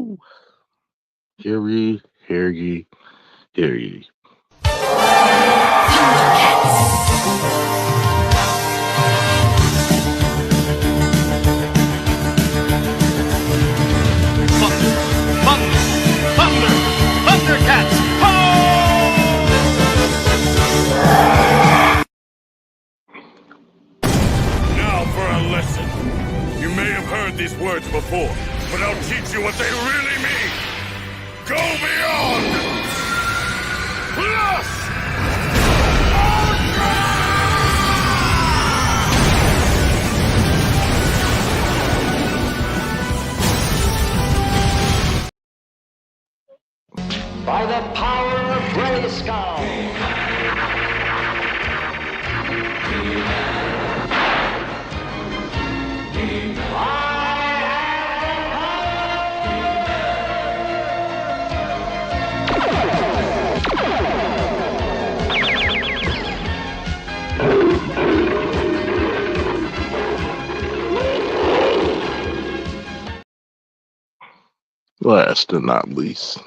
Woo! Hear ye, hear ye, hear ye. Thunder, thunder, thunder, Thundercats! Ho! Now for a lesson. You may have heard these words before, but I'll teach you what they really mean. Go beyond! Plus! By the power of Grayskull! Last and not least.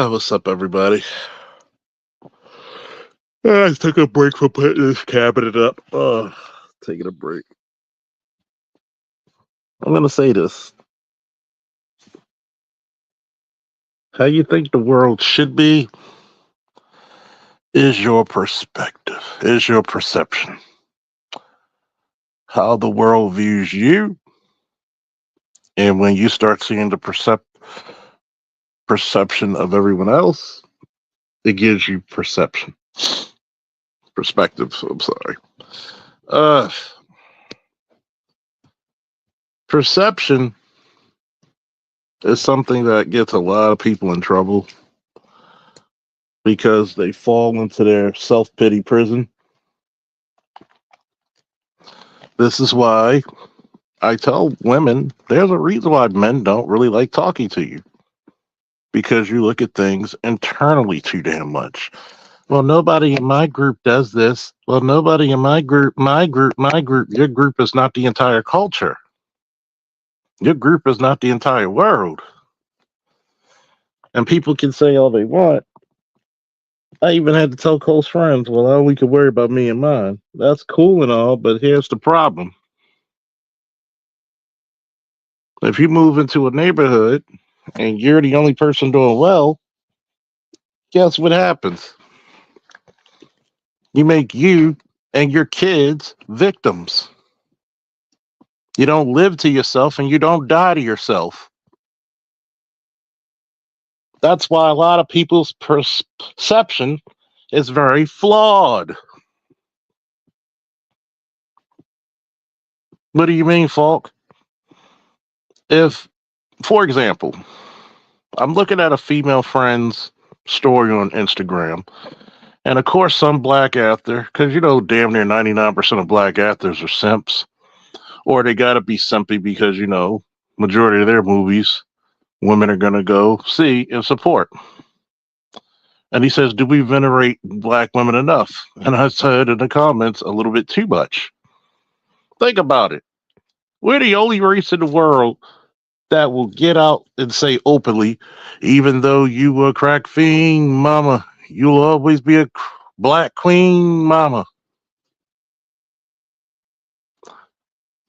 What's up, everybody? I took a break from putting this cabinet up. Taking a break. I'm gonna say this. How you think the world should be is your perspective, is your perception. How the world views you, and when you start seeing the perception of everyone else, it gives you perception. Perspective, I'm sorry. Perception is something that gets a lot of people in trouble because they fall into their self-pity prison. This is why I tell women there's a reason why men don't really like talking to you, because you look at things internally too damn much. Well, nobody in my group does this. Well, nobody in my group. Your group is not the entire culture. Your group is not the entire world. And people can say all they want. I even had to tell close friends, well, all we could worry about me and mine. That's cool and all, but here's the problem. If you move into a neighborhood and you're the only person doing well, guess what happens? You make you and your kids victims. You don't live to yourself and you don't die to yourself. That's why a lot of people's perception is very flawed. What do you mean, Falk? If, for example, I'm looking at a female friend's story on Instagram, and of course some black actor, because you know damn near 99% of black actors are simps, or they gotta be simpy because you know majority of their movies women are gonna go see and support. And he says, do we venerate black women enough? And I said in the comments, a little bit too much. Think about it. We're the only race in the world that will get out and say openly, even though you were a crack fiend, mama, you'll always be a black queen, mama.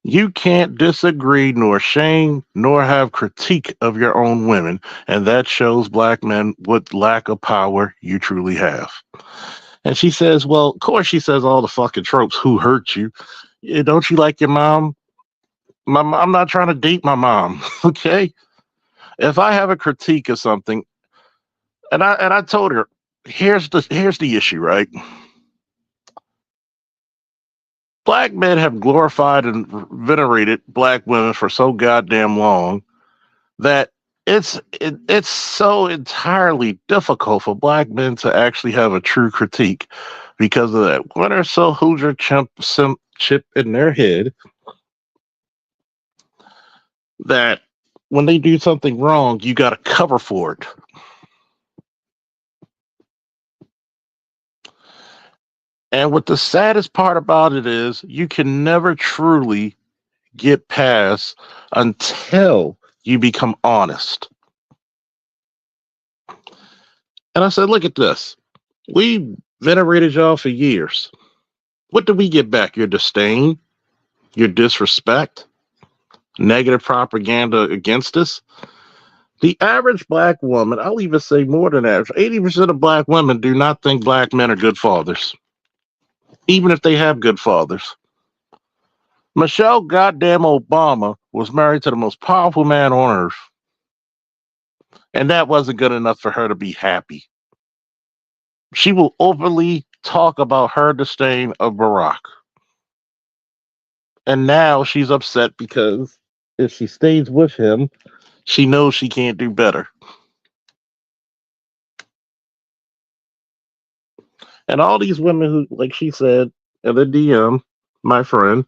You can't disagree nor shame nor have critique of your own women, and that shows black men what lack of power you truly have. And she says, well, of course she says all the fucking tropes. Who hurt you? Yeah, don't you like your mom? I'm not trying to date my mom, okay? If I have a critique of something, and I told her, here's the issue, right? Black men have glorified and venerated black women for so goddamn long that it's so entirely difficult for black men to actually have a true critique because of that. When they're so Hoosier chip in their head that when they do something wrong, you got to cover for it. And what the saddest part about it is, you can never truly get past until you become honest. And I said, look at this. We venerated y'all for years. What do we get back? Your disdain, your disrespect, negative propaganda against us. The average black woman, I'll even say more than average, 80% of black women do not think black men are good fathers, even if they have good fathers. Michelle goddamn Obama was married to the most powerful man on earth. And that wasn't good enough for her to be happy. She will openly talk about her disdain of Barack. And now she's upset because if she stays with him, she knows she can't do better. And all these women who, like she said in the DM, my friend,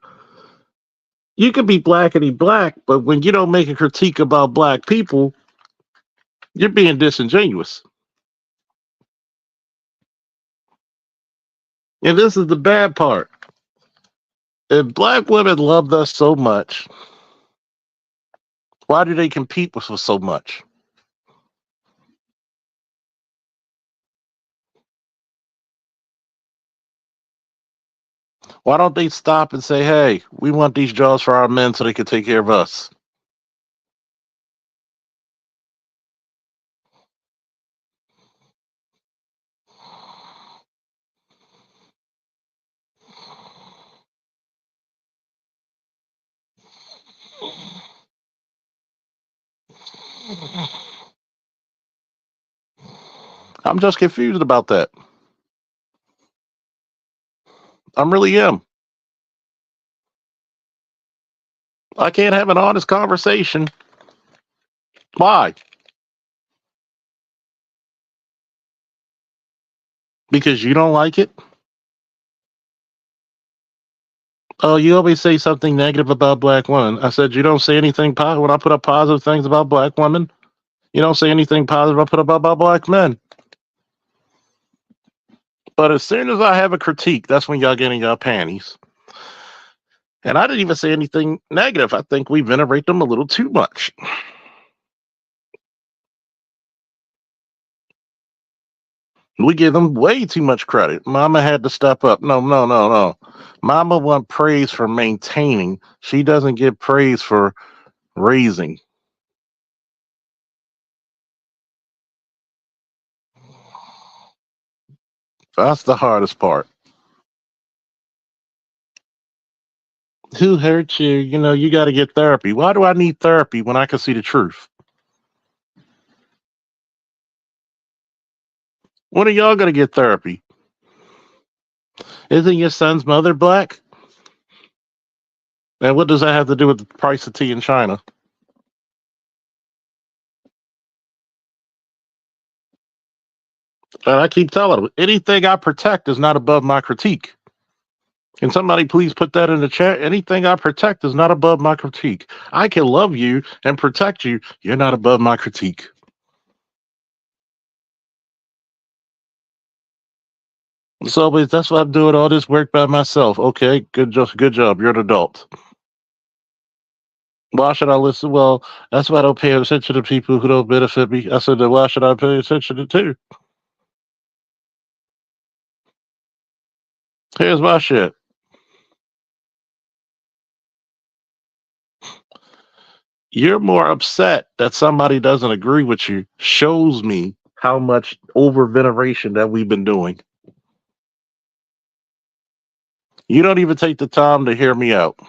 you can be blackity black, but when you don't make a critique about black people, you're being disingenuous. And this is the bad part. If black women loved us so much, why do they compete with us so much? Why don't they stop and say, hey, we want these jobs for our men so they can take care of us? I'm just confused about that. I really am. I can't have an honest conversation. Why? Because you don't like it? Oh, you always say something negative about black women. I said you don't say anything positive when I put up positive things about black women. You don't say anything positive I put up about black men. But as soon as I have a critique, that's when y'all get in y'all panties. And I didn't even say anything negative. I think we venerate them a little too much. We give them way too much credit. Mama had to step up. No, no, no, no. Mama wants praise for maintaining. She doesn't get praise for raising. That's the hardest part. Who hurt you? You know, you got to get therapy. Why do I need therapy when I can see the truth? When are y'all going to get therapy? Isn't your son's mother black? And what does that have to do with the price of tea in China? And I keep telling them, anything I protect is not above my critique. Can somebody please put that in the chat? Anything I protect is not above my critique. I can love you and protect you. You're not above my critique. So that's why I'm doing all this work by myself. Okay, good job. You're an adult. Why should I listen? Well, that's why I don't pay attention to people who don't benefit me. I said, then why should I pay attention to too? Here's my shit. You're more upset that somebody doesn't agree with you shows me how much over veneration that we've been doing. You don't even take the time to hear me out.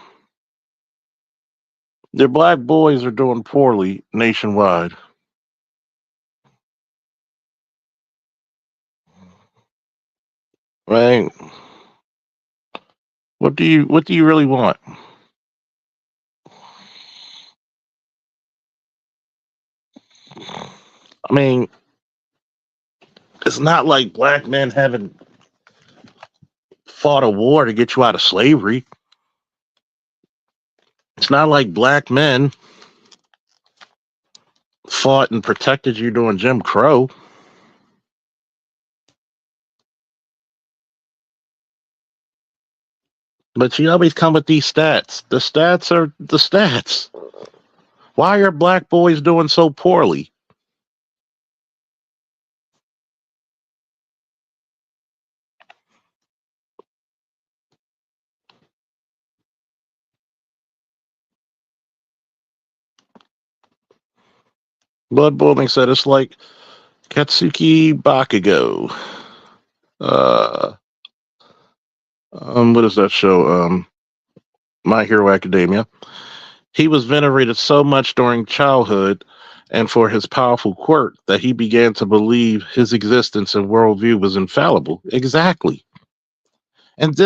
The black boys are doing poorly nationwide. Right? What do you really want? I mean, it's not like black men haven't fought a war to get you out of slavery. It's not like black men fought and protected you during Jim Crow. But you always come with these stats. The stats are the stats. Why are black boys doing so poorly? Blood Boiling said it's like Katsuki Bakugo. What is that show? My Hero Academia. He was venerated so much during childhood and for his powerful quirk that he began to believe his existence and worldview was infallible. Exactly. And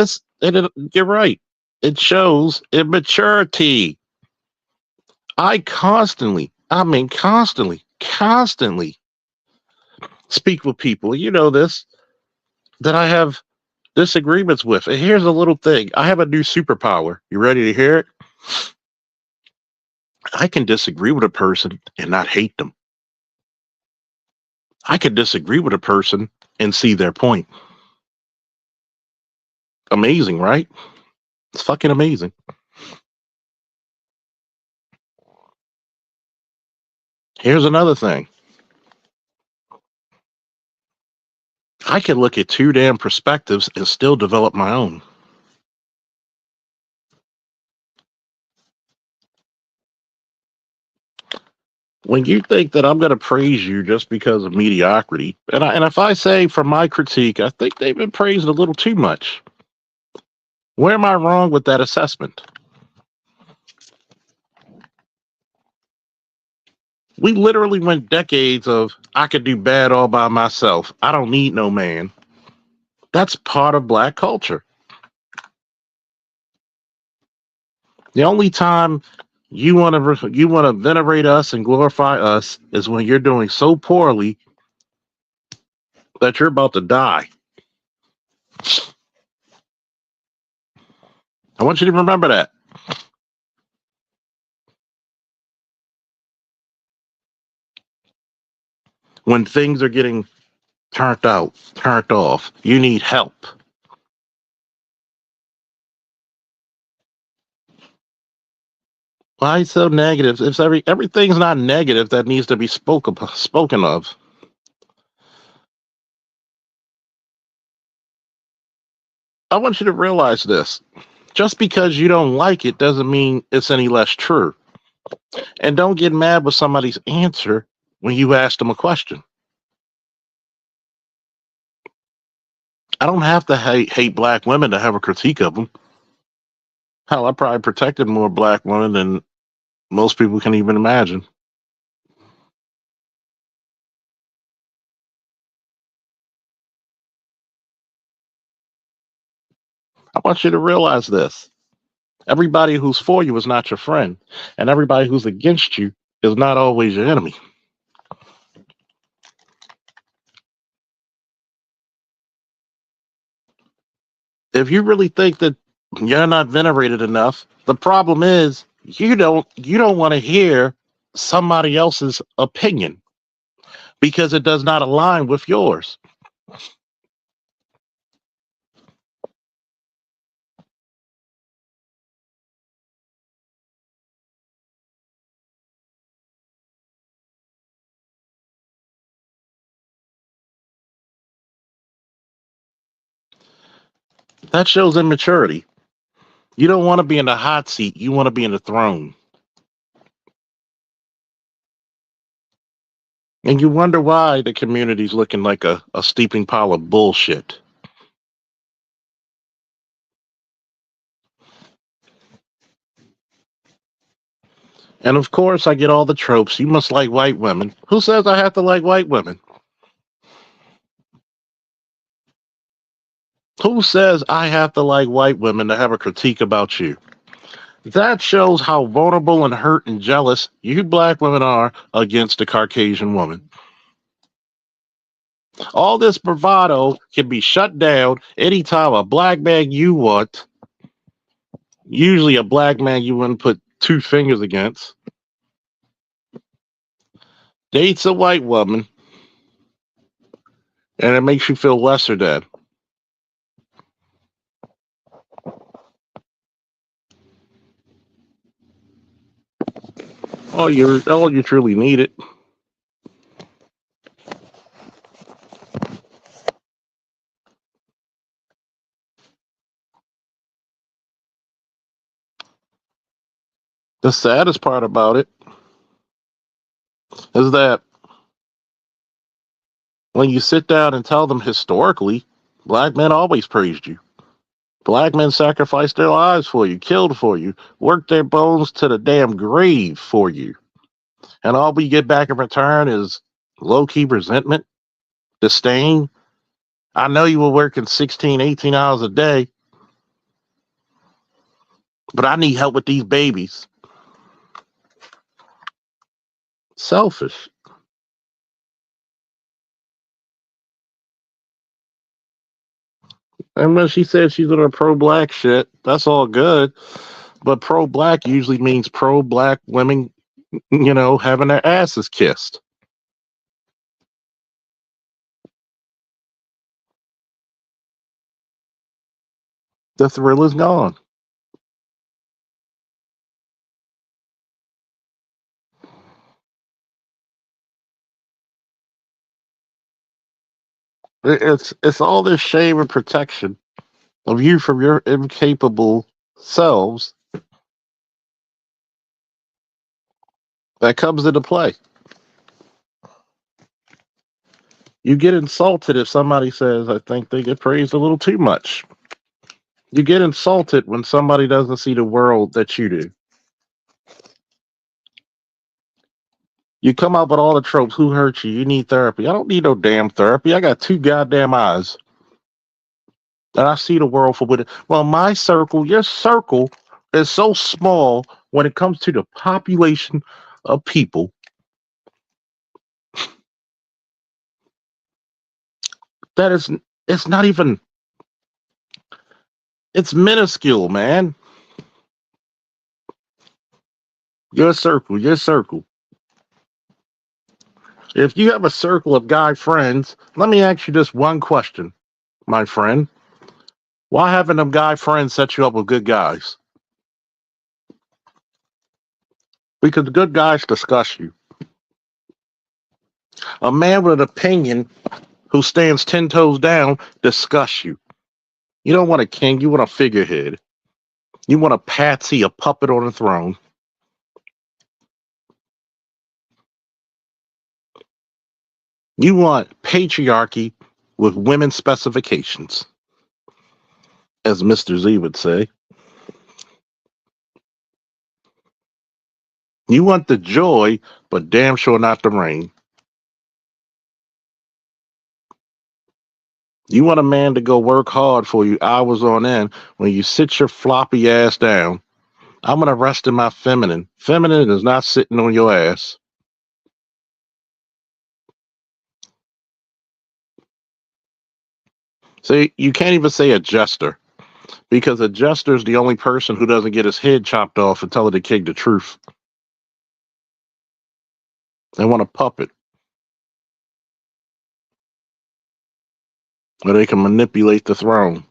you're right. It shows immaturity. I constantly speak with people, you know this, that I have disagreements with. And here's a little thing. I have a new superpower. You ready to hear it? I can disagree with a person and not hate them. I can disagree with a person and see their point. Amazing, right? It's fucking amazing. Here's another thing. I can look at two damn perspectives and still develop my own. When you think that I'm going to praise you just because of mediocrity, and if I say from my critique, I think they've been praised a little too much. Where am I wrong with that assessment? We literally went decades of, I could do bad all by myself. I don't need no man. That's part of black culture. The only time you want to venerate us and glorify us is when you're doing so poorly that you're about to die. I want you to remember that. When things are getting turned off, you need help. Why so negative? If everything's not negative, that needs to be spoken of. I want you to realize this. Just because you don't like it doesn't mean it's any less true. And don't get mad with somebody's answer when you ask them a question. I don't have to hate black women to have a critique of them. Hell, I probably protected more black women than most people can even imagine. I want you to realize this. Everybody who's for you is not your friend, and everybody who's against you is not always your enemy. If you really think that you're not venerated enough, the problem is you don't want to hear somebody else's opinion because it does not align with yours. That shows immaturity. You don't want to be in the hot seat. You want to be in the throne. And you wonder why the community's looking like a steeping pile of bullshit. And of course, I get all the tropes. You must like white women. Who says I have to like white women? Who says I have to like white women to have a critique about you? That shows how vulnerable and hurt and jealous you black women are against the Caucasian woman. All this bravado can be shut down anytime a black man you want, usually a black man you wouldn't put two fingers against, dates a white woman, and it makes you feel lesser than. All you truly need it. The saddest part about it is that when you sit down and tell them historically, black men always praised you. Black men sacrificed their lives for you, killed for you, worked their bones to the damn grave for you. And all we get back in return is low key resentment, disdain. I know you were working 16, 18 hours a day, but I need help with these babies. Selfish. And when she said she's doing pro black shit, that's all good. But pro black usually means pro black women, having their asses kissed. The thrill is gone. It's all this shame and protection of you from your incapable selves that comes into play. You get insulted if somebody says, I think they get praised a little too much. You get insulted when somebody doesn't see the world that you do. You come up with all the tropes. Who hurt you? You need therapy. I don't need no damn therapy. I got two goddamn eyes. And I see the world for what it. Well, my circle, your circle is so small when it comes to the population of people. That is, it's not even, it's minuscule, man. Your circle, your circle. If you have a circle of guy friends, let me ask you just one question, my friend. Why haven't them guy friends set you up with good guys? Because good guys discuss you. A man with an opinion who stands 10 toes down discuss you. You don't want a king, you want a figurehead. You want a patsy, a puppet on the throne. You want patriarchy with women's specifications, as Mr. Z would say. You want the joy, but damn sure not the rain. You want a man to go work hard for you hours on end. When you sit your floppy ass down, I'm going to rest in my feminine. Feminine is not sitting on your ass. See, you can't even say a jester, because a jester is the only person who doesn't get his head chopped off and tell the king the truth. They want a puppet where they can manipulate the throne.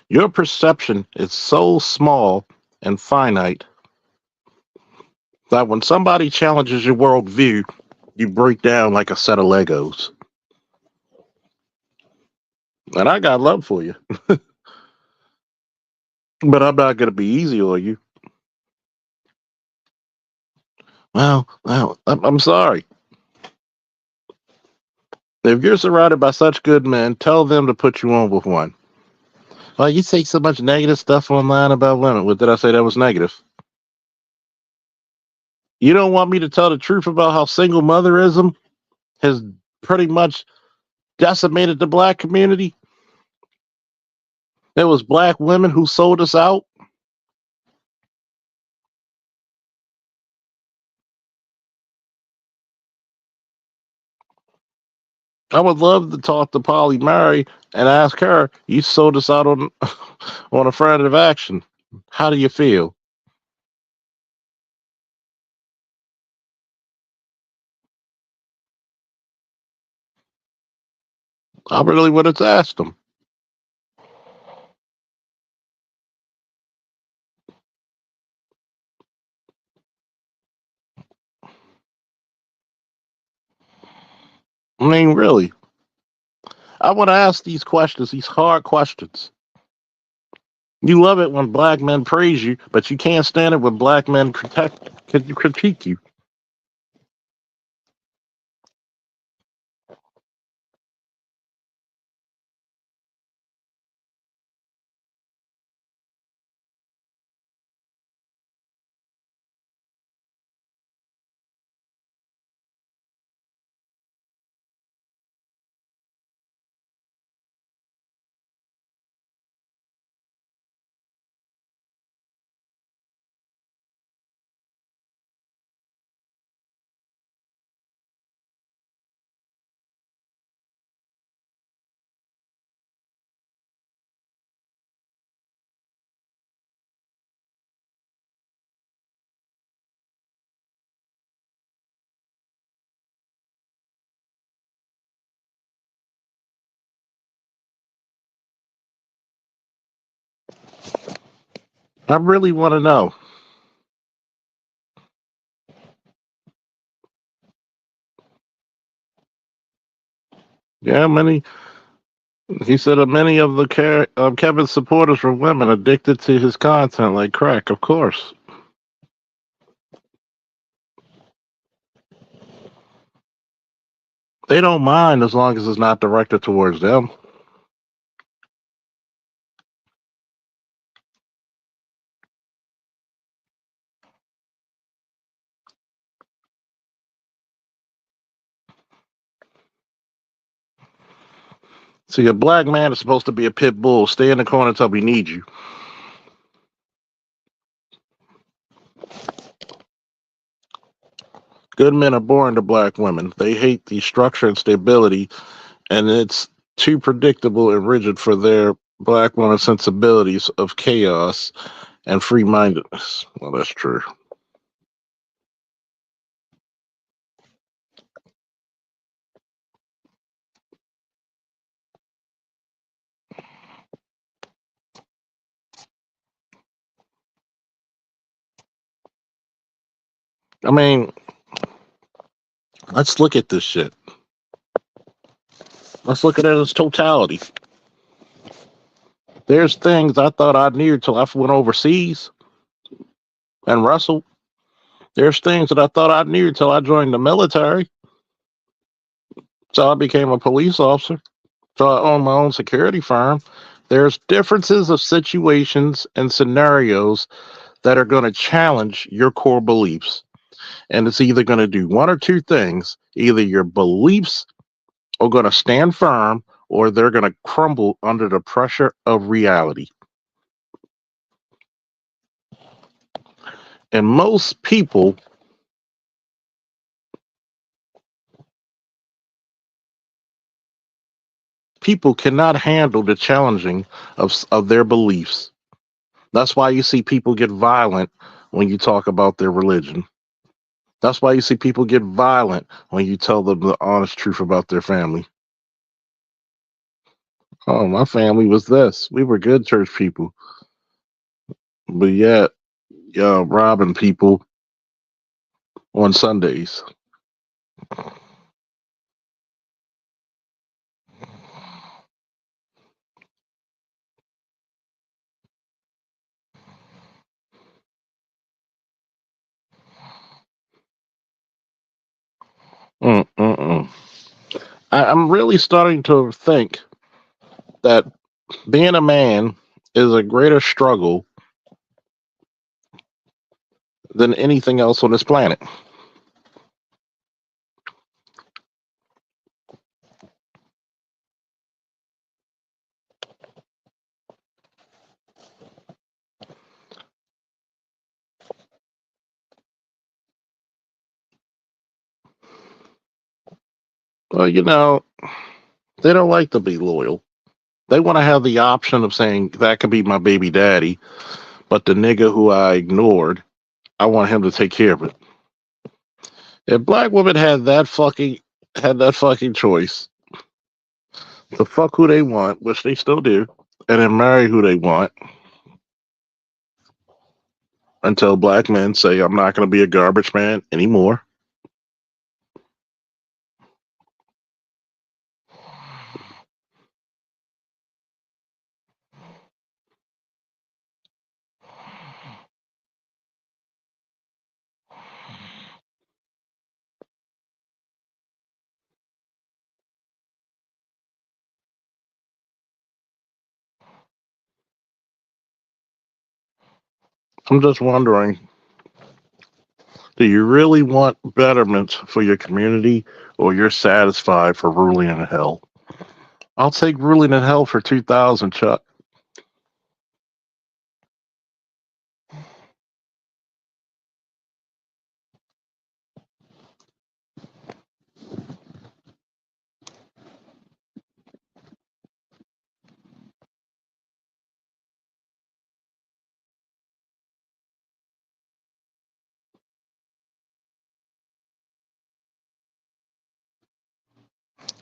Your perception is so small and finite that when somebody challenges your worldview, you break down like a set of Legos. And I got love for you. But I'm not going to be easy on you. Well, I'm sorry. If you're surrounded by such good men, tell them to put you on with one. Well, you say so much negative stuff online about women. What did I say that was negative? You don't want me to tell the truth about how single motherism has pretty much decimated the black community? It was black women who sold us out. I would love to talk to Polly Mary and ask her, you sold us out on on affirmative action. How do you feel? I really would have asked them. I mean, really. I want to ask these questions, these hard questions. You love it when black men praise you, but you can't stand it when black men critique you. I really want to know. Yeah, many. He said that many of the Kevin's supporters were women addicted to his content like crack. Of course, they don't mind as long as it's not directed towards them. See, a black man is supposed to be a pit bull. Stay in the corner until we need you. Good men are born to black women. They hate the structure and stability, and it's too predictable and rigid for their black woman sensibilities of chaos and free mindedness. Well, that's true. I mean, let's look at this shit. Let's look at it as totality. There's things I thought I knew till I went overseas and wrestled. There's things that I thought I knew till I joined the military. So I became a police officer. So I own my own security firm. There's differences of situations and scenarios that are going to challenge your core beliefs. And it's either going to do one or two things. Either your beliefs are going to stand firm or they're going to crumble under the pressure of reality. And most people cannot handle the challenging of their beliefs. That's why you see people get violent when you talk about their religion. That's why you see people get violent when you tell them the honest truth about their family. Oh, my family was this. We were good church people, but yet, robbing people on Sundays. Mm-mm-mm. I'm really starting to think that being a man is a greater struggle than anything else on this planet. Well, they don't like to be loyal. They want to have the option of saying that could be my baby daddy, but the nigga who I ignored, I want him to take care of it. If black women had that fucking choice to fuck who they want, which they still do, and then marry who they want, until black men say I'm not going to be a garbage man anymore. I'm just wondering, do you really want betterment for your community, or you're satisfied for ruling in hell? I'll take ruling in hell for 2,000, Chuck.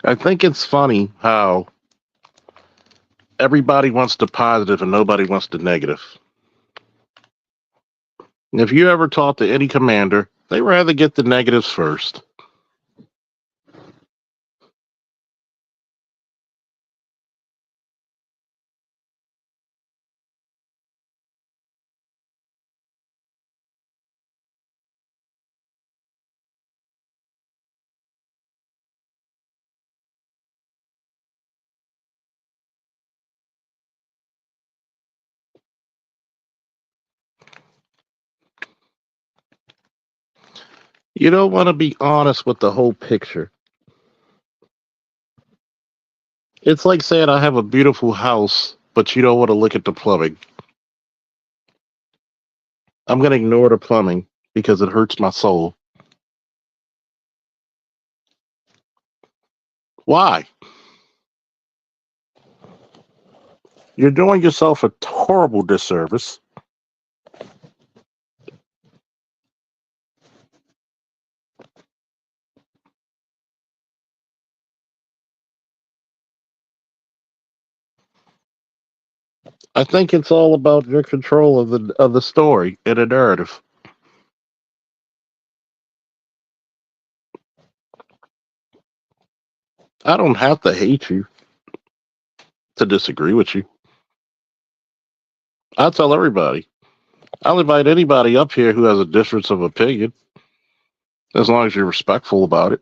I think it's funny how everybody wants the positive and nobody wants the negative. If you ever talk to any commander, they rather get the negatives first. You don't want to be honest with the whole picture. It's like saying I have a beautiful house, but you don't want to look at the plumbing. I'm going to ignore the plumbing because it hurts my soul. Why? You're doing yourself a horrible disservice. I think it's all about your control of the story and the narrative. I don't have to hate you to disagree with you. I tell everybody. I'll invite anybody up here who has a difference of opinion, as long as you're respectful about it.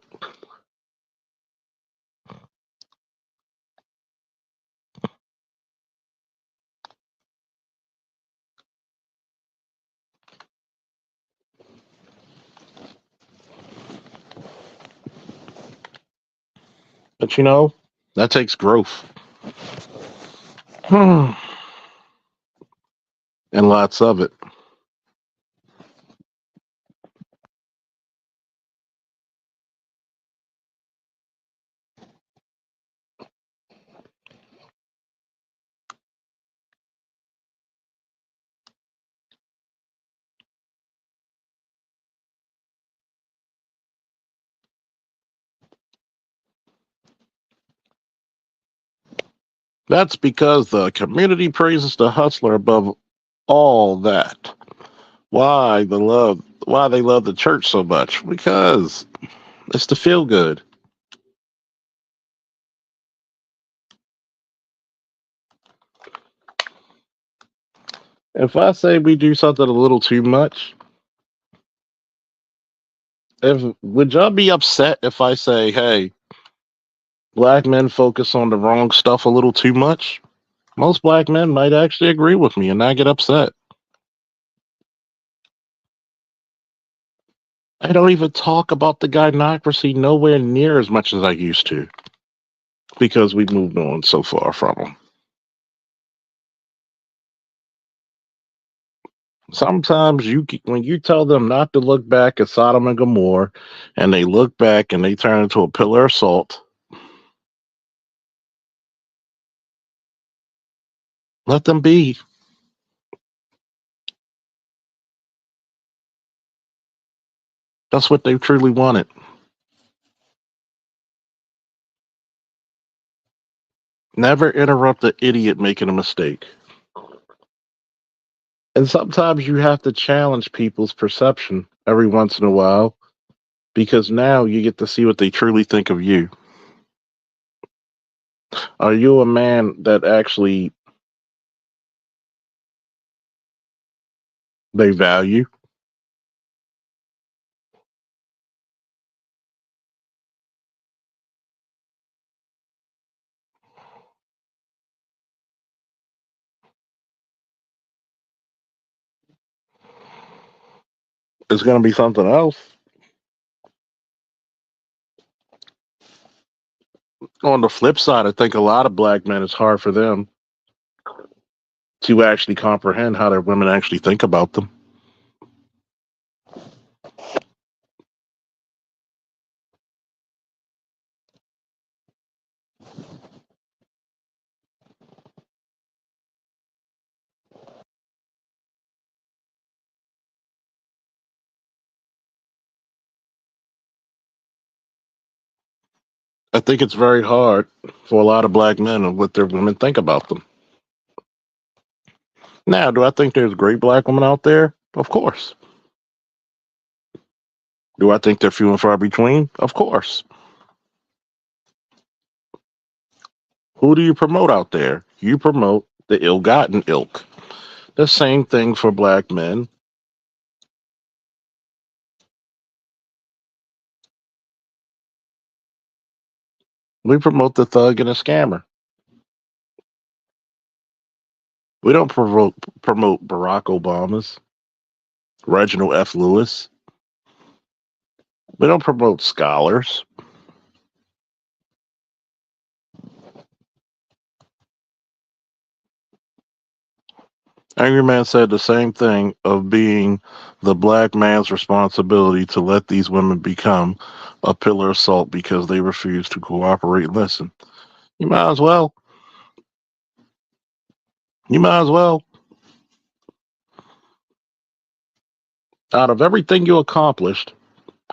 But that takes growth. And lots of it. That's because the community praises the hustler above all that. Why they love the church so much? Because it's to feel good. If I say we do something a little too much, would y'all be upset if I say, hey, black men focus on the wrong stuff a little too much? Most black men might actually agree with me and not get upset. I don't even talk about the gynocracy nowhere near as much as I used to because we moved on so far from them. Sometimes when you tell them not to look back at Sodom and Gomorrah, and they look back and they turn into a pillar of salt, let them be. That's what they truly wanted. Never interrupt the idiot making a mistake. And sometimes you have to challenge people's perception every once in a while because now you get to see what they truly think of you. Are you a man that actually they value? It's going to be something else. On the flip side, I think a lot of black men, it's hard for them to actually comprehend how their women actually think about them. I think it's very hard for a lot of black men and what their women think about them. Now, do I think there's great black women out there? Of course. Do I think they're few and far between? Of course. Who do you promote out there? You promote the ill-gotten ilk. The same thing for black men. We promote the thug and the scammer. We don't promote Barack Obama's, Reginald F. Lewis. We don't promote scholars. Angry Man said the same thing of being the black man's responsibility to let these women become a pillar of salt because they refuse to cooperate and listen. You might as well. You might as well. Out of everything you accomplished,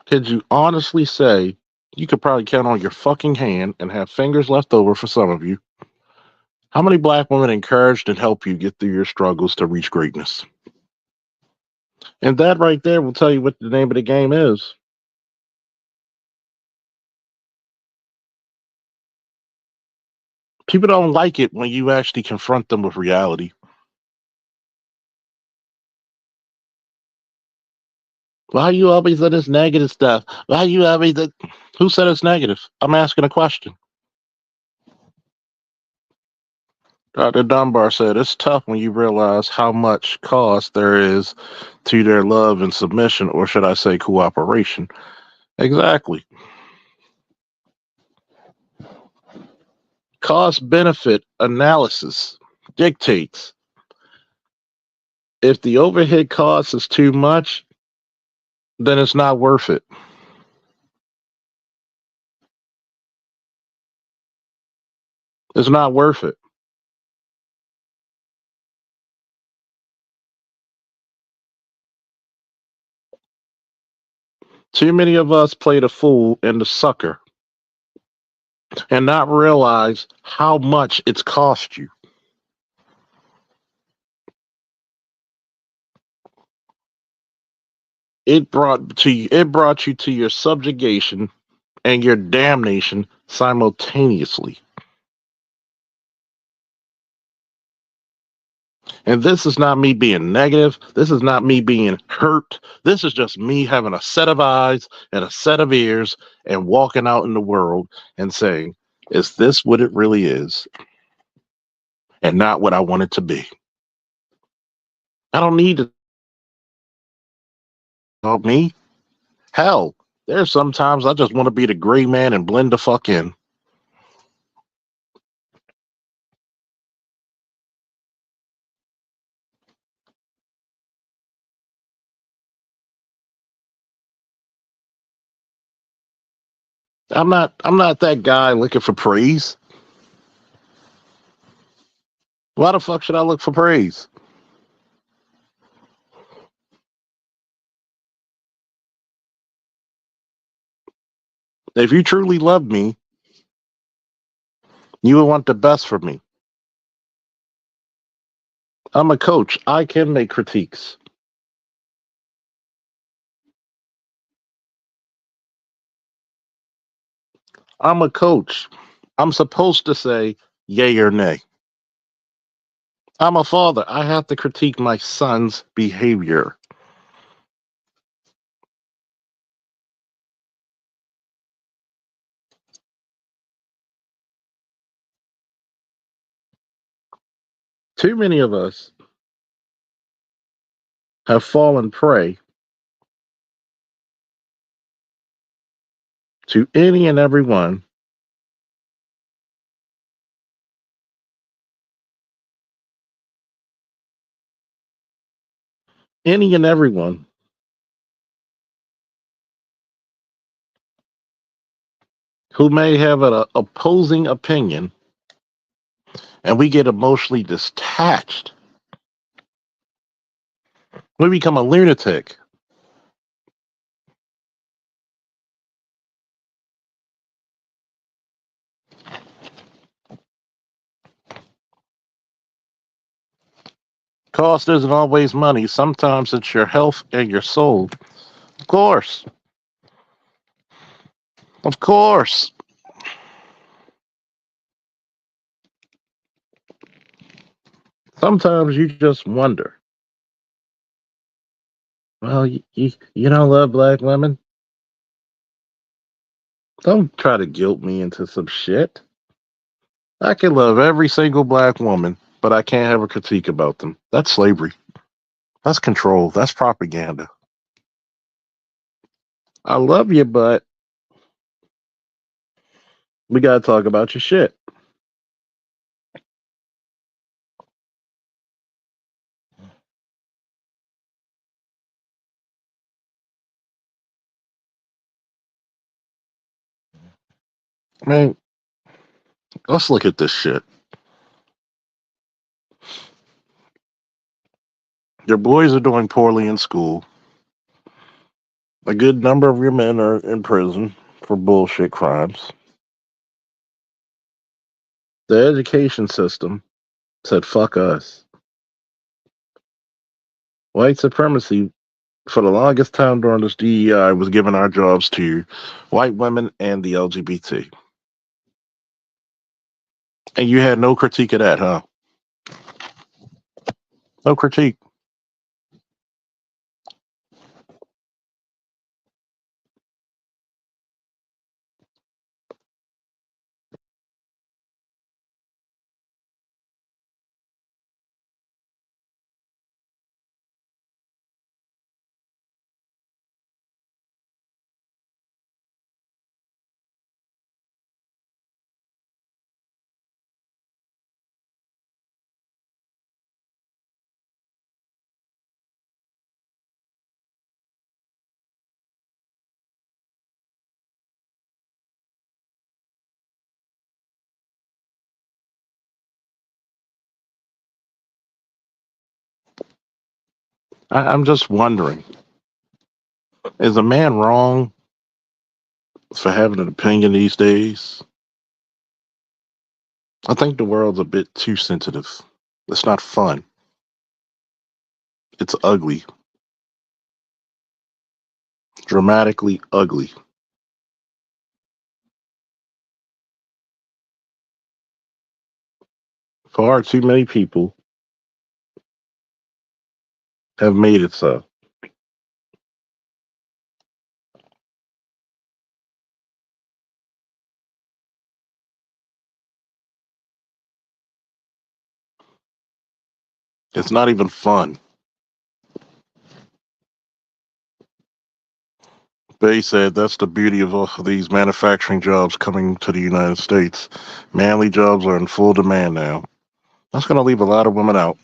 could you honestly say you could probably count on your fucking hand and have fingers left over for some of you? How many black women encouraged and helped you get through your struggles to reach greatness? And that right there will tell you what the name of the game is. People don't like it when you actually confront them with reality. Why are you always on this negative stuff? Why are you always who said it's negative? I'm asking a question. Dr. Dunbar said it's tough when you realize how much cost there is to their love and submission, or should I say cooperation. Exactly. Cost benefit analysis dictates if the overhead cost is too much, then it's not worth it. It's not worth it. Too many of us play the fool and the sucker and not realize how much it's cost you. It brought you to your subjugation and your damnation simultaneously. And this is not me being negative. This is not me being hurt. This is just me having a set of eyes and a set of ears and walking out in the world and saying, is this what it really is? And not what I want it to be. I don't need to help me. Hell, there's sometimes I just want to be the gray man and blend the fuck in. I'm not that guy looking for praise. Why the fuck should I look for praise? If you truly love me, you would want the best for me. I'm a coach. I can make critiques. I'm a coach. I'm supposed to say yay or nay. I'm a father. I have to critique my son's behavior. Too many of us have fallen prey to any and everyone who may have an opposing opinion, and we get emotionally detached. We become a lunatic. Cost isn't always money. Sometimes it's your health and your soul. Of course. Of course. Sometimes you just wonder, well, you don't love black women? Don't try to guilt me into some shit. I can love every single black woman, but I can't have a critique about them. That's slavery. That's control. That's propaganda. I love you, but we got to talk about your shit. I mean, let's look at this shit. Your boys are doing poorly in school. A good number of your men are in prison for bullshit crimes. The education system said, fuck us. White supremacy, for the longest time during this DEI, was giving our jobs to white women and the LGBT. And you had no critique of that, huh? No critique. I'm just wondering, is a man wrong for having an opinion these days? I think the world's a bit too sensitive. It's not fun. It's ugly. Dramatically ugly. Far too many people have made it so. It's not even fun. They said that's the beauty of all of these manufacturing jobs coming to the United States. Manly jobs are in full demand now. That's going to leave a lot of women out.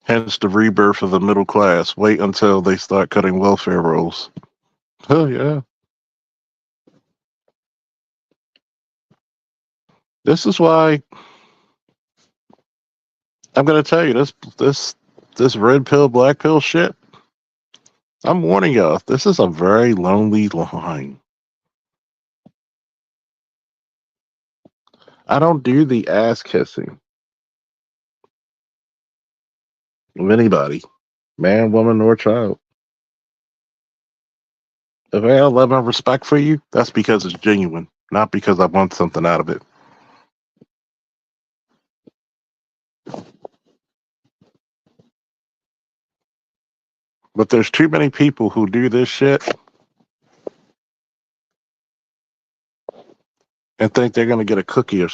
Hence the rebirth of the middle class. Wait until they start cutting welfare rolls. Oh yeah. This is why I'm gonna tell you this red pill, black pill shit. I'm warning y'all, this is a very lonely line. I don't do the ass kissing of anybody, man, woman, or child. If I have love and respect for you, that's because it's genuine, not because I want something out of it. But there's too many people who do this shit and think they're gonna get a cookie or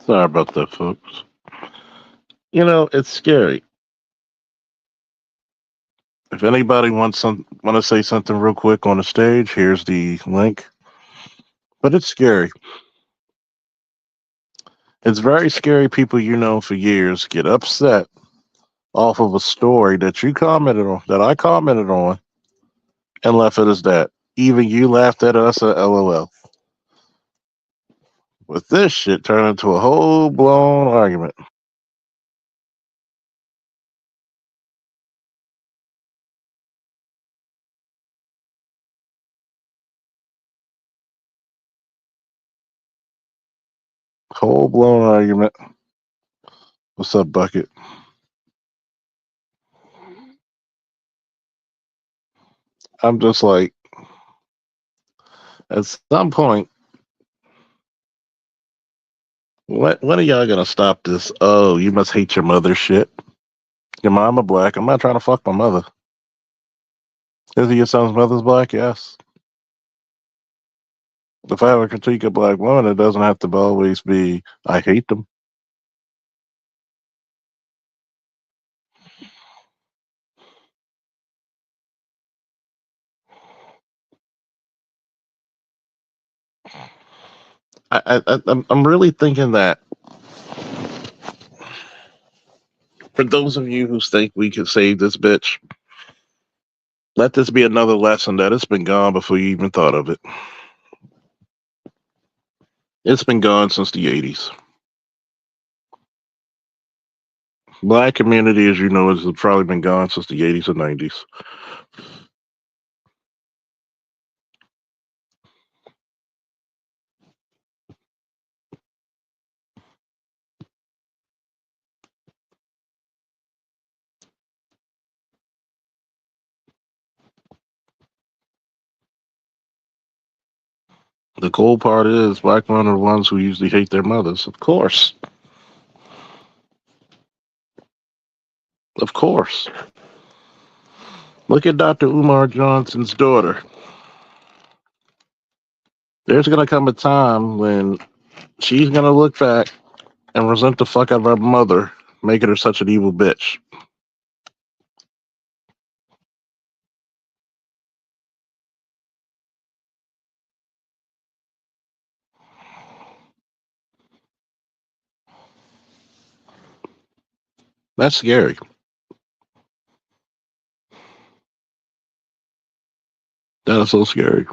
sorry about that, folks. You know, it's scary. If anybody want to say something real quick on the stage, here's the link. But it's scary. It's very scary. People you know for years get upset off of a story that you commented on, that I commented on, and left it as that. Even you laughed at us at LOL. With this shit turned into a whole blown argument. Whole blown argument. What's up, Bucket? I'm just like, at some point, when are y'all gonna stop this? Oh, you must hate your mother shit. Your mama black. I'm not trying to fuck my mother. Is it your son's mother's black? Yes. If I have a critique of black women, it doesn't have to always be I hate them. I'm really thinking that for those of you who think we can save this bitch, let this be another lesson that it's been gone before you even thought of it. It's been gone since the 80s. Black community, as you know, has probably been gone since the 80s and 90s. The cool part is black men are the ones who usually hate their mothers. Of course. Of course. Look at Dr. Umar Johnson's daughter. There's going to come a time when she's going to look back and resent the fuck out of her mother, making her such an evil bitch. That's scary. That is so scary.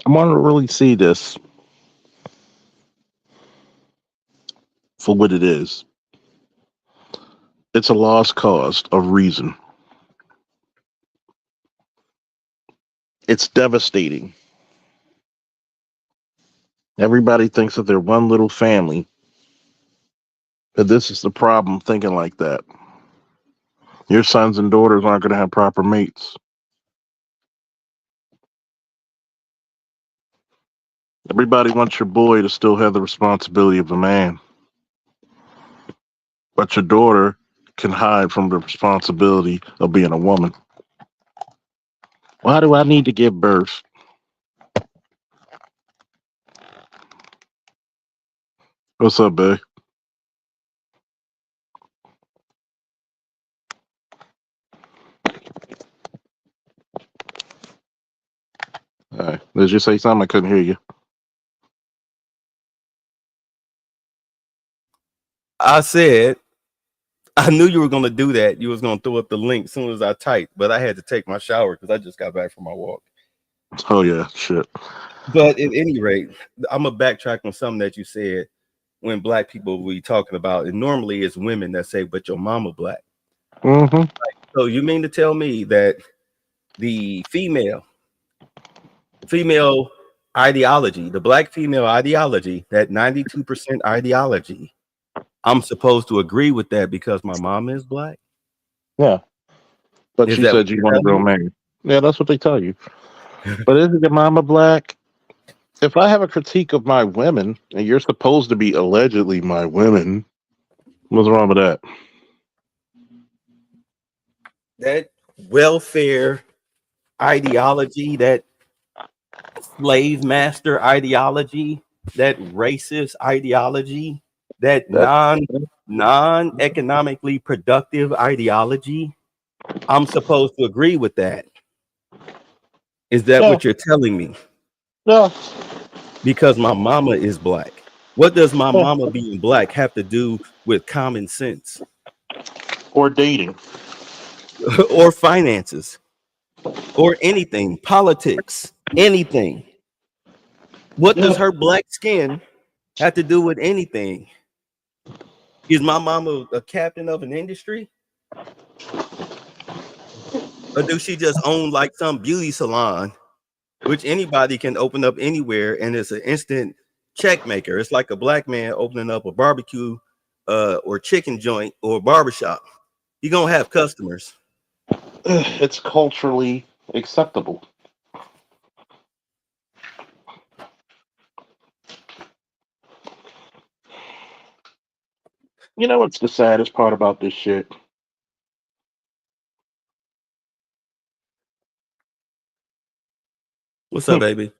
I want to really see this for what it is. It's a lost cause of reason. It's devastating. Everybody thinks that they're one little family, And this is the problem thinking like that. Your sons and daughters aren't going to have proper mates. Everybody wants your boy to still have the responsibility of a man. But your daughter can hide from the responsibility of being a woman. Why do I need to give birth? What's up, babe? All right. Did you say something? I couldn't hear you. I said, I knew you were going to do that. You was going to throw up the link as soon as I typed, but I had to take my shower because I just got back from my walk. Oh, yeah. Shit. But at any rate, I'm going to backtrack on something that you said when black people we talking about. And normally it's women that say, but your mama black. Mm-hmm. So you mean to tell me that the female ideology, the black female ideology, that 92% ideology, I'm supposed to agree with that because my mom is black? Yeah. But Is she that said what you you're want a telling real me? man. Yeah, that's what they tell you. But isn't your mama black? If I have a critique of my women, and you're supposed to be allegedly my women, what's wrong with that? That welfare ideology, that slave master ideology, that racist ideology, that non-economically productive ideology, I'm supposed to agree with that. Is that Yeah. what you're telling me? No. Because my mama is black. What does my mama being black have to do with common sense Or dating. or finances or anything, politics, anything? What does her black skin have to do with anything? Is my mama a captain of an industry? Or do she just own like some beauty salon, which anybody can open up anywhere and it's an instant check maker? It's like a black man opening up a barbecue or chicken joint or barbershop. You're going to have customers. It's culturally acceptable. You know what's the saddest part about this shit? What's up, baby?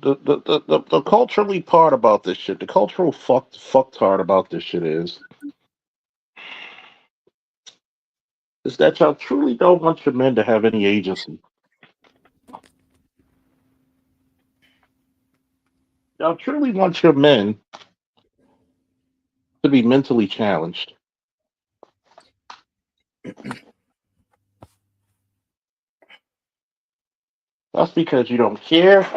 The culturally part about this shit, the cultural fucktard about this shit is that y'all truly don't want your men to have any agency. Y'all truly want your men to be mentally challenged. That's because you don't care.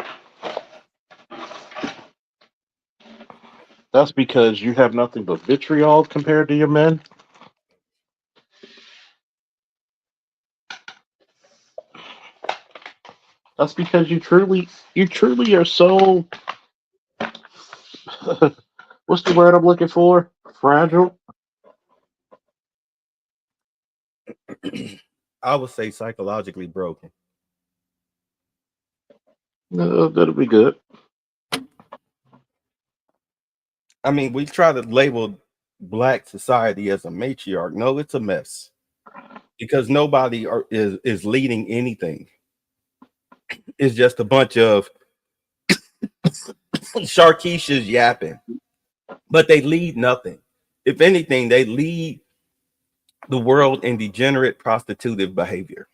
That's because you have nothing but vitriol compared to your men. That's because you truly are so what's the word I'm looking for? Fragile? I would say psychologically broken. No, that'll be good. I mean, we try to label black society as a matriarch. No, it's a mess because nobody is leading anything. It's just a bunch of Sharkeisha's yapping, but they lead nothing. If anything, they lead the world in degenerate prostitutive behavior.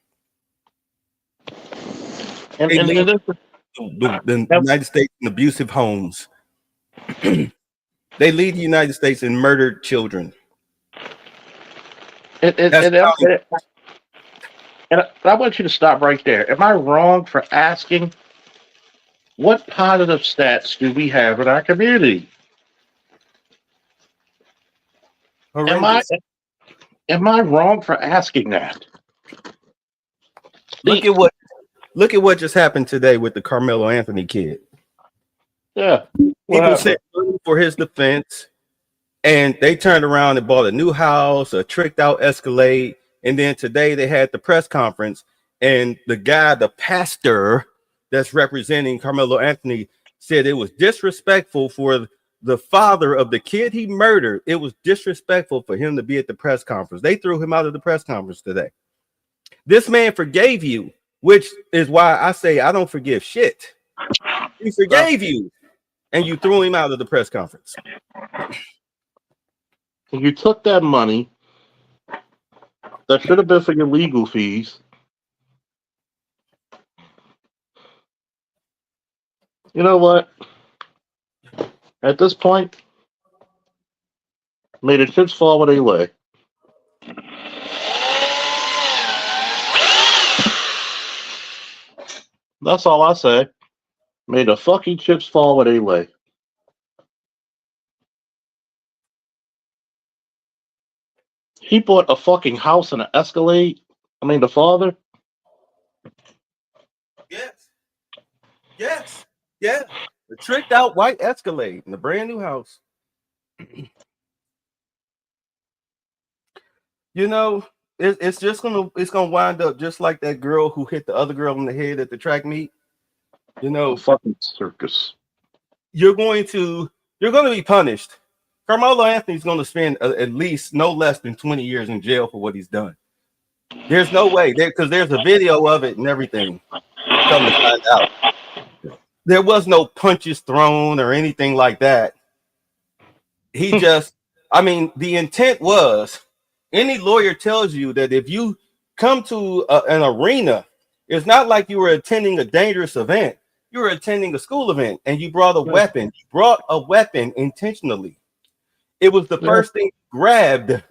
And They and, lead and the United States in abusive homes. They lead the United States in murdered children. and I want you to stop right there. Am I wrong for asking what positive stats do we have in our community? Horrendous. Am I wrong for asking that? Look at what just happened today with the Carmelo Anthony kid. Yeah. People said for his defense, And they turned around and bought a new house, a tricked out Escalade. And then today they had the press conference, and the guy, the pastor that's representing Carmelo Anthony, said it was disrespectful for the father of the kid he murdered. It was disrespectful for him to be at the press conference. They threw him out of the press conference today. This man forgave you, which is why I say I don't forgive shit. He forgave you, and you threw him out of the press conference. You took that money that should have been for your legal fees. You know what? At this point, may the chips fall where they lay. That's all I say. May the fucking chips fall where they lay. He bought a fucking house and an Escalade. I mean, the father. Yes. Yeah. The tricked out white Escalade in a brand new house. You know, it's gonna wind up just like that girl who hit the other girl in the head at the track meet. You know, A fucking circus. you're going to be punished. Carmelo Anthony's going to spend at least no less than 20 years in jail for what he's done. There's no way, because there's a video of it and everything. Come to find out, there was no punches thrown or anything like that. He just, I mean, the intent was, any lawyer tells you that if you come to an arena, it's not like you were attending a dangerous event. You were attending a school event and you brought a weapon. You brought a weapon intentionally. It was the first thing you grabbed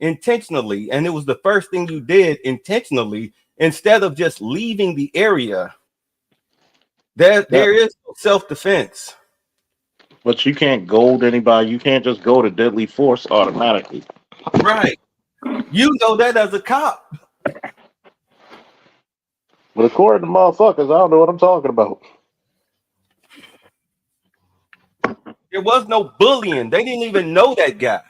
intentionally, and it was the first thing you did intentionally instead of just leaving the area. There is self-defense. But you can't gold anybody. You can't just go to deadly force automatically. Right. You know that as a cop. But according to motherfuckers, I don't know what I'm talking about. There was no bullying. They didn't even know that guy.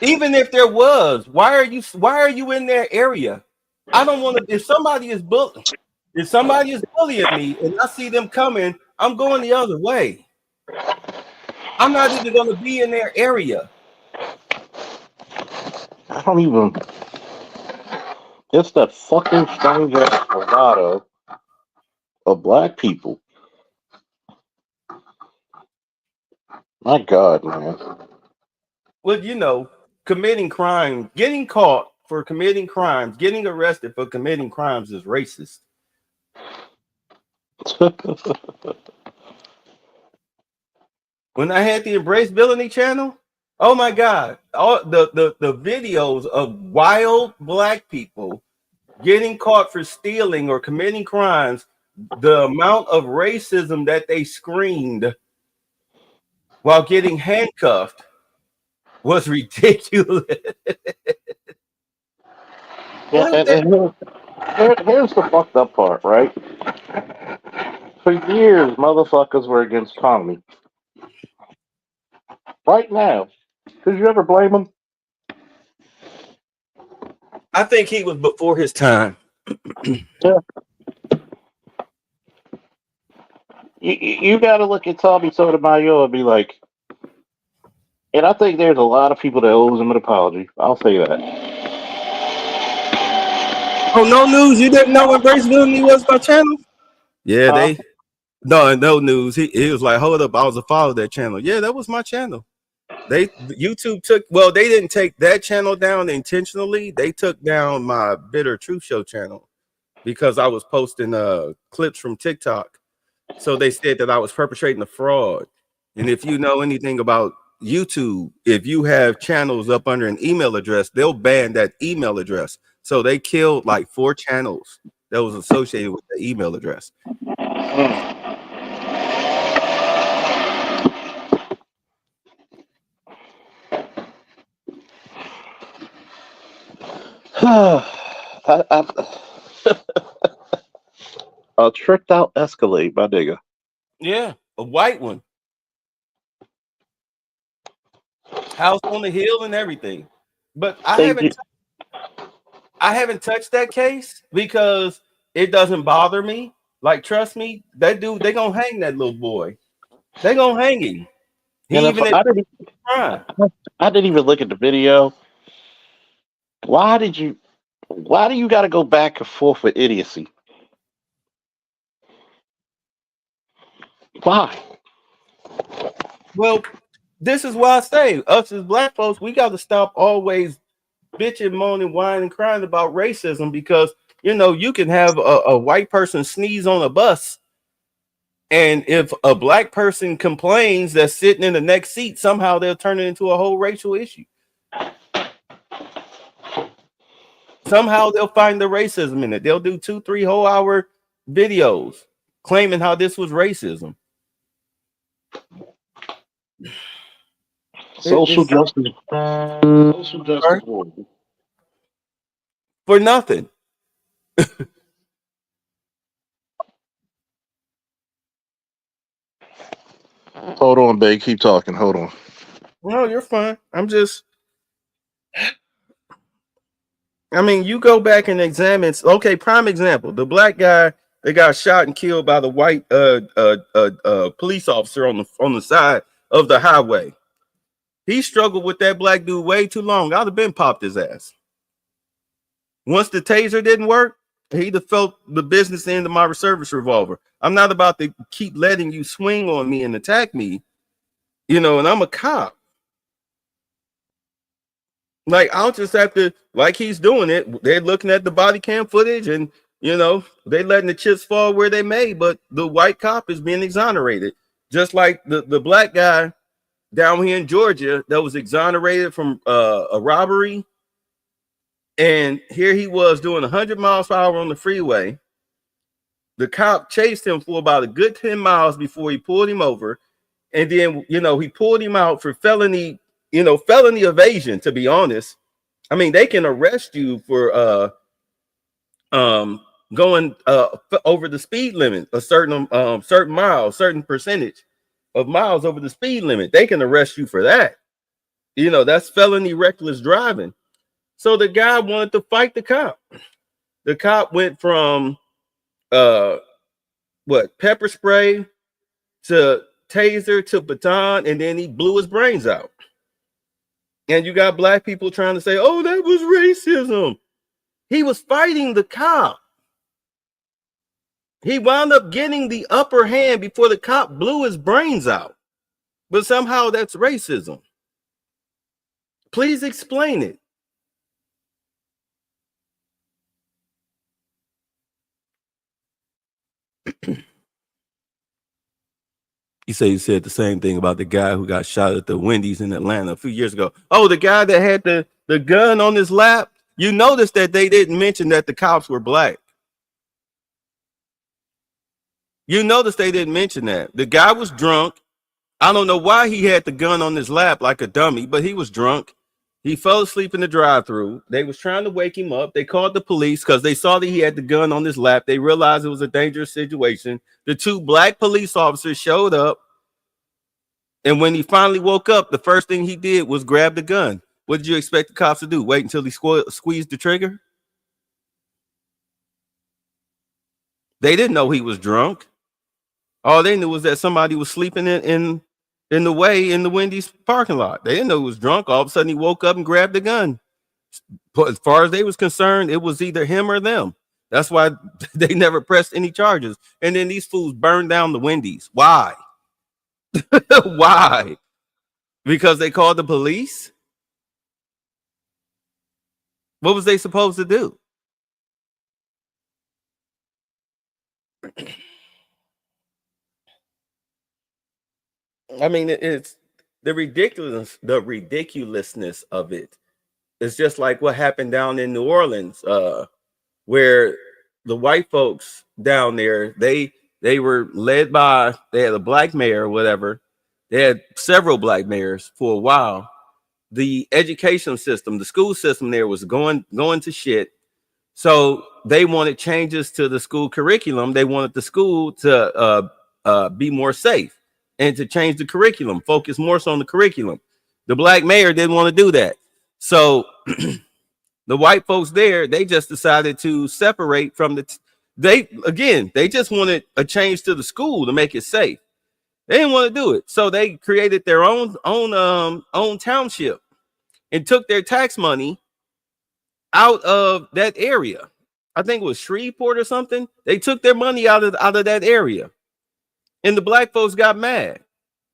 Even if there was, why are you in their area? I don't want to. If somebody is bullying me and I see them coming, I'm going the other way. I'm not even going to be in their area. I don't even. It's that fucking strange ass bravado of black people. My God, man. Well, you know, committing crime, getting caught for committing crimes, getting arrested for committing crimes is racist. When I had the Embraceability channel, oh my God, all the videos of wild black people getting caught for stealing or committing crimes, the amount of racism that they screamed while getting handcuffed was ridiculous. Yeah, and here's the fucked up part, right? For years, motherfuckers were against Tommy. Right now, could you ever blame him? I think he was before his time. Yeah. You got to look at Tommy Sotomayor and be like, and I think there's a lot of people that owes him an apology. I'll say that. Oh, no news. You didn't know Embraceability was my channel? Yeah, no news. He was like, hold up, I was a follower of that channel. Yeah, that was my channel. YouTube they didn't take that channel down intentionally. They took down my Bitter Truth Show channel because I was posting clips from TikTok. So they said that I was perpetrating a fraud. And if you know anything about YouTube, if you have channels up under an email address, they'll ban that email address. So they killed like 4 channels that was associated with the email address. A tricked out Escalade, my nigga. Yeah, a white one. house on the hill and everything. But I They haven't do. I haven't touched that case because it doesn't bother me. Like, trust me, that dude, they gonna hang that little boy. They gonna hang him. He And if even I didn't even look at the video. Why do you got to go back and forth with idiocy? Why? well, this is why I say us as black folks, we got to stop always bitching, moaning, whining, crying about racism because you can have a white person sneeze on a bus, and if a black person complains that's sitting in the next seat, somehow they'll turn it into a whole racial issue. Somehow they'll find the racism in it. They'll do 2-3 whole hour videos claiming how this was racism. Social justice. Social justice warrior. For nothing. Hold on, babe. Keep talking. Hold on. No, you're fine. You go back and examine. Okay, prime example. The black guy that got shot and killed by the white police officer on the side of the highway. He struggled with that black dude way too long. I'd have been popped his ass. Once the taser didn't work, he'd have felt the business end of my service revolver. I'm not about to keep letting you swing on me and attack me, and I'm a cop. Like, I'll just have to, like he's doing it. They're looking at the body cam footage and, they letting the chips fall where they may, but the white cop is being exonerated. Just like the black guy down here in Georgia that was exonerated from a robbery. And here he was doing 100 miles per hour on the freeway. The cop chased him for about a good 10 miles before he pulled him over. And then, he pulled him out for felony evasion, to be honest. They can arrest you for going over the speed limit, a certain miles, certain percentage of miles over the speed limit. They can arrest you for that. That's felony reckless driving. So the guy wanted to fight the cop. The cop went from pepper spray to taser to baton, and then he blew his brains out. And you got black people trying to say, oh, that was racism. He was fighting the cop. He wound up getting the upper hand before the cop blew his brains out. But somehow that's racism. Please explain it. You said the same thing about the guy who got shot at the Wendy's in Atlanta a few years ago. Oh, the guy that had the gun on his lap. You notice that they didn't mention that the cops were black. You notice they didn't mention that. The guy was drunk. I don't know why he had the gun on his lap like a dummy, but he was drunk. He fell asleep in the drive-thru. They was trying to wake him up. They called the police because they saw that he had the gun on his lap. They realized it was a dangerous situation. The 2 black police officers showed up. And when he finally woke up, the first thing he did was grab the gun. What did you expect the cops to do? Wait until he squeezed the trigger? They didn't know he was drunk. All they knew was that somebody was sleeping in the way in the Wendy's parking lot. They didn't know he was drunk. All of a sudden, he woke up and grabbed the gun. But as far as they was concerned, it was either him or them. That's why they never pressed any charges. And then these fools burned down the Wendy's. Why? Why? Because they called the police? What was they supposed to do? It's the ridiculousness of it. It's just like what happened down in New Orleans, where the white folks down there, they were led by, they had a black mayor or whatever. They had several black mayors for a while. The education system, the school system there was going to shit. So they wanted changes to the school curriculum. They wanted the school to be more safe and to change the curriculum, focus more so on the curriculum. The black mayor didn't want to do that. So the white folks there, they just decided to separate from they just wanted a change to the school to make it safe. They didn't want to do it. So they created their own township and took their tax money out of that area. I think it was Shreveport or something. They took their money out of that area. And the black folks got mad.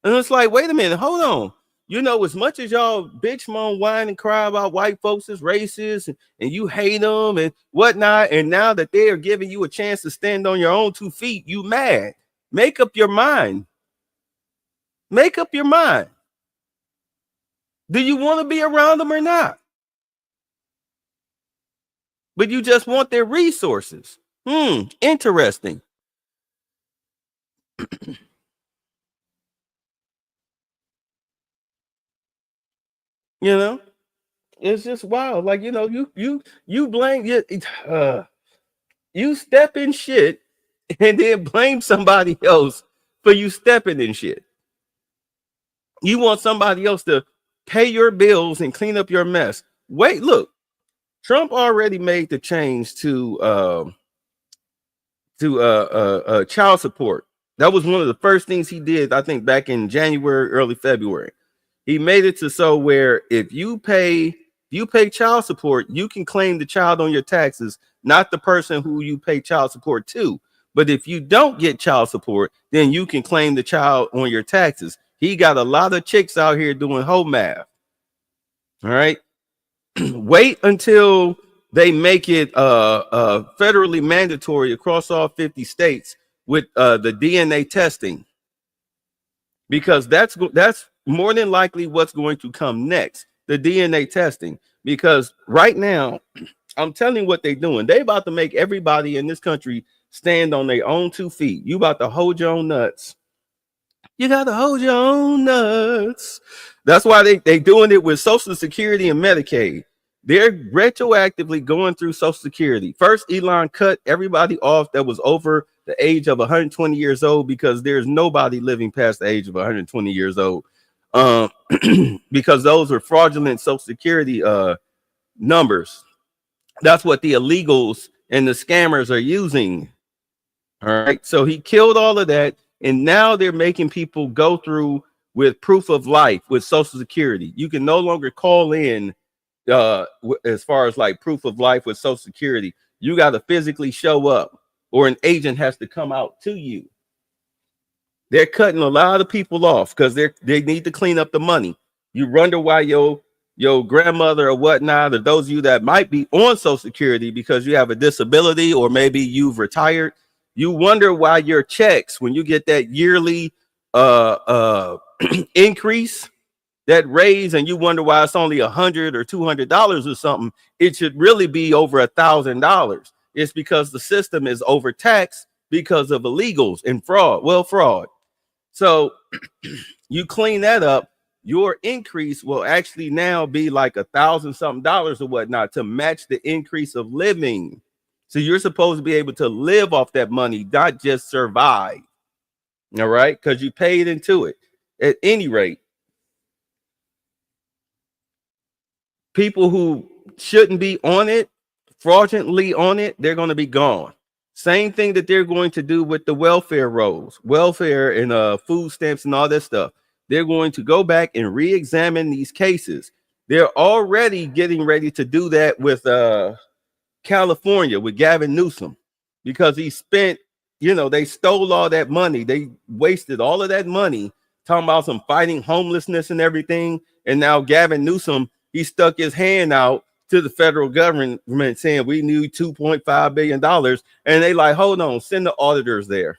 And it's like, wait a minute, hold on. You know, as much as y'all bitch, moan, whine, and cry about white folks as racist and you hate them and whatnot, and now that they are giving you a chance to stand on your own 2 feet, you mad. Make up your mind. Make up your mind. Do you want to be around them or not? But you just want their resources. Interesting. You know, it's just wild. Like, you know, you blame you step in shit and then blame somebody else for you stepping in shit. You want somebody else to pay your bills and clean up your mess. Wait, look, Trump already made the change to child support. That was one of the first things he did, I think, back in January, early February. He made it to so where if you pay child support, you can claim the child on your taxes, not the person who you pay child support to. But if you don't get child support, then you can claim the child on your taxes. He got a lot of chicks out here doing home math. All right. Wait until they make it federally mandatory across all 50 states with the DNA testing, because that's more than likely what's going to come next, the DNA testing. Because right now, I'm telling you what they're doing. They about to make everybody in this country stand on their own 2 feet. You about to hold your own nuts. You got to hold your own nuts. That's why they doing it with Social Security and Medicaid. They're retroactively going through Social Security. First, Elon cut everybody off that was over the age of 120 years old, because there's nobody living past the age of 120 years old. Because those are fraudulent Social Security numbers. That's what the illegals and the scammers are using. All right. So he killed all of that. And now they're making people go through with proof of life with Social Security. You can no longer call in as far as like proof of life with Social Security. You got to physically show up, or an agent has to come out to you. They're cutting a lot of people off because they need to clean up the money. You wonder why your grandmother or whatnot, or those of you that might be on Social Security because you have a disability or maybe you've retired, you wonder why your checks, when you get that yearly increase, that raise, and you wonder why it's only $100 or $200 or something, it should really be over $1,000. It's because the system is overtaxed because of illegals and fraud. So you clean that up, your increase will actually now be like $1,000 something or whatnot to match the increase of living. So you're supposed to be able to live off that money, not just survive. All right, because you paid into it. At any rate, people who shouldn't be on it, fraudulently on it, they're going to be gone. Same thing that they're going to do with the welfare rolls, welfare and food stamps and all that stuff. They're going to go back and re-examine these cases. They're already getting ready to do that with California, with Gavin Newsom, because he spent, they stole all that money. They wasted all of that money talking about some fighting homelessness and everything. And now Gavin Newsom, he stuck his hand out to the federal government saying we need $2.5 billion. And they like, hold on, send the auditors there.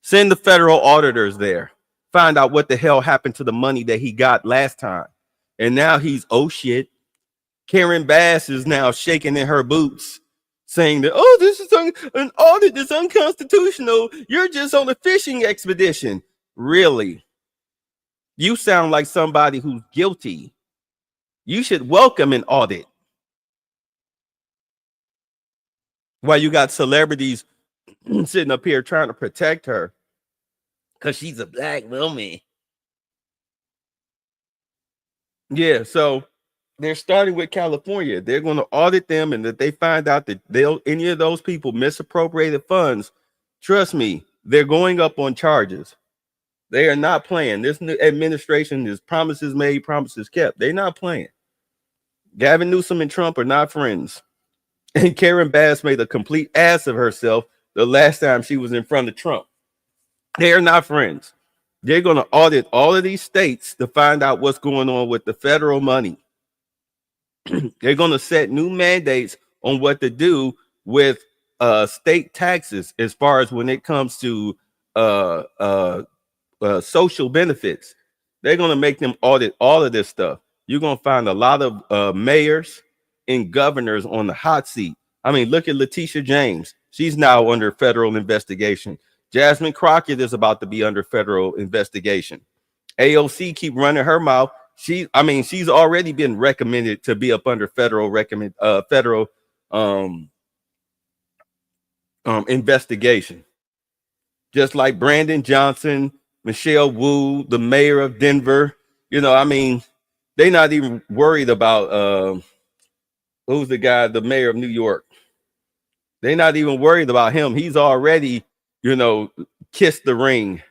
Send the federal auditors there. Find out what the hell happened to the money that he got last time. And now he's, oh shit. Karen Bass is now shaking in her boots, saying that, oh, this is an audit is unconstitutional. You're just on a fishing expedition. Really? You sound like somebody who's guilty. You should welcome an audit. While you got celebrities sitting up here trying to protect her because she's a black woman. Yeah, so they're starting with California. They're going to audit them, and if they find out that any of those people misappropriated funds, trust me, they're going up on charges. They are not playing. This new administration is promises made, promises kept. They're not playing. Gavin Newsom and Trump are not friends. And Karen Bass made a complete ass of herself the last time she was in front of Trump. They are not friends. They're going to audit all of these states to find out what's going on with the federal money. They're going to set new mandates on what to do with state taxes as far as when it comes to social benefits. They're going to make them audit all of this stuff. You're going to find a lot of mayors and governors on the hot seat. I mean, look at Letitia James. She's now under federal investigation. Jasmine Crockett is about to be under federal investigation. AOC keep running her mouth. She's already been recommended to be up under federal investigation. Just like Brandon Johnson, Michelle Wu, the mayor of Denver. You know, I mean, they're not even worried about who's the guy, the mayor of New York. They're not even worried about him. He's already, kissed the ring.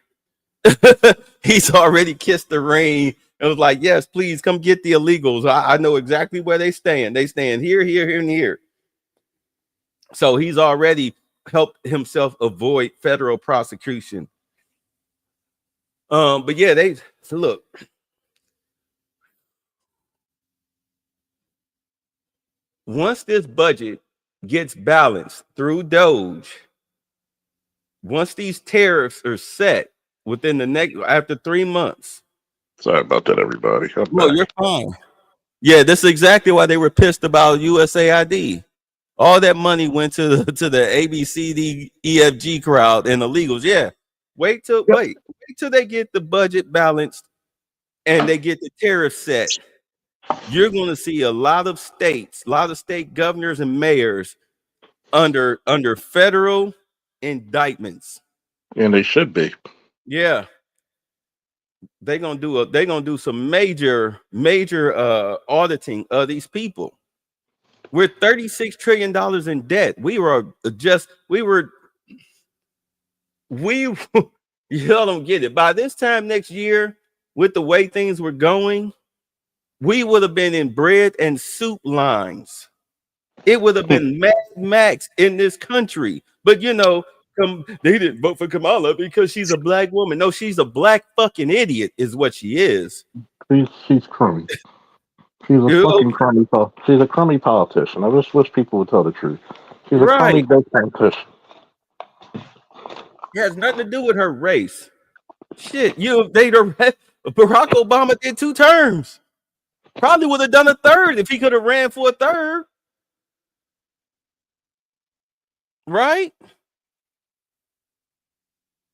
He's already kissed the ring. It was like, yes, please come get the illegals. I know exactly where they stand. They stand here, here, and here. So he's already helped himself avoid federal prosecution. But yeah, look. Once this budget gets balanced through Doge, once these tariffs are set after 3 months. Sorry about that, everybody. No, you're fine. Yeah, this is exactly why they were pissed about USAID. All that money went to the ABCD EFG crowd and illegals. Yeah, wait till they get the budget balanced and they get the tariff set. You're going to see a lot of state governors and mayors under federal indictments. And they should be. Yeah. They're gonna do some major auditing of these people. We're $36 trillion in debt. Y'all don't get it. By this time next year, with the way things were going, we would have been in bread and soup lines. It would have been Mad Max in this country. But they didn't vote for Kamala because she's a black woman. No, she's a black fucking idiot, is what she is. She's crummy. She's a fucking crummy. She's a crummy politician. I just wish people would tell the truth. She's a crummy politician. It has nothing to do with her race. Shit, Barack Obama did 2 terms. Probably would have done a third if he could have ran for a third. Right?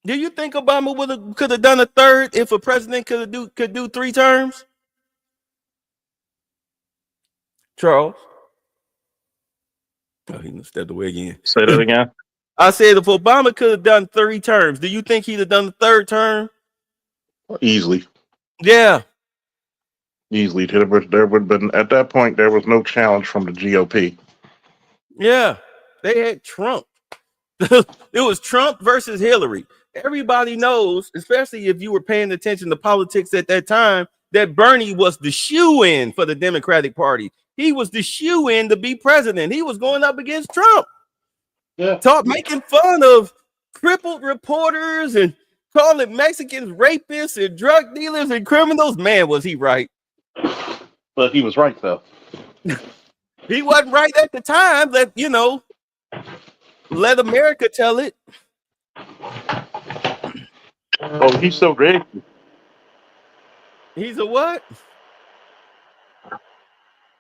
Do you think Obama could have done a third if a president could do 3 terms? Charles? Oh, he stepped away again. Say that again. I said if Obama could have done 3 terms, do you think he'd have done the 3rd term? Easily. Yeah. Easily. There would have been, at that point, there was no challenge from the GOP. Yeah. They had Trump. It was Trump versus Hillary. Everybody knows, especially if you were paying attention to politics at that time, that Bernie was the shoe-in for the Democratic Party. He was the shoe-in to be president. He was going up against Trump. Yeah. Making fun of crippled reporters and calling Mexicans rapists and drug dealers and criminals. Man, was he right. But he was right, though. He wasn't right at the time. Let America tell it. Oh, he's so great. He's a what?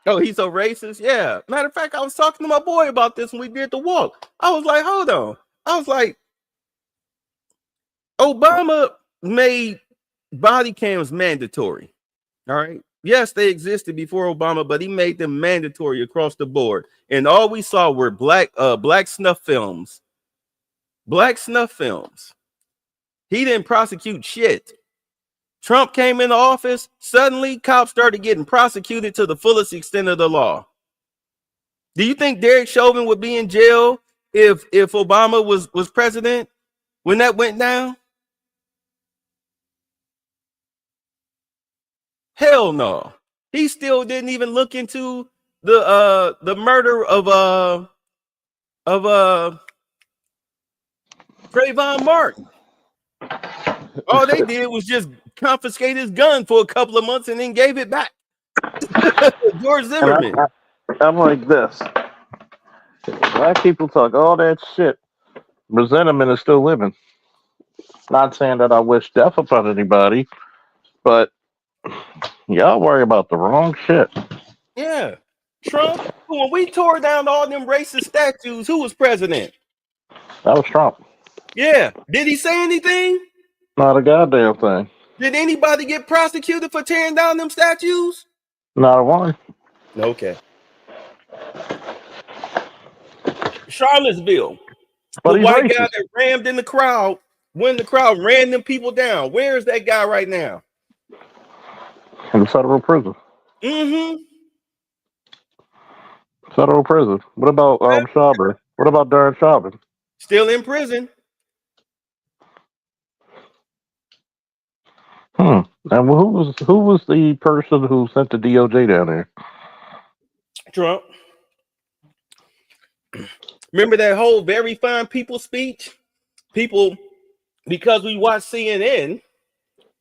Oh, he's so racist? Yeah. Matter of fact, I was talking to my boy about this when we did the walk. I was like, hold on. I was like, Obama made body cams mandatory. All right. Yes, they existed before Obama, but he made them mandatory across the board. And all we saw were black snuff films. Black snuff films. He didn't prosecute shit. Trump came into office, suddenly cops started getting prosecuted to the fullest extent of the law. Do you think Derek Chauvin would be in jail if Obama was president when that went down? Hell no. He still didn't even look into the murder of Trayvon Martin. All they did was just confiscate his gun for a couple of months and then gave it back. George Zimmerman. I'm like this. Black people talk all that shit. Resentment is still living. Not saying that I wish death upon anybody, but y'all worry about the wrong shit. Yeah. Trump, when we tore down all them racist statues, who was president? That was Trump. Yeah. Did he say anything? Not a goddamn thing. Did anybody get prosecuted for tearing down them statues? Not a one. Okay. Charlottesville. But The he's white racist. guy that rammed in the crowd, when the crowd ran them people down. Where is that guy right now? In the federal prison. Mm-hmm. Federal prison. What about Chauvin? What about Darren Chauvin? Still in prison. And who was the person who sent the DOJ down there? Trump. Remember that whole very fine people speech? People, because we watched CNN,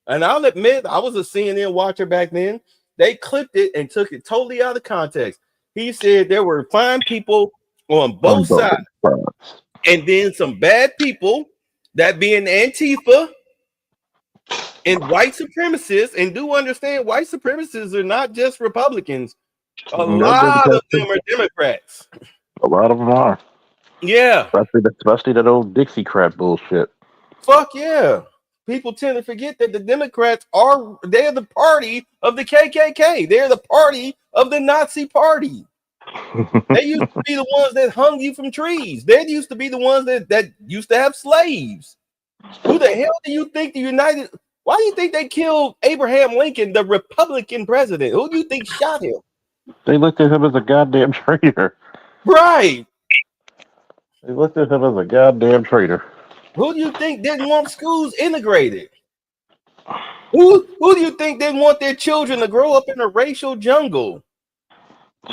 and I'll admit I was a CNN watcher back then. They clipped it and took it totally out of context. He said there were fine people on both sides, and then some bad people, that being Antifa and white supremacists. And do understand, white supremacists are not just Republicans. A lot of them are Democrats. A lot of them are. Yeah. Especially that old Dixiecrat bullshit. Fuck yeah. People tend to forget that the Democrats they're the party of the KKK. They're the party of the Nazi party. They used to be the ones that hung you from trees. They used to be the ones that used to have slaves. Who the hell do you think why do you think they killed Abraham Lincoln, the Republican president? Who do you think shot him? They looked at him as a goddamn traitor. Right. They looked at him as a goddamn traitor. Who do you think didn't want schools integrated? Who do you think didn't want their children to grow up in a racial jungle?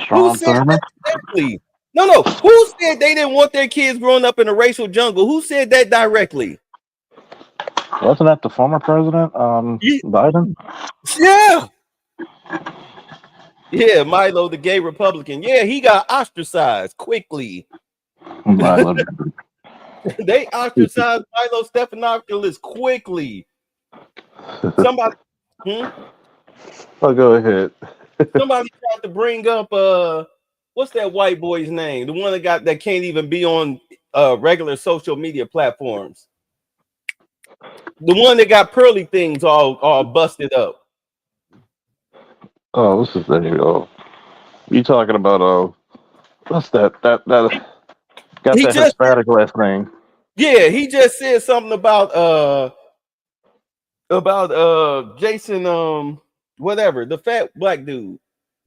Who said that directly? No. Who said they didn't want their kids growing up in a racial jungle? Who said that directly? Wasn't that the former president, Biden? Yeah. Yeah, Milo, the gay Republican. Yeah, he got ostracized quickly. Milo. They ostracized Milo Stephanopoulos quickly. Somebody, Oh, go ahead. somebody tried to bring up what's that white boy's name? The one that can't even be on regular social media platforms. The one that got pearly things all busted up. Oh, what's his name? Oh, you talking about? What's that? That got He that just- Hispanic last name. Yeah, he just said something about Jason whatever, the fat black dude.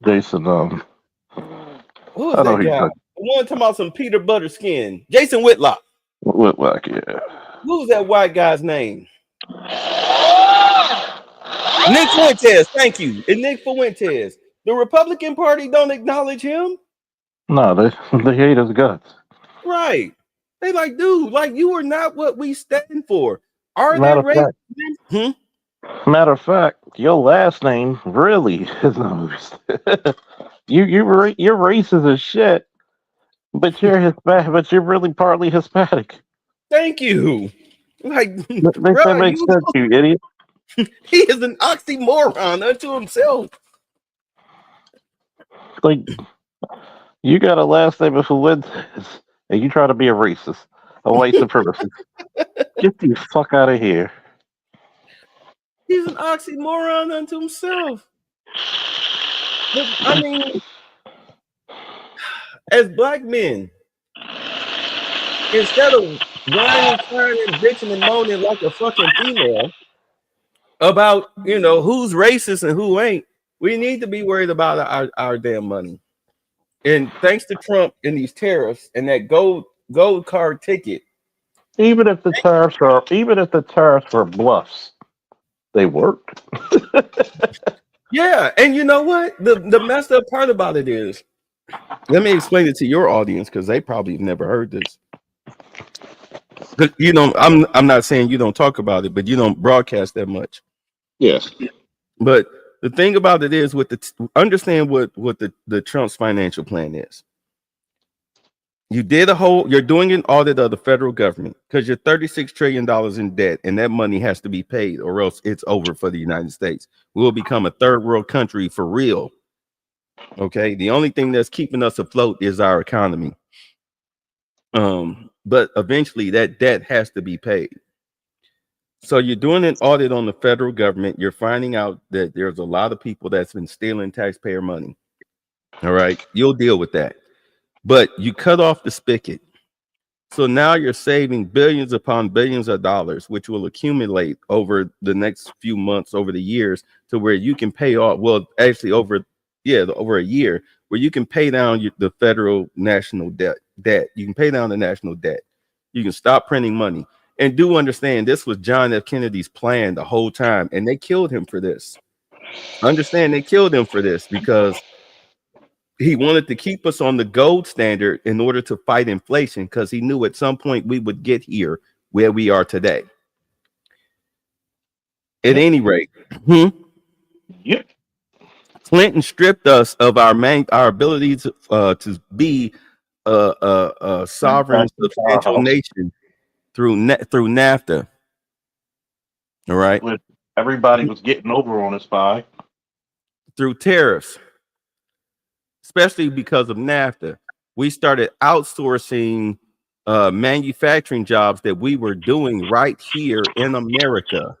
Jason. Who is I know that who guy? you're The one talking about some Peter Butter skin. Jason Whitlock. Whitlock, yeah. Who's that white guy's name? Nick Fuentes. Thank you. And Nick Fuentes. The Republican Party don't acknowledge him. No, they hate his guts. Right. They like, dude, like you are not what we stand for. Are Matter there of racists? Matter of fact, your last name really is you're racist as shit, but you're Hispanic, but you're really partly Hispanic. Thank you. Like, That makes sense, you idiot. he is an oxymoron unto himself. Like, you got a last name of Fuentes, and you try to be a racist, a white supremacist. Get the fuck out of here. He's an oxymoron unto himself. But, I mean, as black men, instead of whining, crying, and bitching and moaning like a fucking female, about, you know, who's racist and who ain't. We need to be worried about our damn money. And thanks to Trump and these tariffs and that gold card ticket. Even if the tariffs are bluffs, they worked. Yeah, and you know what? The messed up part about it is, let me explain it to your audience because they probably have never heard this. You know, I'm not saying you don't talk about it, but you don't broadcast that much. Yes. But the thing about it is, understand what the Trump's financial plan is. You're doing an audit of the federal government because you're $36 trillion in debt, and that money has to be paid, or else it's over for the United States. We will become a third world country for real. Okay, the only thing that's keeping us afloat is our economy. But eventually that debt has to be paid. So you're doing an audit on the federal government. You're finding out that there's a lot of people that's been stealing taxpayer money. All right, you'll deal with that. But you cut off the spigot. So now you're saving billions upon billions of dollars, which will accumulate over the next few months, over the years, to where you can pay off. Well, actually over a year, where you can pay down the federal national debt. You can pay down the national debt. You can stop printing money. And do understand, this was John F. Kennedy's plan the whole time, and they killed him for this. Understand, they killed him for this because he wanted to keep us on the gold standard in order to fight inflation, because he knew at some point we would get here where we are today. At any rate, Yep. Clinton stripped us of our ability to be a sovereign, substantial nation through NAFTA. All right. When everybody was getting over on us by Through tariffs, especially because of NAFTA, we started outsourcing manufacturing jobs that we were doing right here in America.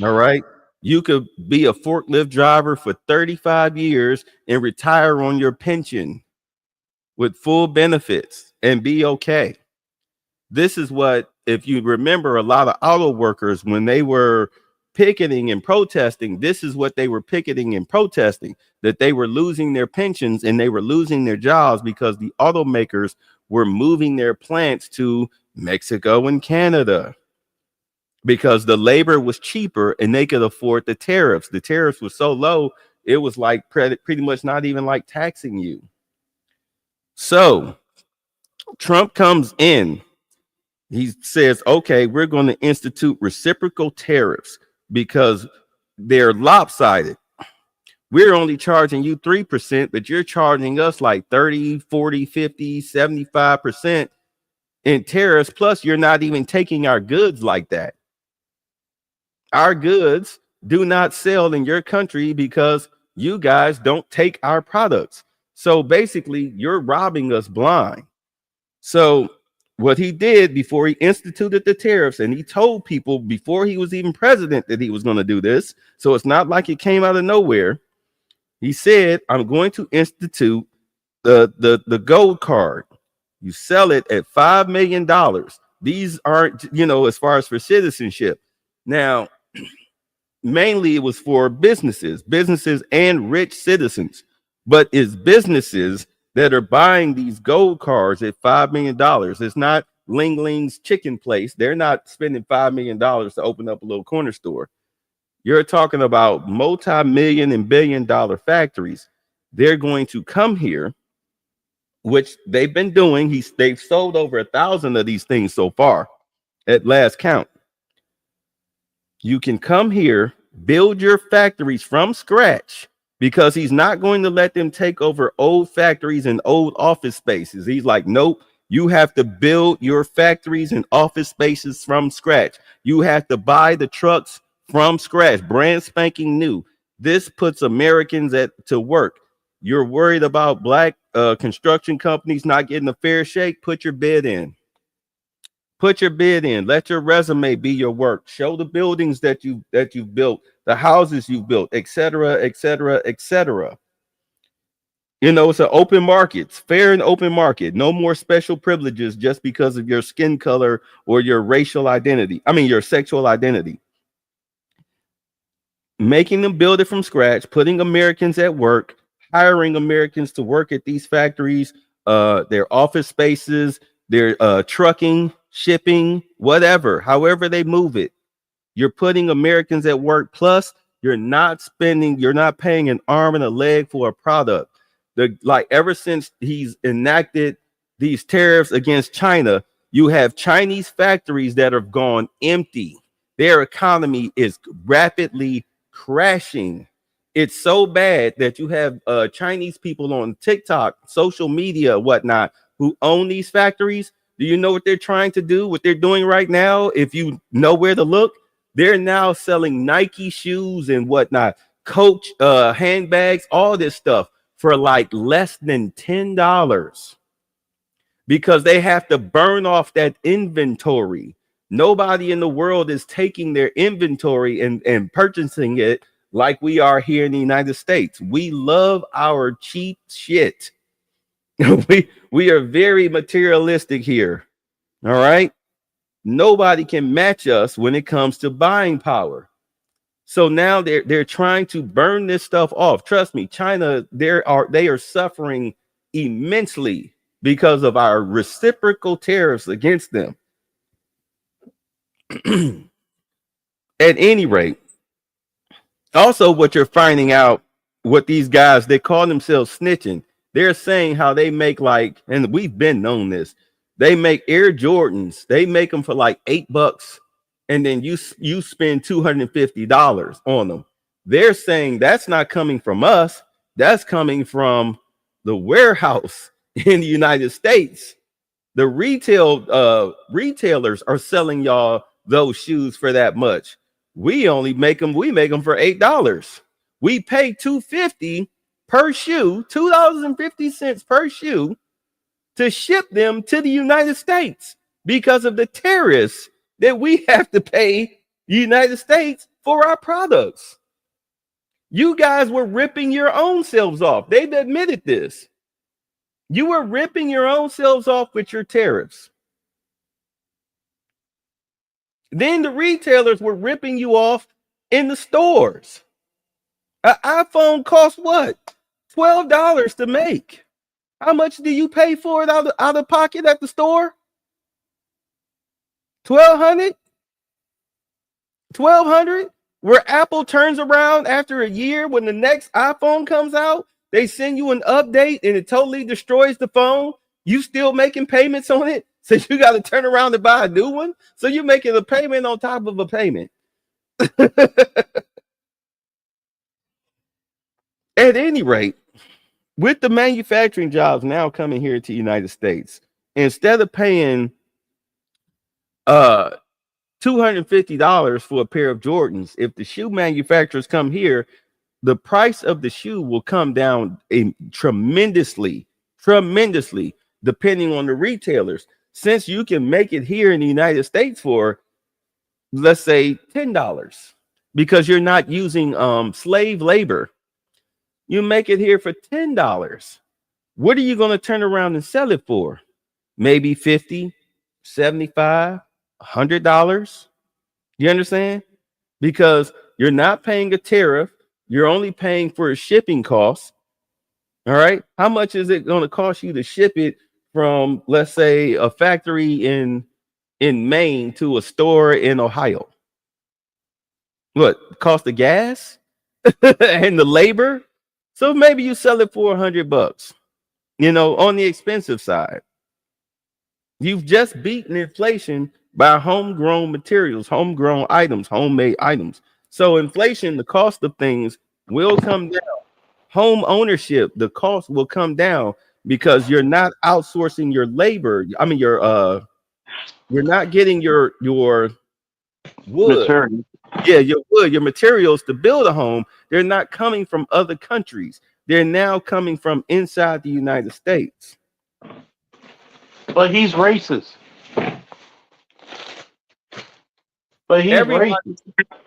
All right. You could be a forklift driver for 35 years and retire on your pension with full benefits and be okay. This is what, if you remember, a lot of auto workers, when they were picketing and protesting, this is what they were picketing and protesting, that they were losing their pensions and they were losing their jobs because the automakers were moving their plants to Mexico and Canada because the labor was cheaper and they could afford the tariffs. The tariffs were so low, it was like pretty much not even like taxing you. So Trump comes in. He says, okay, we're going to institute reciprocal tariffs because they're lopsided. We're only charging you 3%, but you're charging us like 30, 40, 50, 75% in tariffs. Plus, you're not even taking our goods like that. Our goods do not sell in your country because you guys don't take our products. So basically, you're robbing us blind. So what he did before he instituted the tariffs, and he told people before he was even president that he was going to do this, so it's not like it came out of nowhere. He said, I'm going to institute the gold card. You sell it at $5 million. These aren't, as far as for citizenship. Now, mainly it was for businesses and rich citizens, but it's businesses that are buying these gold cards at $5 million. It's not Ling Ling's chicken place. They're not spending $5 million to open up a little corner store. You're talking about multi-million and billion-dollar factories. They're going to come here, which they've been doing. They've sold over 1,000 of these things so far at last count. You can come here, build your factories from scratch, because he's not going to let them take over old factories and old office spaces. He's like, nope, you have to build your factories and office spaces from scratch. You have to buy the trucks from scratch, brand spanking new. This puts Americans to work. You're worried about black construction companies not getting a fair shake? Put your bid in. Put your bid in. Let your resume be your work. Show the buildings that you've built, the houses you've built, etc., etc., etc. It's an open market. It's fair and open market. No more special privileges just because of your skin color or your racial identity. Your sexual identity. making them build it from scratch, putting Americans at work, hiring Americans to work at these factories, their office spaces, their trucking, shipping, whatever, however they move it. You're putting Americans at work. Plus, you're not paying an arm and a leg for a product. Ever since he's enacted these tariffs against China, you have Chinese factories that have gone empty. Their economy is rapidly crashing. It's so bad that you have Chinese people on TikTok, social media, whatnot, who own these factories. Do you know what they're trying to do? What they're doing right now? If you know where to look, they're now selling Nike shoes and whatnot, Coach handbags, all this stuff for like less than $10 because they have to burn off that inventory. Nobody in the world is taking their inventory and purchasing it like we are here in the United States. We love our cheap shit. we are very materialistic here. All right. Nobody can match us when it comes to buying power. So now they're trying to burn this stuff off. Trust me, China, they are suffering immensely because of our reciprocal tariffs against them. At any rate, also what you're finding out, what these guys, they call themselves snitching. They're saying how they make and we've been known this. They make Air Jordans. They make them for like $8, and then you spend $250 on them. They're saying that's not coming from us. That's coming from the warehouse in the United States. The retailers are selling y'all those shoes for that much. We only make them. We make them for $8. We pay $2.50 per shoe, $2.50 per shoe, to ship them to the United States because of the tariffs that we have to pay the United States for our products. You guys were ripping your own selves off. They've admitted this. You were ripping your own selves off with your tariffs. Then the retailers were ripping you off in the stores. An iPhone costs what? $12 to make. How much do you pay for it out of pocket at the store? $1,200? Where Apple turns around after a year when the next iPhone comes out, they send you an update and it totally destroys the phone. You still making payments on it, so you got to turn around and buy a new one. So you're making a payment on top of a payment. At any rate, with the manufacturing jobs now coming here to the United States, instead of paying $250 for a pair of Jordans, if the shoe manufacturers come here, the price of the shoe will come down tremendously, depending on the retailers. Since you can make it here in the United States for, let's say, $10, because you're not using slave labor. You make it here for $10. What are you going to turn around and sell it for? Maybe $50, $75, $100. You understand? Because you're not paying a tariff. You're only paying for a shipping cost. All right. How much is it going to cost you to ship it from, let's say, a factory in Maine to a store in Ohio? What, cost of gas and the labor? So maybe you sell it for $100, on the expensive side. You've just beaten inflation by homegrown materials, homegrown items, homemade items. So inflation, the cost of things will come down. Home ownership, the cost will come down because you're not outsourcing your labor. I mean, you're not getting your wood. Material. Yeah, your wood, your materials to build a home, they're not coming from other countries. They're now coming from inside the United States. But he's racist.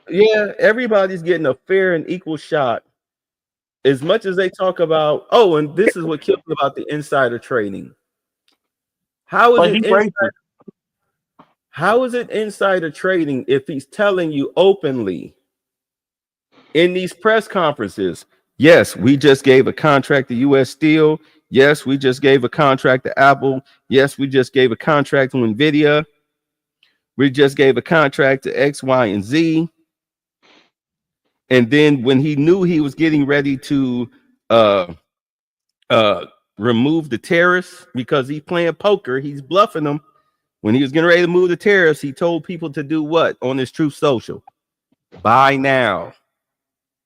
Yeah, everybody's getting a fair and equal shot. As much as they talk about, and this is what kills about the insider trading. How is it insider trading if he's telling you openly in these press conferences. Yes, we just gave a contract to US Steel. Yes, we just gave a contract to Apple. Yes, we just gave a contract to Nvidia. We just gave a contract to X, Y, and Z. And then when he knew he was getting ready to remove the tariffs because he's playing poker, he's bluffing them. When he was getting ready to move the tariffs, he told people to do what on his Truth Social? Buy now.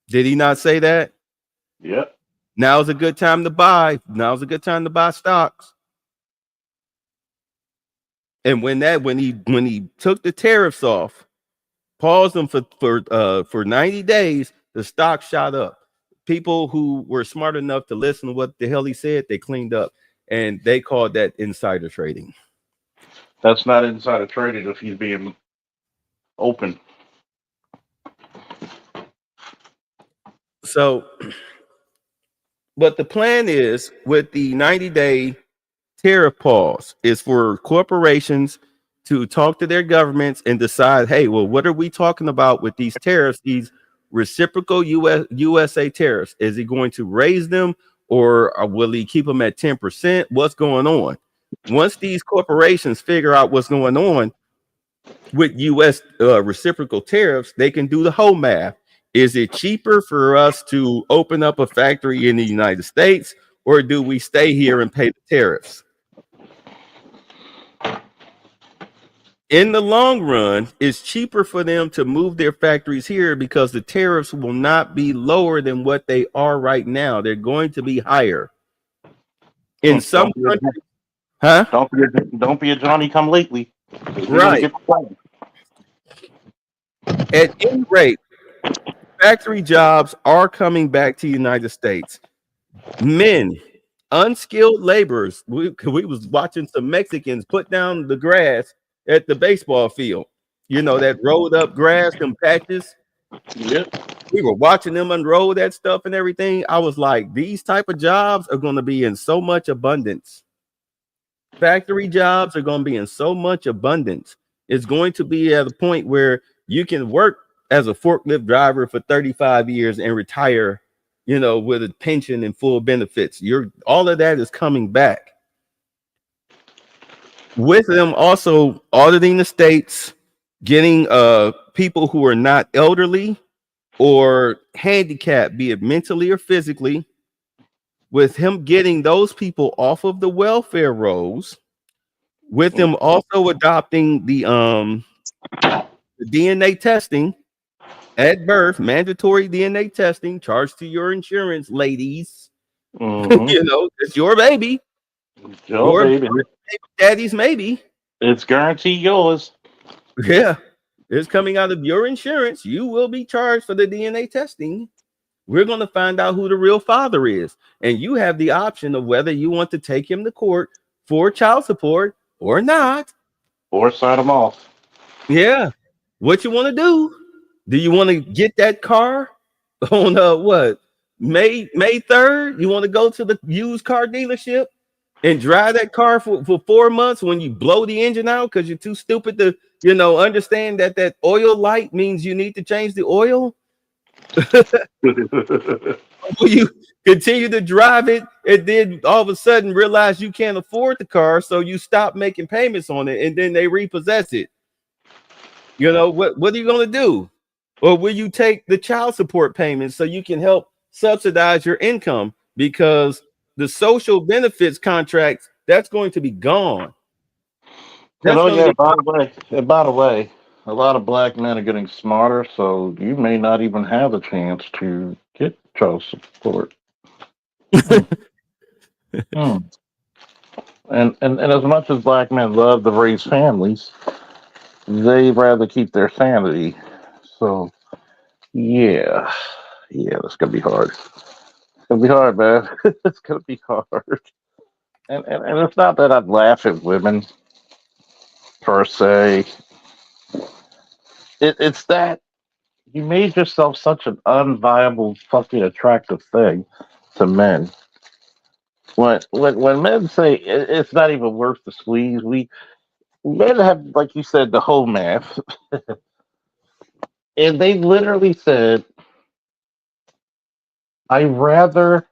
Did he not say that? Yep. Now's a good time to buy. Now's a good time to buy stocks. And when he took the tariffs off, paused them for 90 days, the stock shot up. People who were smart enough to listen to what the hell he said, they cleaned up, and they called that insider trading. That's not insider trading if he's being open. So, but the plan is with the 90-day tariff pause is for corporations to talk to their governments and decide, hey, well, what are we talking about with these tariffs, these reciprocal USA tariffs? Is he going to raise them, or will he keep them at 10%? What's going on? Once these corporations figure out what's going on with US reciprocal tariffs, they can do the whole math. Is it cheaper for us to open up a factory in the United States, or do we stay here and pay the tariffs? In the long run, it's cheaper for them to move their factories here because the tariffs will not be lower than what they are right now. They're going to be higher. In some countries, huh? Don't be a Johnny come lately. Right. At any rate, factory jobs are coming back to the United States. Men, unskilled laborers. We was watching some Mexicans put down the grass at the baseball field. You know, that rolled up grass, them patches. Yep. We were watching them unroll that stuff and everything. I was like, these type of jobs are going to be in so much abundance. Factory jobs are going to be in so much abundance. It's going to be at a point where you can work as a forklift driver for 35 years and retire, you know, with a pension and full benefits. All of that is coming back. With them also auditing the states, getting people who are not elderly or handicapped, be it mentally or physically, with him getting those people off of the welfare rolls, with them also adopting the DNA testing at birth, mandatory DNA testing, charged to your insurance, ladies. Mm-hmm. You know, it's your baby. Your baby. Daddy's maybe. It's guaranteed yours. Yeah. It's coming out of your insurance. You will be charged for the DNA testing. We're going to find out who the real father is. And you have the option of whether you want to take him to court for child support or not. Or sign them off. Yeah. What you want to do? Do you want to get that car on what? May 3rd? You want to go to the used car dealership and drive that car for 4 months when you blow the engine out because you're too stupid to, you know, understand that oil light means you need to change the oil? Will you continue to drive it and then all of a sudden realize you can't afford the car, so you stop making payments on it and then they repossess it? You know, what are you going to do? Or will you take the child support payments so you can help subsidize your income? Because the social benefits contracts, that's going to be gone. By the way, a lot of black men are getting smarter, so you may not even have a chance to get child support. And as much as black men love to raise families, they'd rather keep their sanity. So, yeah, that's gonna be hard. It's gonna be hard, man. It's gonna be hard. And it's not that I'd laugh at women per se. It's that you made yourself such an unviable, fucking attractive thing to men. When men say it's not even worth the squeeze, men have, like you said, the whole math. And they literally said, I'd rather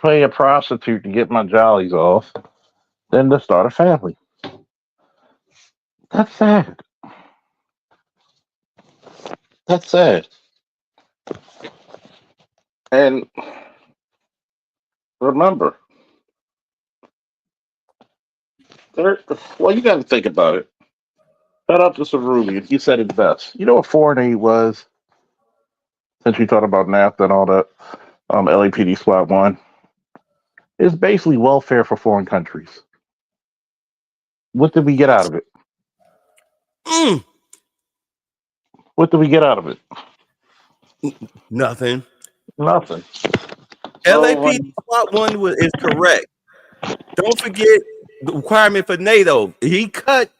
pay a prostitute to get my jollies off than to start a family. That's sad. That's sad. And remember, well, you got to think about it. Shout out to Cerulean. He said it best. You know what foreign aid was? Since you talked about NAFTA and all that, LAPD SWAT 1. It's basically welfare for foreign countries. What did we get out of it? What did we get out of it? Nothing. Nothing. LAPD SWAT 1 is correct. Don't forget the requirement for NATO. He cut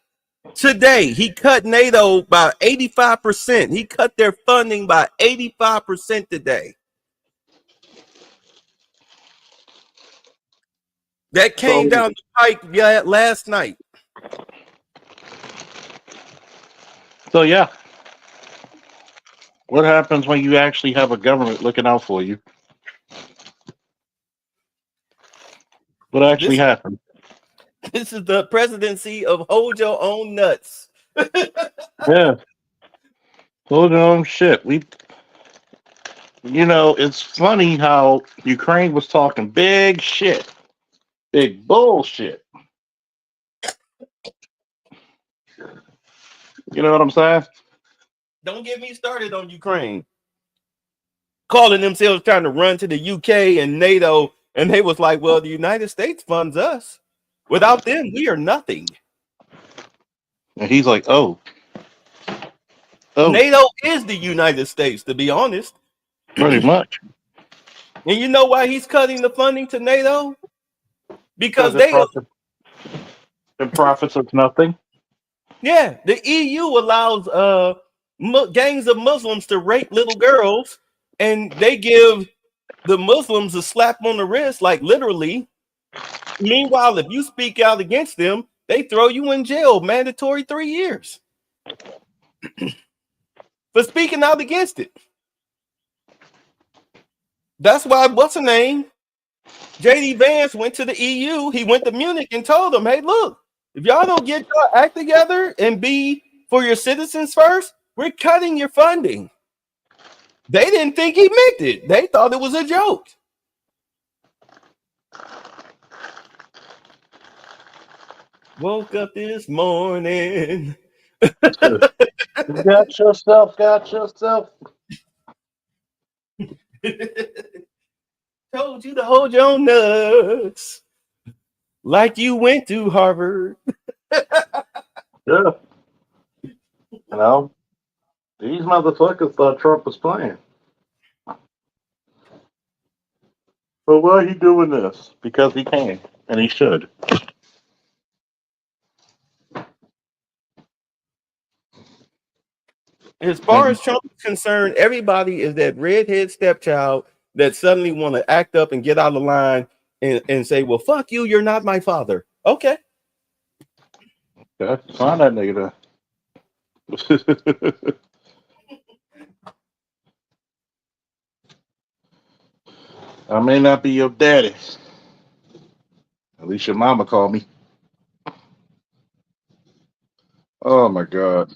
NATO by 85%. He cut their funding by 85% today. That came down the pike last night. So yeah. What happens when you actually have a government looking out for you? What actually happened? This is the presidency of hold your own nuts. Yeah. Hold your own shit. It's funny how Ukraine was talking big shit. Big bullshit. You know what I'm saying? Don't get me started on Ukraine. Calling themselves trying to run to the UK and NATO, and they was like, well, the United States funds us. Without them, we are nothing. And he's like, oh. NATO is the United States, to be honest. Pretty much. And you know why he's cutting the funding to NATO? Because it profits of nothing. Yeah, the EU allows gangs of Muslims to rape little girls, and they give the Muslims a slap on the wrist, like literally. Meanwhile, if you speak out against them, they throw you in jail, mandatory 3 years for speaking out against it. That's why, what's her name? JD Vance went to the EU. He went to Munich and told them, hey, look, if y'all don't get your act together and be for your citizens first, we're cutting your funding. They didn't think he meant it. They thought it was a joke. Woke up this morning. Got yourself. Told you to hold your nuts like you went to Harvard. Yeah. These motherfuckers thought Trump was playing. But why are he doing this? Because he can, and he should. As far as Trump is concerned, everybody is that redhead stepchild that suddenly want to act up and get out of line and say, well, fuck you, you're not my father. Okay. Find that nigga there. I may not be your daddy. At least your mama called me. Oh my God.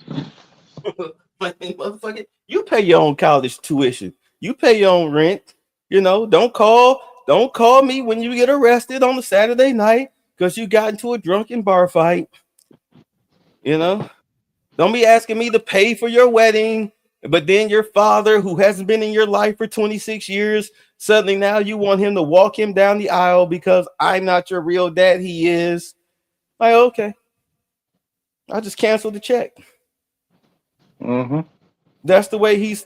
Motherfucker, you pay your own college tuition. You pay your own rent. Don't call me when you get arrested on a Saturday night because you got into a drunken bar fight. Don't be asking me to pay for your wedding, but then your father, who hasn't been in your life for 26 years, suddenly now you want him to walk him down the aisle because I'm not your real dad. He is. Like, okay. I'll just cancel the check. Mm-hmm. That's the way he's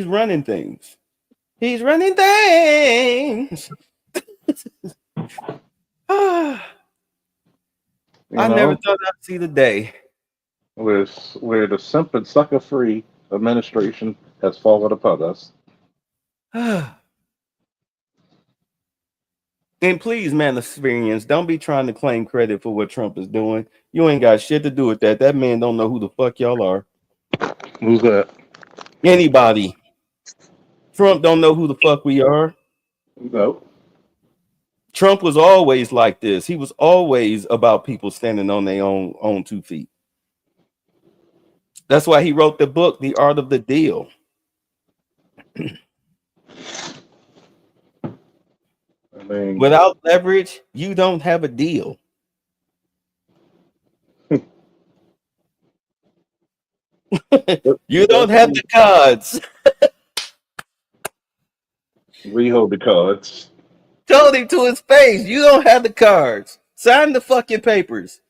running things. He's running things. I never thought I'd see the day where the simp and sucker free administration has fallen upon us. And please, man, experience, don't be trying to claim credit for what Trump is doing. You ain't got shit to do with that. That man don't know who the fuck y'all are. Who's that? Anybody. Trump don't know who the fuck we are. No. Trump was always like this. He was always about people standing on their own 2 feet. That's why he wrote the book, The Art of the Deal. I mean, Without leverage, you don't have a deal. You don't have the cards. we hold the cards. Told him to his face, you don't have the cards. Sign the fucking papers.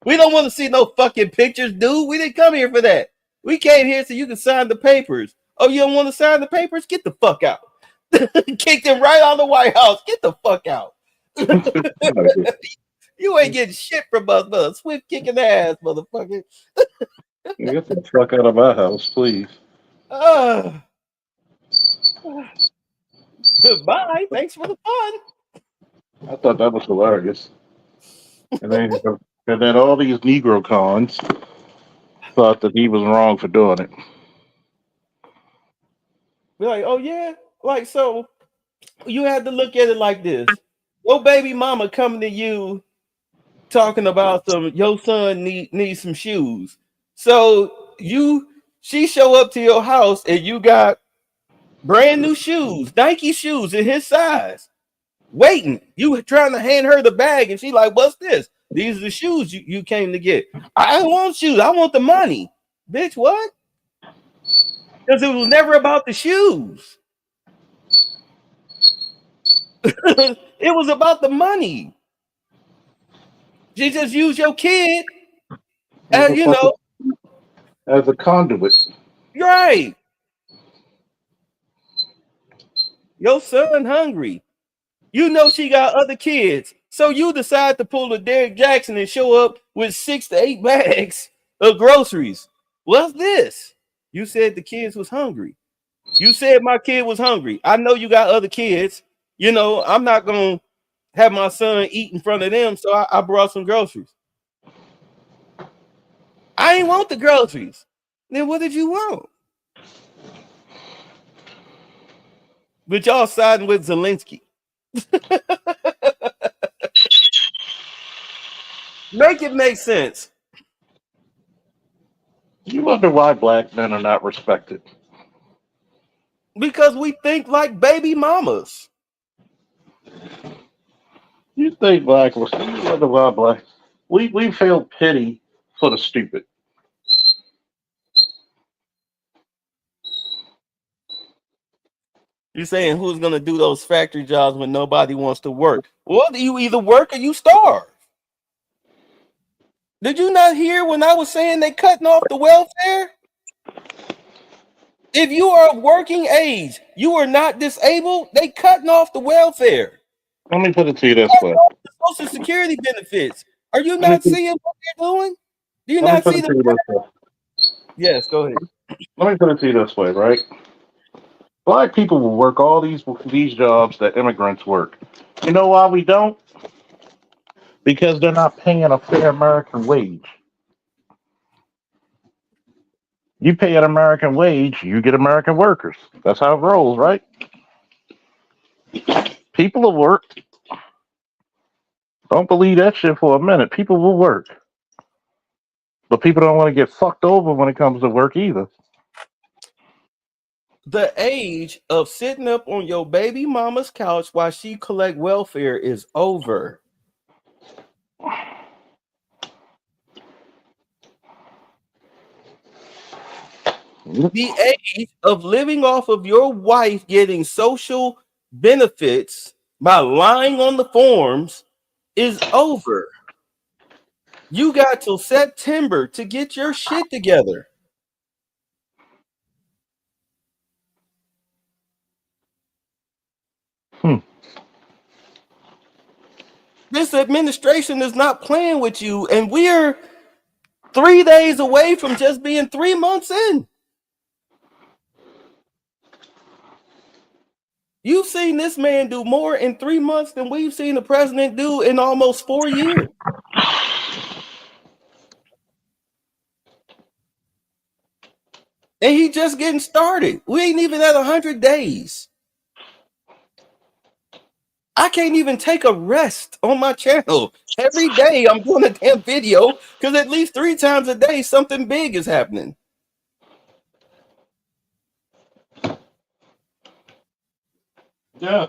We don't want to see no fucking pictures, dude. We didn't come here for that. We came here so you can sign the papers. Oh, you don't want to sign the papers? Get the fuck out. Kicked him right out of the White House. Get the fuck out. You ain't getting shit from us, mother. Swift kicking ass, motherfucker. Get the fuck out of my house, please. Bye. Thanks for the fun. I thought that was hilarious. And then all these Negro cons thought that he was wrong for doing it. Be like, oh yeah, like so. You had to look at it like this: your baby mama coming to you, talking about your son needs some shoes. So she show up to your house and you got brand new shoes, Nike shoes in his size, waiting. You trying to hand her the bag and she like, what's this? These are the shoes you came to get. I don't want shoes. I want the money. Bitch, what? Because it was never about the shoes. It was about the money. She just used your kid as, you know, as a conduit. right. Your son hungry. You know she got other kids. So you decide to pull a Derrick Jackson and show up with 6 to 8 bags of groceries. What's this? You said the kids was hungry. You said my kid was hungry. I know you got other kids. You know, I'm not going to have my son eat in front of them, so I brought some groceries. I ain't want the groceries. Then what did you want? But y'all siding with Zelensky. Make it make sense. You wonder why black men are not respected. Because we think like baby mamas. You think black was you wonder why black we feel pity for the stupid. You're saying who's gonna do those factory jobs when nobody wants to work? Well, you either work or you starve. Did you not hear when I was saying they cutting off the welfare? If you are of working age, you are not disabled, they cutting off the welfare. Let me put it to you this way. Social Security benefits. Are you not seeing what they're doing? Do you not see the? Yes, go ahead. Let me put it to you this way, right? Black people will work all these jobs that immigrants work. You know why we don't? Because they're not paying a fair American wage. You pay an American wage, you get American workers. That's how it rolls, right? People will work. Don't believe that shit for a minute. People will work. But people don't want to get fucked over when it comes to work either. The age of sitting up on your baby mama's couch while she collect welfare is over. The age of living off of your wife getting social benefits by lying on the forms is over. You got till September to get your shit together. This administration is not playing with you, and we're 3 days away from just being 3 months in. You've seen this man do more in 3 months than we've seen the president do in almost 4 years. And he just getting started. We ain't even at 100 days. I can't even take a rest on my channel. Every day I'm doing a damn video because at least 3 times a day something big is happening. Yeah.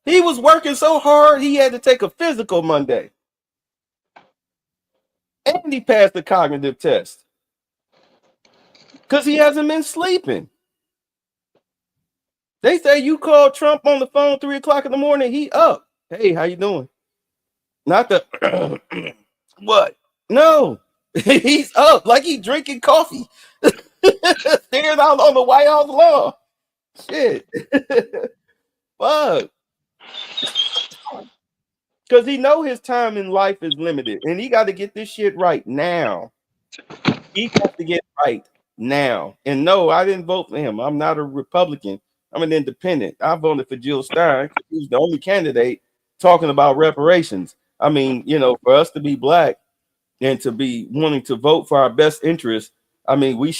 He was working so hard he had to take a physical Monday. And he passed the cognitive test. Because he hasn't been sleeping. They say you call Trump on the phone 3 o'clock in the morning, he up. Hey, how you doing? Not the what? No, he's up like he drinking coffee. Staring out on the White House lawn. Shit. Fuck. Because he know his time in life is limited, and he got to get this shit right now. He got to get right now. And no, I didn't vote for him. I'm not a Republican. I'm an independent. I voted for Jill Stein because he was the only candidate talking about reparations. I mean, you know, for us to be black and to be wanting to vote for our best interest, I mean, we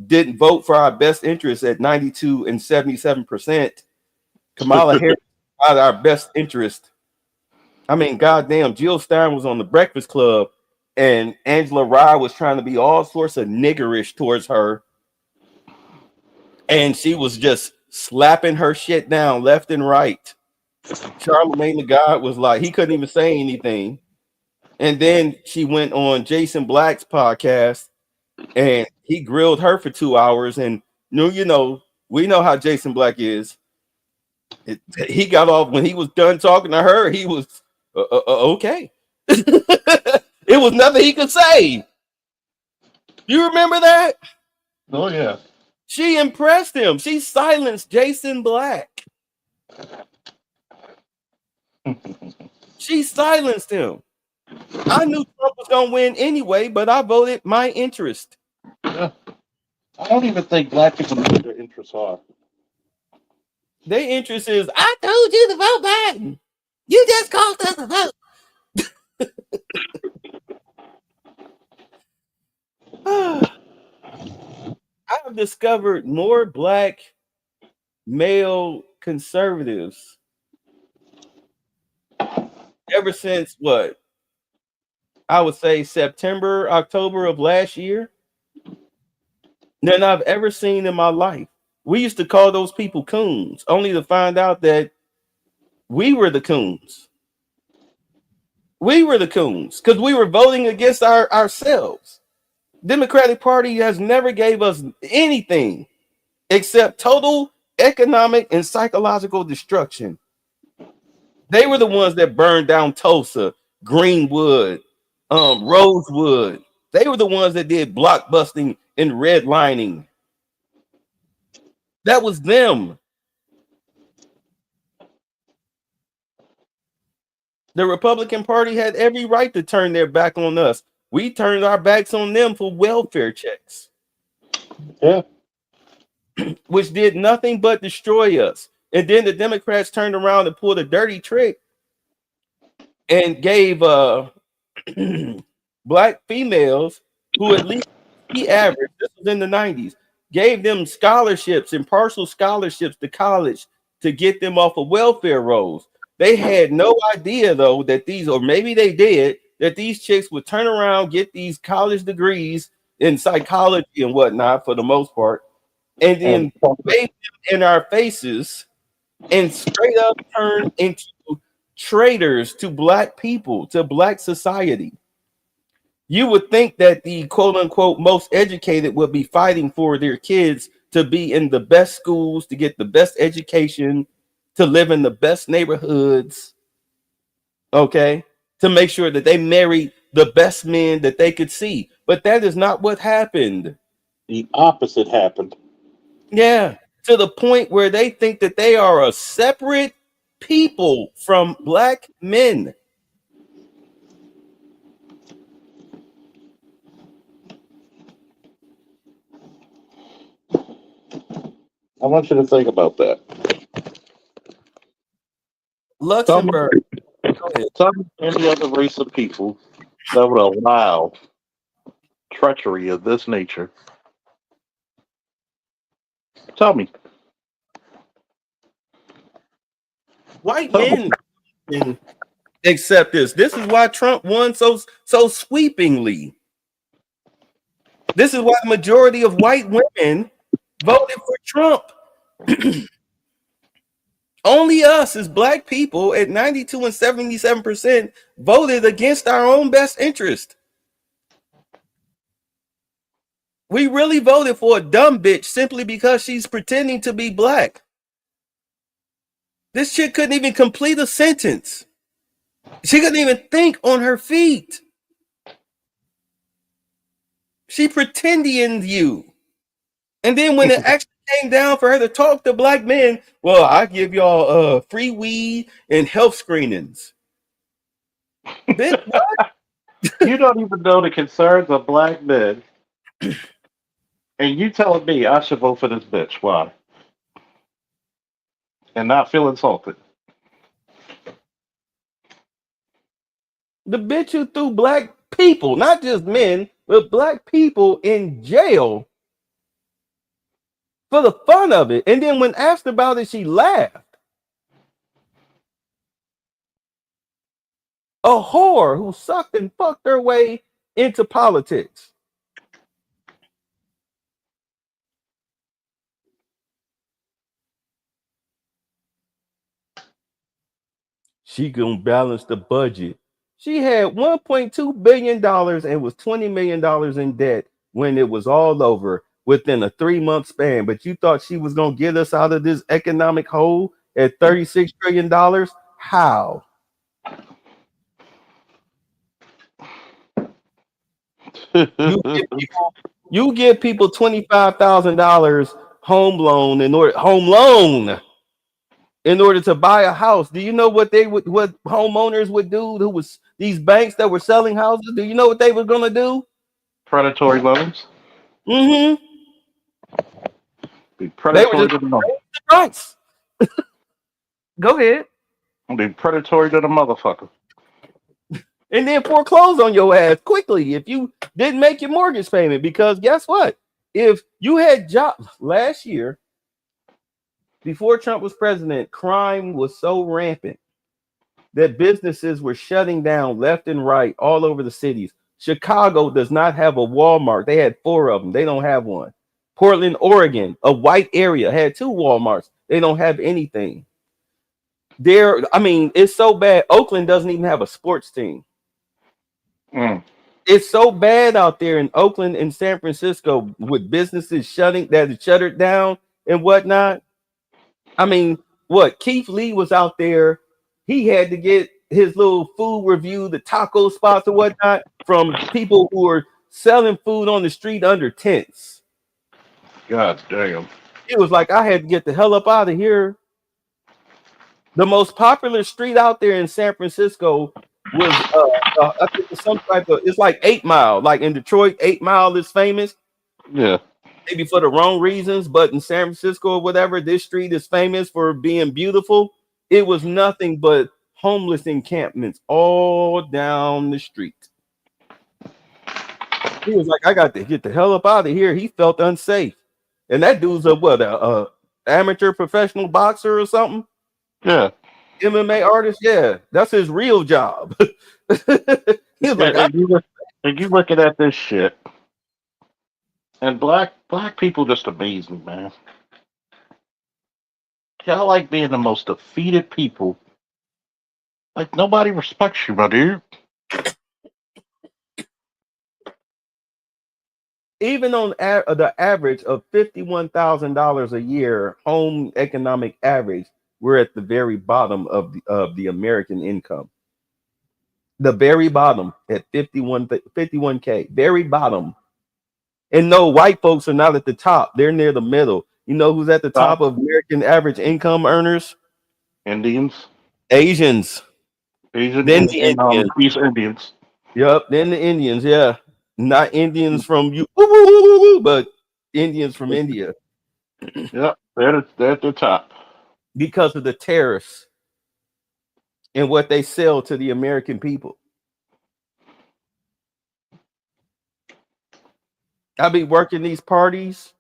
didn't vote for our best interest at 92 and 77%. Kamala Harris got our best interest. I mean, goddamn, Jill Stein was on the Breakfast Club and Angela Rye was trying to be all sorts of niggerish towards her. And she was just slapping her shit down left and right. Charlamagne the God was like, he couldn't even say anything. And then she went on Jason Black's podcast and he grilled her for 2 hours. And you know, we know how Jason Black is. He got off when he was done talking to her. He was okay. It was nothing he could say. You remember that? Oh yeah. She impressed him. She silenced Jason Black. She silenced him. I knew Trump was going to win anyway, but I voted my interest. Yeah. I don't even think black people know what their interests are. Their interest is, I told you to vote Biden. You just cost us a vote. I have discovered more black male conservatives ever since what? I would say September, October of last year than I've ever seen in my life. We used to call those people coons, only to find out that we were the coons. We were the coons because we were voting against ourselves. Democratic Party has never gave us anything except total economic and psychological destruction. They were the ones that burned down Tulsa, Greenwood, Rosewood. They were the ones that did blockbusting and redlining. That was them. The Republican Party had every right to turn their back on us. We turned our backs on them for welfare checks. Yeah. Which did nothing but destroy us. And then the Democrats turned around and pulled a dirty trick and gave black females who at least the average, this was in the 90s, gave them scholarships and partial scholarships to college to get them off of welfare rolls. They had no idea, though, that these, or maybe they did, that these chicks would turn around, get these college degrees in psychology and whatnot, for the most part, and then wave them in our faces and straight up turn into traitors to black people, to black society. You would think that the quote unquote most educated would be fighting for their kids to be in the best schools, to get the best education, to live in the best neighborhoods, okay, to make sure that they marry the best men that they could see. But that is not what happened. The opposite happened. Yeah, to the point where they think that they are a separate people from black men. I want you to think about that. Luxembourg. Any other race of people that would allow treachery of this nature Tell me. White men can accept this. This is why Trump won so sweepingly. This is why the majority of white women voted for Trump. Only us as black people at 92 and 77% voted against our own best interest. We really voted for a dumb bitch simply because she's pretending to be black. This chick couldn't even complete a sentence. She couldn't even think on her feet. She pretending you. And then when it actually came down for her to talk to black men, well, I give y'all free weed and health screenings. Bitch, what? You don't even know the concerns of black men, and you telling me I should vote for this bitch? Why? And not feel insulted. The bitch who threw black people, not just men, but black people in jail for the fun of it. And then when asked about it, she laughed. A whore who sucked and fucked her way into politics. She gonna balance the budget. She had $1.2 billion and was $20 million in debt when it was all over within a 3-month span. But you thought she was gonna get us out of this economic hole at $36 trillion? How? You give people $25,000 home loan in order to buy a house. Do you know what homeowners would do? Who was these banks that were selling houses? Do you know what they were gonna do? Predatory loans. Mm-hmm. Be predatory to the price. Go ahead. Be predatory to the motherfucker. And then foreclose on your ass quickly if you didn't make your mortgage payment. Because guess what? If you had jobs last year, before Trump was president, crime was so rampant that businesses were shutting down left and right all over the cities. Chicago does not have a Walmart. They had 4 of them. They don't have one. Portland, Oregon, a white area, had 2 Walmarts. They don't have anything. It's so bad. Oakland doesn't even have a sports team. It's so bad out there in Oakland and San Francisco with businesses shuttered down and whatnot. Keith Lee was out there. He had to get his little food review, the taco spots and whatnot, from people who are selling food on the street under tents. God damn. It was like, I had to get the hell up out of here. The most popular street out there in San Francisco was I think it's some type of, it's like 8 Mile. Like in Detroit, 8 Mile is famous. Yeah. Maybe for the wrong reasons, but in San Francisco or whatever, this street is famous for being beautiful. It was nothing but homeless encampments all down the street. He was like, I got to get the hell up out of here. He felt unsafe. And that dude's a amateur professional boxer or something? Yeah. MMA artist? Yeah. That's his real job. He was like, and you looking at this shit. And black people just amaze me, man. Y'all like being the most defeated people. Like, nobody respects you, my dude. even on the average of $51,000 a year, home economic average, we're at the very bottom of the American income. The very bottom at 51K, very bottom. And no, white folks are not at the top. They're near the middle. You know who's at the top of American average income earners? Indians. Asians. Then the Indians. East Indians. Yep, then the Indians, yeah. Not Indians from but Indians from India. Yep, they're at the top. Because of the tariffs and what they sell to the American people. I be working these parties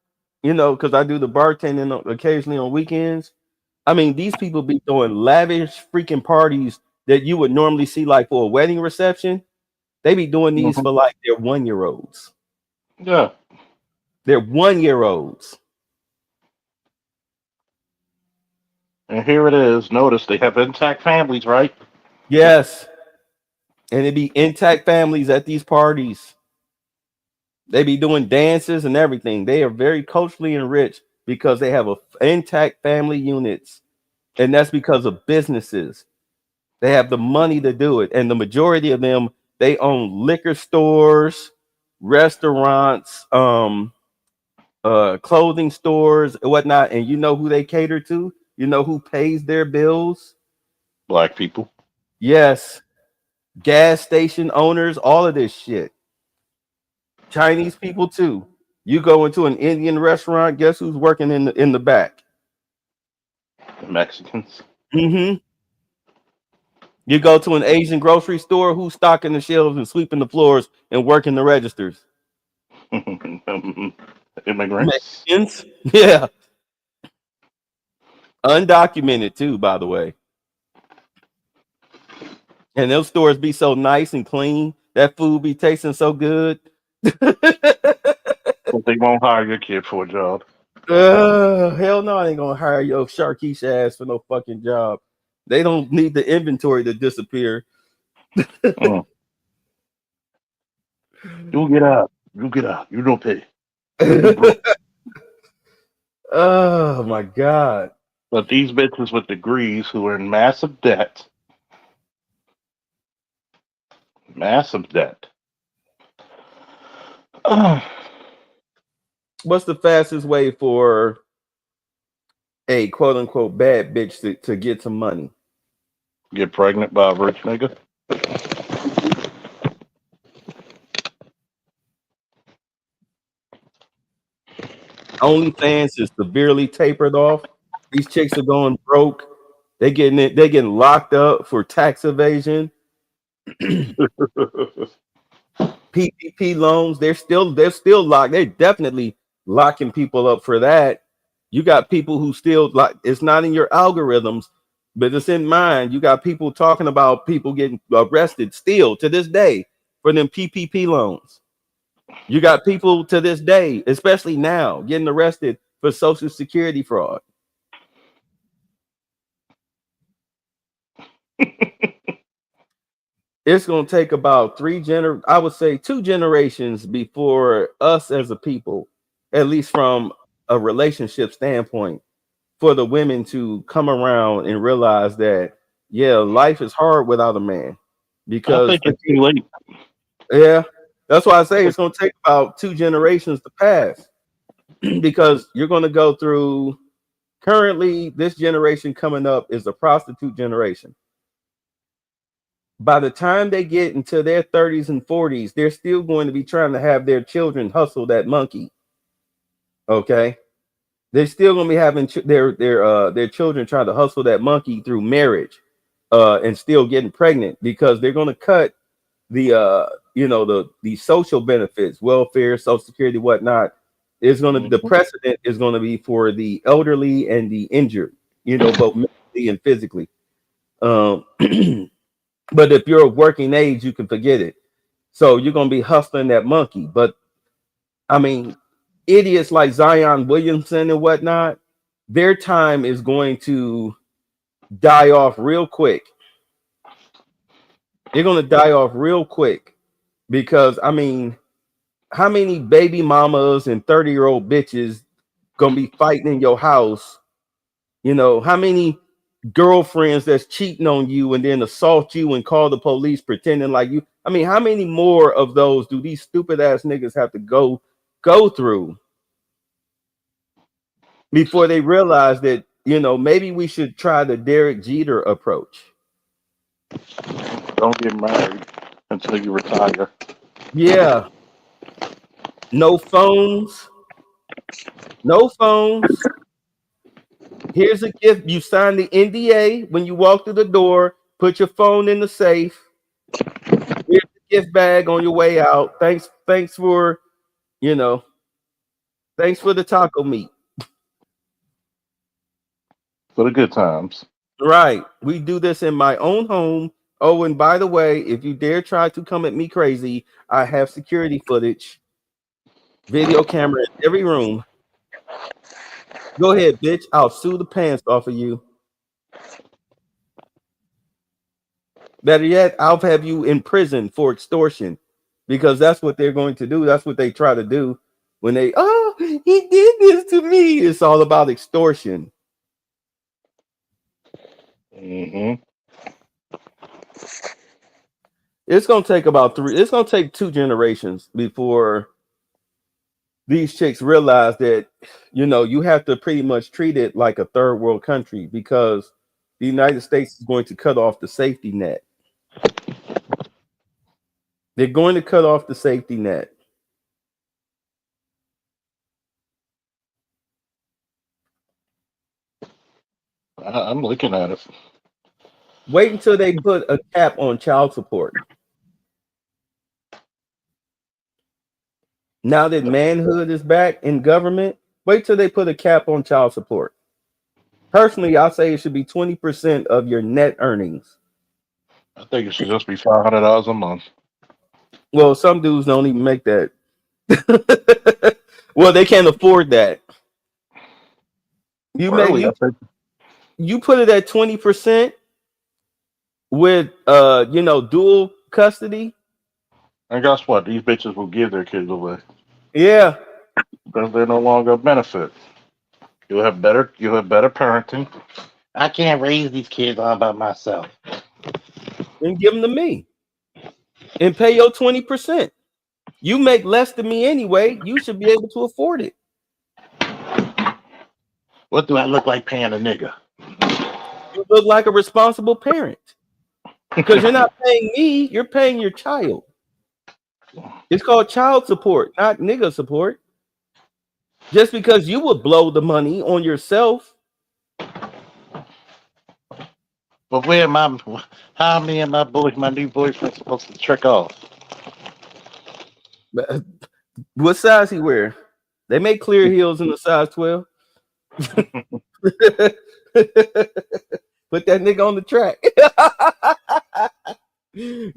you know, because I do the bartending occasionally on weekends. I mean, these people be throwing lavish freaking parties that you would normally see like for a wedding reception. They be doing these Mhm. for like their 1-year-olds. Yeah. They're 1-year-olds. And here it is. Notice they have intact families, right? Yes. And it be intact families at these parties. They be doing dances and everything. They are very culturally enriched because they have intact family units. And that's because of businesses. They have the money to do it. And the majority of them, they own liquor stores, restaurants, clothing stores, and whatnot. And you know who they cater to? You know who pays their bills? Black people. Yes. Gas station owners, all of this shit. Chinese people too. You go into an Indian restaurant, guess who's working in the back? The Mexicans. Mm-hmm. You go to an Asian grocery store, who's stocking the shelves and sweeping the floors and working the registers? Immigrants. Mexicans. Yeah. Undocumented too, by the way. And those stores be so nice and clean. That food be tasting so good. But they won't hire your kid for a job. Hell no, I ain't gonna hire your Sharkeesh ass for no fucking job. They don't need the inventory to disappear. Mm. You get out. You get out. You don't pay. Oh my god. But these bitches with degrees who are in massive debt. Massive debt. What's the fastest way for a quote unquote bad bitch to get some money? Get pregnant by a rich nigga. OnlyFans is severely tapered off. These chicks are going broke. They're getting locked up for tax evasion. PPP loans, they're still locked. They're definitely locking people up for that. You got people who still like, it's not in your algorithms, but it's in mine. You got people talking about people getting arrested still to this day for them PPP loans. You got people to this day, especially now, getting arrested for Social Security fraud. It's going to take about I would say 2 generations before us as a people, at least from a relationship standpoint, for the women to come around and realize that, yeah, life is hard without a man. I Because think it's too late. yeah, that's why I say it's going to take about 2 generations to pass. Because you're going to go through, currently, this generation coming up is a prostitute generation. By the time they get into their 30s and 40s, they're still going to be trying to have their children hustle that monkey. Okay, they're still going to be having their children trying to hustle that monkey through marriage, and still getting pregnant, because they're going to cut the the social benefits, welfare, Social Security, whatnot. Is going to the precedent is going to be for the elderly and the injured, both mentally and physically. But if you're a working age, you can forget it. So you're going to be hustling that monkey. But I mean, idiots like Zion Williamson and whatnot, their time is going to die off real quick. They're going to die off real quick, because I mean, how many baby mamas and 30-year-old bitches going to be fighting in your house? How many girlfriends that's cheating on you and then assault you and call the police pretending like you? I mean, how many more of those do these stupid ass niggas have to go through before they realize that, maybe we should try the Derek Jeter approach? Don't get married until you retire. Yeah. No phones. Here's a gift. You sign the NDA when you walk through the door. Put your phone in the safe. Here's the gift bag on your way out. Thanks for, Thanks for the taco meat. For the good times. Right. We do this in my own home. Oh, and by the way, if you dare try to come at me crazy, I have security footage, video camera in every room. Go ahead, bitch. I'll sue the pants off of you. Better yet, I'll have you in prison for extortion because that's what they're going to do. That's what they try to do when they, oh, he did this to me. It's all about extortion. Mm-hmm. It's going to take 2 generations before these chicks realize that, you have to pretty much treat it like a third world country because the United States is going to cut off the safety net. They're going to cut off the safety net. I'm looking at it. Wait until they put a cap on child support. Now that manhood is back in government, wait till they put a cap on child support. Personally, I say it should be 20% of your net earnings. I think it should just be $500 a month. Well, some dudes don't even make that. Well, they can't afford that. You put it at 20% with dual custody. And guess what? These bitches will give their kids away. Yeah. Because they're no longer a benefit. You'll have better parenting. I can't raise these kids all by myself. And give them to me. And pay your 20%. You make less than me anyway. You should be able to afford it. What do I look like paying a nigga? You look like a responsible parent. Because you're not paying me, you're paying your child. It's called child support, not nigga support. Just because you would blow the money on yourself. But how me and my new boyfriend supposed to trick off? What size he wear? They make clear heels in the size 12. Put that nigga on the track.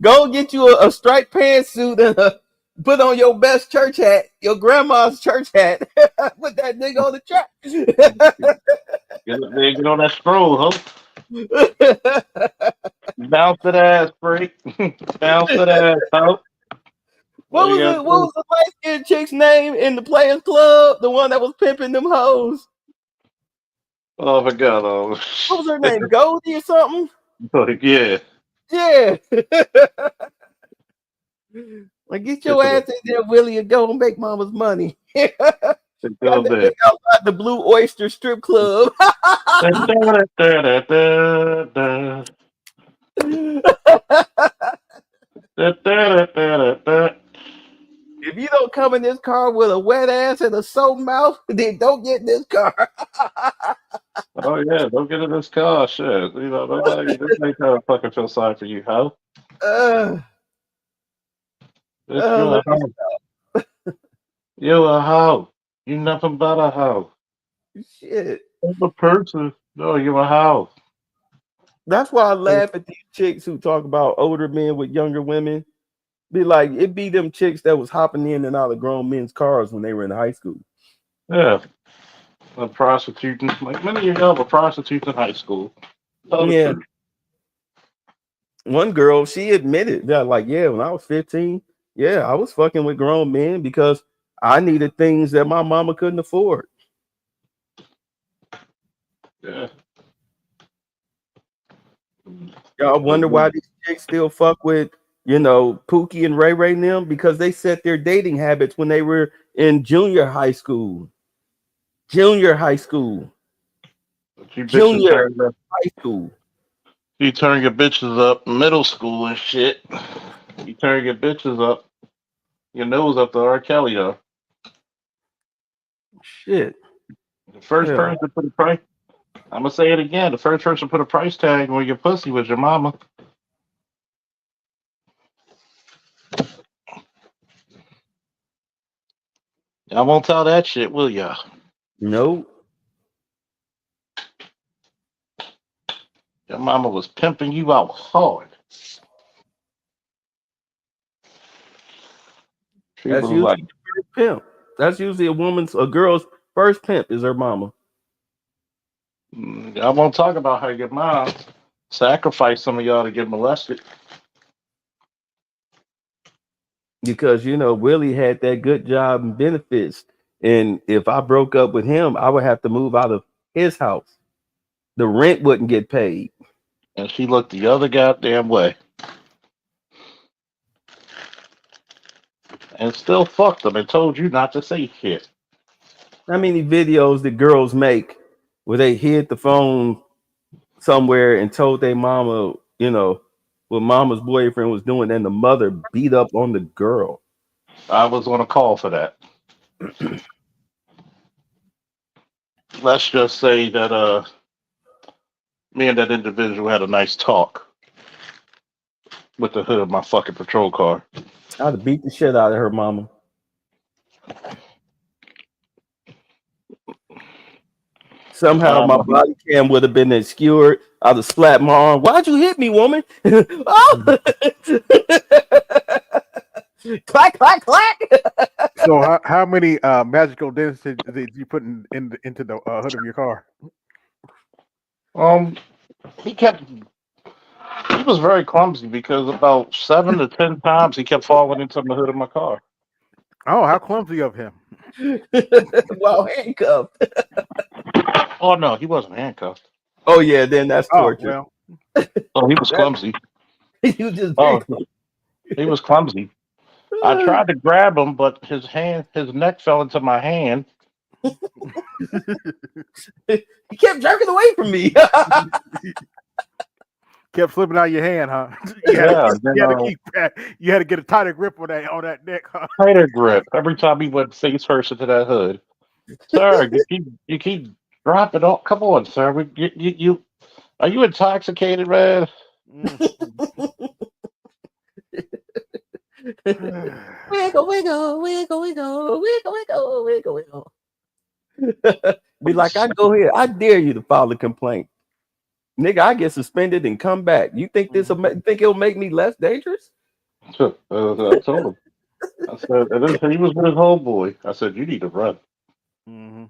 Go get you a striped pantsuit and put on your best church hat, your grandma's church hat. Put that nigga on the track. Get on that stroll, huh? Bounce that ass, freak. Bounce that ass, huh? What was the light-skinned chick's name in the Players Club? The one that was pimping them hoes. Oh my god! Oh. What was her name? Goldie or something? Yeah. Yeah. Like, get your ass in there, Willie, and go and make mama's money. Got that outside the Blue Oyster Strip Club. If you don't come in this car with a wet ass and a soap mouth, then don't get in this car. Oh yeah, don't get in this car, shit. Nobody ain't trying to fucking feel sorry for you, hoe. You a hoe. You nothing but a hoe. Shit. I'm a person. No, you a hoe. That's why I laugh at these chicks who talk about older men with younger women. Be like, it be them chicks that was hopping in and out of grown men's cars when they were in high school. Yeah. Prostituting. Like many of y'all were prostitutes in high school. Yeah. One girl, she admitted that, like, yeah, when I was 15, yeah, I was fucking with grown men because I needed things that my mama couldn't afford. Yeah. Y'all wonder why these chicks still fuck with, Pookie and Ray Ray and them, because they set their dating habits when they were in junior high school. You turn your bitches up middle school and shit. You turn your bitches up, your nose up to R. Kelly, though. Shit. The first person to put a price, I'm going to say it again. The first person to put a price tag on your pussy was your mama. I won't tell that shit, will ya? Nope. Your mama was pimping you out hard. She That's was usually like, the first pimp. That's usually a girl's first pimp is her mama. I won't talk about how your mom sacrificed some of y'all to get molested. Because Willie had that good job and benefits. And if I broke up with him, I would have to move out of his house. The rent wouldn't get paid. And she looked the other goddamn way. And still fucked them and told you not to say shit. How many videos did girls make where they hid the phone somewhere and told their mama, what mama's boyfriend was doing, and the mother beat up on the girl? I was on a call for that. Let's just say that me and that individual had a nice talk with the hood of my fucking patrol car. I'd have beat the shit out of her mama. Somehow my body cam would have been obscured. I'd have slapped my arm. Why'd you hit me, woman? Oh! Clack, clack, clack. So how many magical dents did you put into the hood of your car? He was very clumsy because about 7 to 10 times he kept falling into the hood of my car. Oh, how clumsy of him! While handcuffed. Oh no, he wasn't handcuffed. Oh yeah, then that's torture. Oh, Oh, he was clumsy. You just he was clumsy. I tried to grab him, but his neck fell into my hand. He kept jerking away from me. kept slipping out of your hand, huh? You had to get a tighter grip on that neck, huh? Tighter grip every time he went face first into that hood. Sir, you keep dropping off. Come on, sir. You are you intoxicated, man? Wiggle, wiggle, wiggle, wiggle, wiggle, wiggle, wiggle, wiggle. Be like, I go here. I dare you to file a complaint, nigga. I get suspended and come back. You think think it'll make me less dangerous? I told him. I said, and then he was with his homeboy. I said, you need to run. Mm-hmm.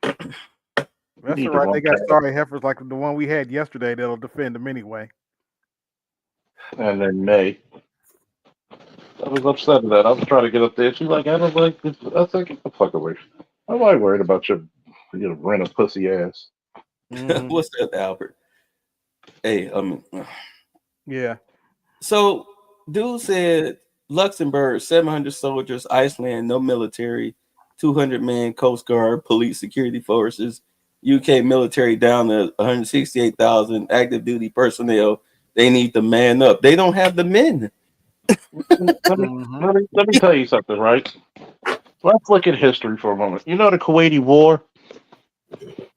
That's all right. They got sorry heifers like the one we had yesterday that'll defend them anyway. And then May. I was upset at that. I was trying to get up there. She's like, I don't like this. I said, get the fuck away. I'm not worried about your rent a pussy ass. Mm-hmm. What's that, Albert? Hey, yeah. So, dude said Luxembourg, 700 soldiers, Iceland, no military, 200 men, Coast Guard, police, security forces, UK military down to 168,000 active duty personnel. They need to man up. They don't have the men. Let me tell you something, right? Let's look at history for a moment. You know the Kuwaiti War?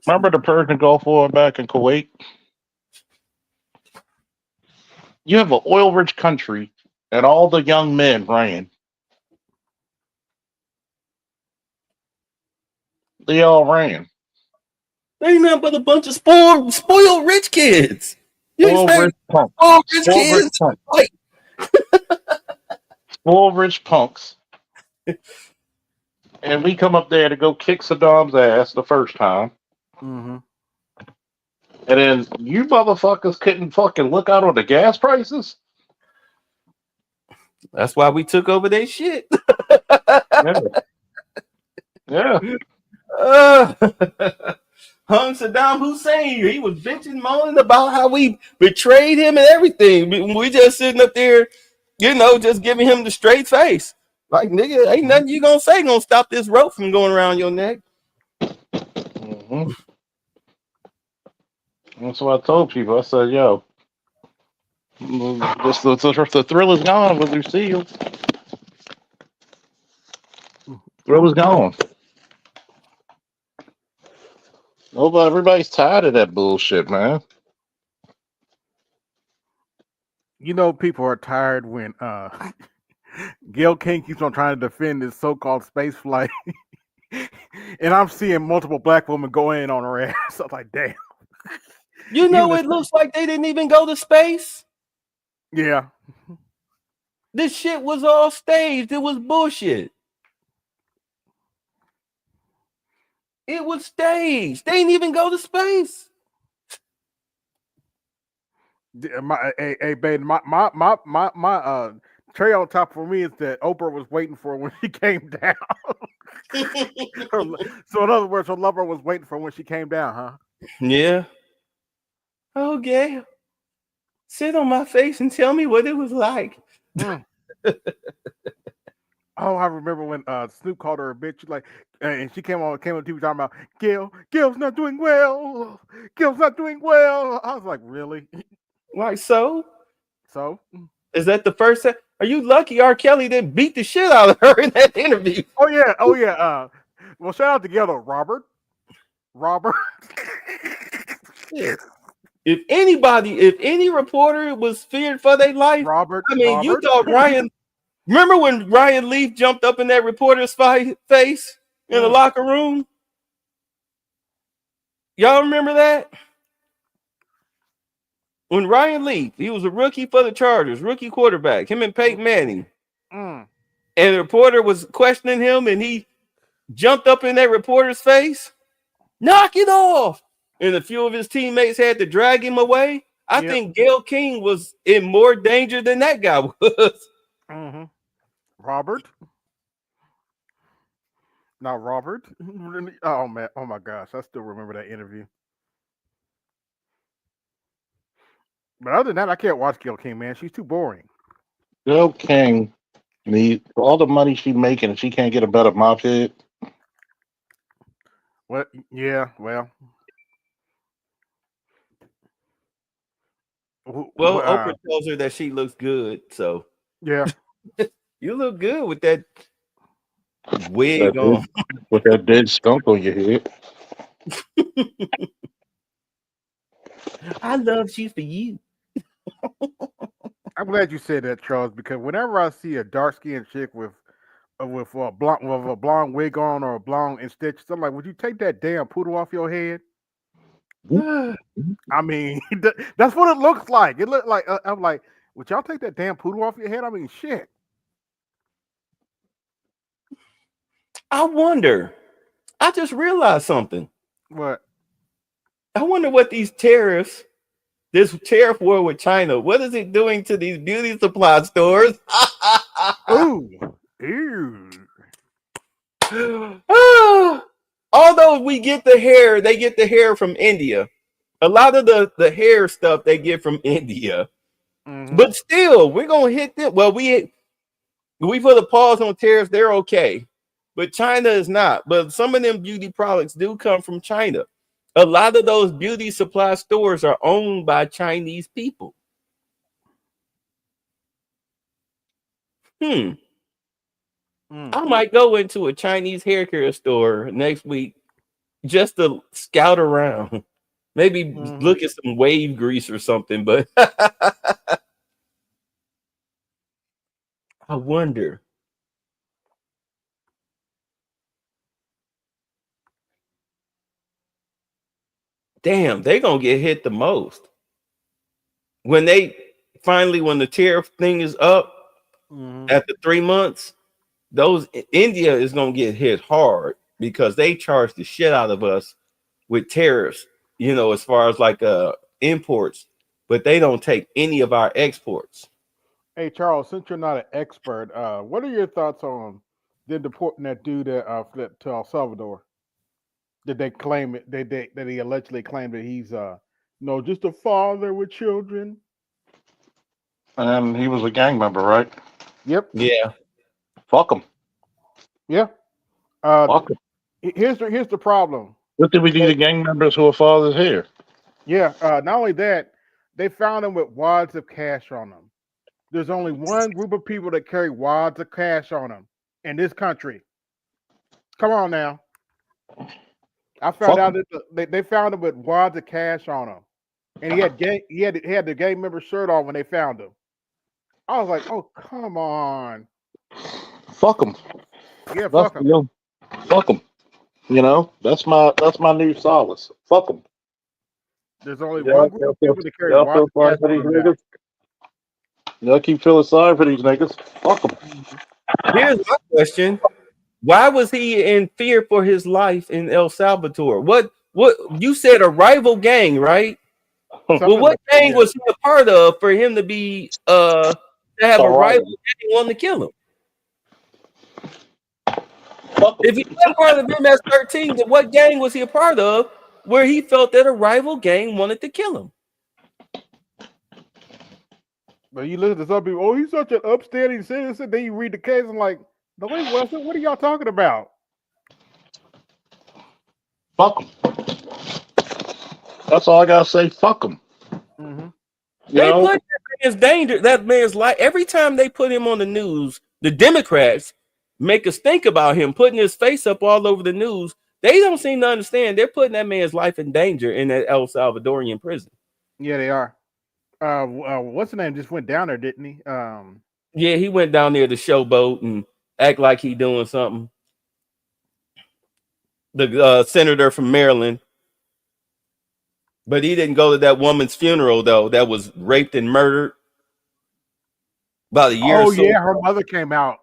Remember the Persian Gulf War back in Kuwait? You have an oil-rich country, and all the young men ran. They all ran. They ain't nothing but a bunch of spoiled rich kids. Spoiled rich punks. Spoiled rich punks. And we come up there to go kick Saddam's ass the first time. Mm-hmm. And then you motherfuckers couldn't fucking look out on the gas prices? That's why we took over their shit. Yeah. Hung Saddam Hussein. He was bitching, moaning about how we betrayed him and everything. We just sitting up there, just giving him the straight face. Like, nigga, ain't nothing you gonna say gonna stop this rope from going around your neck. Mm-hmm. That's what I told people. I said, yo, the thrill is gone with Lucille. Thrill is gone. Everybody's tired of that bullshit, man. People are tired when Gail King keeps on trying to defend his so-called space flight. And I'm seeing multiple black women go in on her ass. I'm like, damn. You know, Even it looks like they didn't even go to space. Yeah. This shit was all staged. It was bullshit. It was staged. They didn't even go to space. Babe, my cherry on top for me is that Oprah was waiting for when she came down. So in other words, her lover was waiting for when she came down, huh? Yeah. Okay. Sit on my face and tell me what it was like. Oh, I remember when Snoop called her a bitch. She's like, and she came on TV talking about Gil's not doing well. Gil's not doing well. I was like, really? Like, so? So? Is that the first time? Are you lucky R. Kelly didn't beat the shit out of her in that interview? Oh yeah. Well, shout out together, Robert. Yeah. If any reporter was feared for their life, Robert. You thought Ryan. Remember when Ryan Leaf jumped up in that reporter's face in the locker room? Y'all remember that? When Ryan Leaf, he was a rookie for the Chargers, rookie quarterback, him and Peyton Manning. And the reporter was questioning him, and he jumped up in that reporter's face. Knock it off. And a few of his teammates had to drag him away. I think Gayle King was in more danger than that guy was. Robert. Now, Robert. Oh man. Oh my gosh. I still remember that interview. But other than that, I can't watch Gayle King, man. She's too boring. Gayle King needs all the money she's making, and she can't get a better mop head. Well, yeah. Well. Oprah tells her that she looks good, so yeah. You look good with that wig on. With that dead skunk on your head. I love you for you. I'm glad you said that, Charles, because whenever I see a dark-skinned chick with a blonde wig on or a blonde and stitches, I'm like, would you take that damn poodle off your head? I mean, that's what it looks like. It looked like I'm like, would y'all take that damn poodle off your head? I mean, shit. I wonder. I just realized something. What? I wonder what these tariffs, this tariff war with China, what is it doing to these beauty supply stores? Ooh. Ew. Although we get the hair, they get the hair from India. A lot of the hair stuff they get from India. But still, we're gonna hit them. Well, we put a pause on tariffs, they're okay. But China is not. But some of them beauty products do come from China. A lot of those beauty supply stores are owned by Chinese people. I might go into a Chinese hair care store next week just to scout around. Maybe look at some wave grease or something, but I wonder. Damn, they're going to get hit the most. When the tariff thing is up after 3 months, India is going to get hit hard because they charge the shit out of us with tariffs, as far as like imports, but they don't take any of our exports. Hey, Charles, since you're not an expert, what are your thoughts on them deporting that dude to El Salvador? Did they claim it? That he allegedly claimed that he's just a father with children? And he was a gang member, right? Yep. Yeah. Fuck him. Yeah. Fuck him. Here's the problem. What did we need the gang members who are fathers here? Yeah. Not only that, they found him with wads of cash on them. There's only one group of people that carry wads of cash on them in this country. Come on now. I found out that they found him with wads of cash on him, and he had the gang member shirt on when they found him. I was like, "Oh, come on!" Fuck him. Yeah, fuck him. Fuck him. You know, that's my new solace. Fuck them. There's only Y'all, one group y'all of feel, people that carry y'all wads feel of sorry cash for on these them now. niggas? Y'all keep feeling sorry for these niggas. Fuck them. Here's my question: why was he in fear for his life in El Salvador? What you said a rival gang, right? Well, Something what like that, gang yeah. was he a part of for him to be to have a All right. rival gang wanting to kill him? Fuck If them. he was part of MS-13, then what gang was he a part of where he felt that a rival gang wanted to kill him? But you listen to some people, oh, he's such an upstanding citizen. Then you read the case and like, no, wait, what are y'all talking about? Fuck them. That's all I gotta say. Fuck them. Mm-hmm. You They know, put that man's life every time they put him on the news. The Democrats make us think about him putting his face up all over the news. They don't seem to understand they're putting that man's life in danger in that El Salvadorian prison. Yeah, they are. What's the name? Just went down there, didn't he? Yeah, he went down there to showboat and act like he doing something. The senator from Maryland, but he didn't go to that woman's funeral though. That was raped and murdered about a year or Oh so. yeah, her mother came out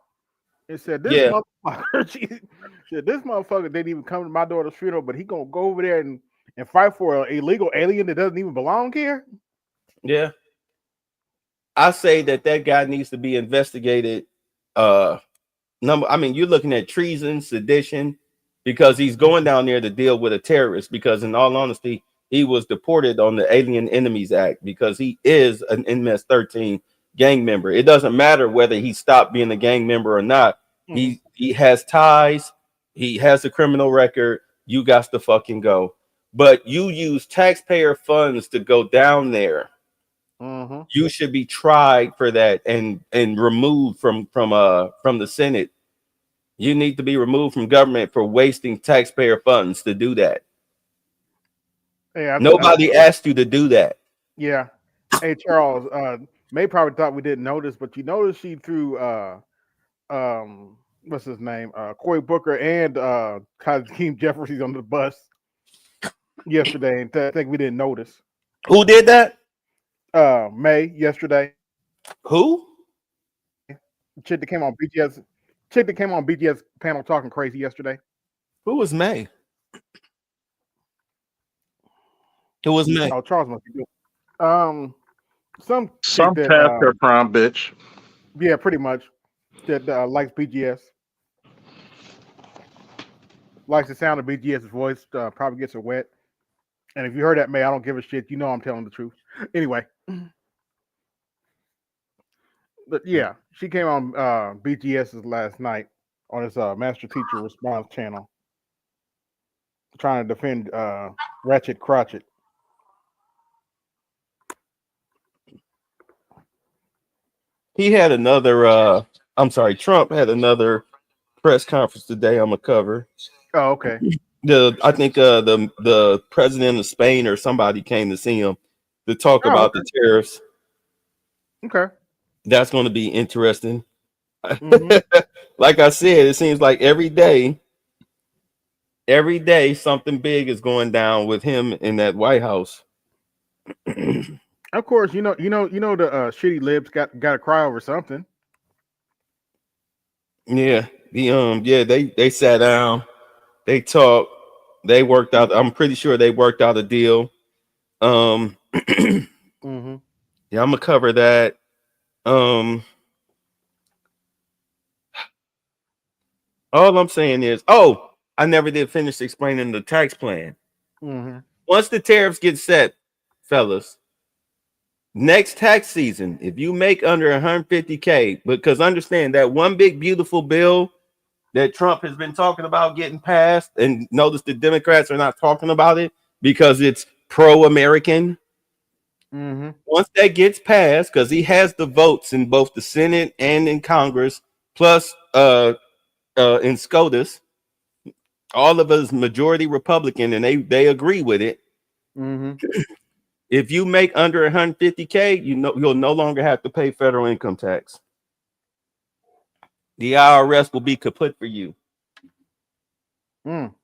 and said, "This Yeah, motherfucker." She said, "This motherfucker didn't even come to my daughter's funeral, but he gonna go over there and fight for an illegal alien that doesn't even belong here." yeah. I say that guy needs to be investigated. I mean, you're looking at treason, sedition, because he's going down there to deal with a terrorist. Because, in all honesty, he was deported on the Alien Enemies Act because he is an MS-13 gang member. It doesn't matter whether he stopped being a gang member or not. Mhm. He has ties. He has a criminal record. You got to fucking go. But you use taxpayer funds to go down there. Mhm. You should be tried for that and removed from the Senate. You need to be removed from government for wasting taxpayer funds to do that. Yeah, Nobody asked you to do that. yeah. Hey Charles, May probably thought we didn't notice, but you noticed she threw what's his name? Cory Booker and Hakeem Jeffries on the bus yesterday, and I think we didn't notice. Who did that? May yesterday. Who? Chick that came on BGS. Chick that came on BGS panel talking crazy yesterday. Who was May? Who was May? Oh, Charles must be doing. Some some chick that past her prime bitch. yeah, pretty much that likes BGS, likes the sound of BGS's voice. Probably gets her wet. And if you heard that, May, I don't give a shit. You know I'm telling the truth. Anyway, but yeah, she came on BGS's last night on his Master Teacher Response channel, trying to defend Ratchet Crotchet. He had another. I'm sorry. Trump had another press conference today. I'm gonna cover. Oh, okay. I think the president of Spain or somebody came to see him to talk Oh, about okay. the tariffs. Okay. That's going to be interesting. Mhm. Like I said, it seems like every day something big is going down with him in that White House. Of course, you know the shitty libs got to cry over something. Yeah, they sat down, they talked, they worked out. I'm pretty sure they worked out a deal. Mm-hmm. Yeah, I'm gonna cover that. All I'm saying is, I never did finish explaining the tax plan. Mm-hmm. Once the tariffs get set, fellas, next tax season, if you make under 150K, because understand that one big beautiful bill that Trump has been talking about getting passed, and notice the Democrats are not talking about it because it's pro-American. Mm-hmm. Once that gets passed, because he has the votes in both the Senate and in Congress, plus in SCOTUS, all of us majority Republican, and they agree with it. Mm-hmm. If you make under 150K, you'll no longer have to pay federal income tax. The IRS will be kaput for you. Mm.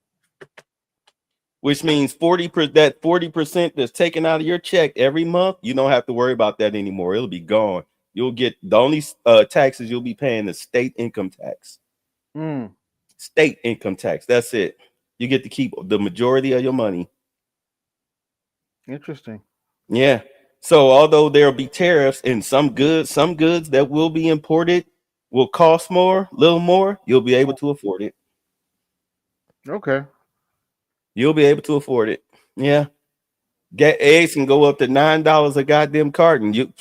which means 40% that's taken out of your check every month, you don't have to worry about that anymore. It'll be gone. You'll get the only taxes you'll be paying is state income tax. Mm. State income tax. That's it. You get to keep the majority of your money. Interesting. Yeah. So although there'll be tariffs and some goods that will be imported will cost more, little more, you'll be able to afford it. Okay. You'll be able to afford it. Yeah. Get eggs can go up to $9 a goddamn carton. You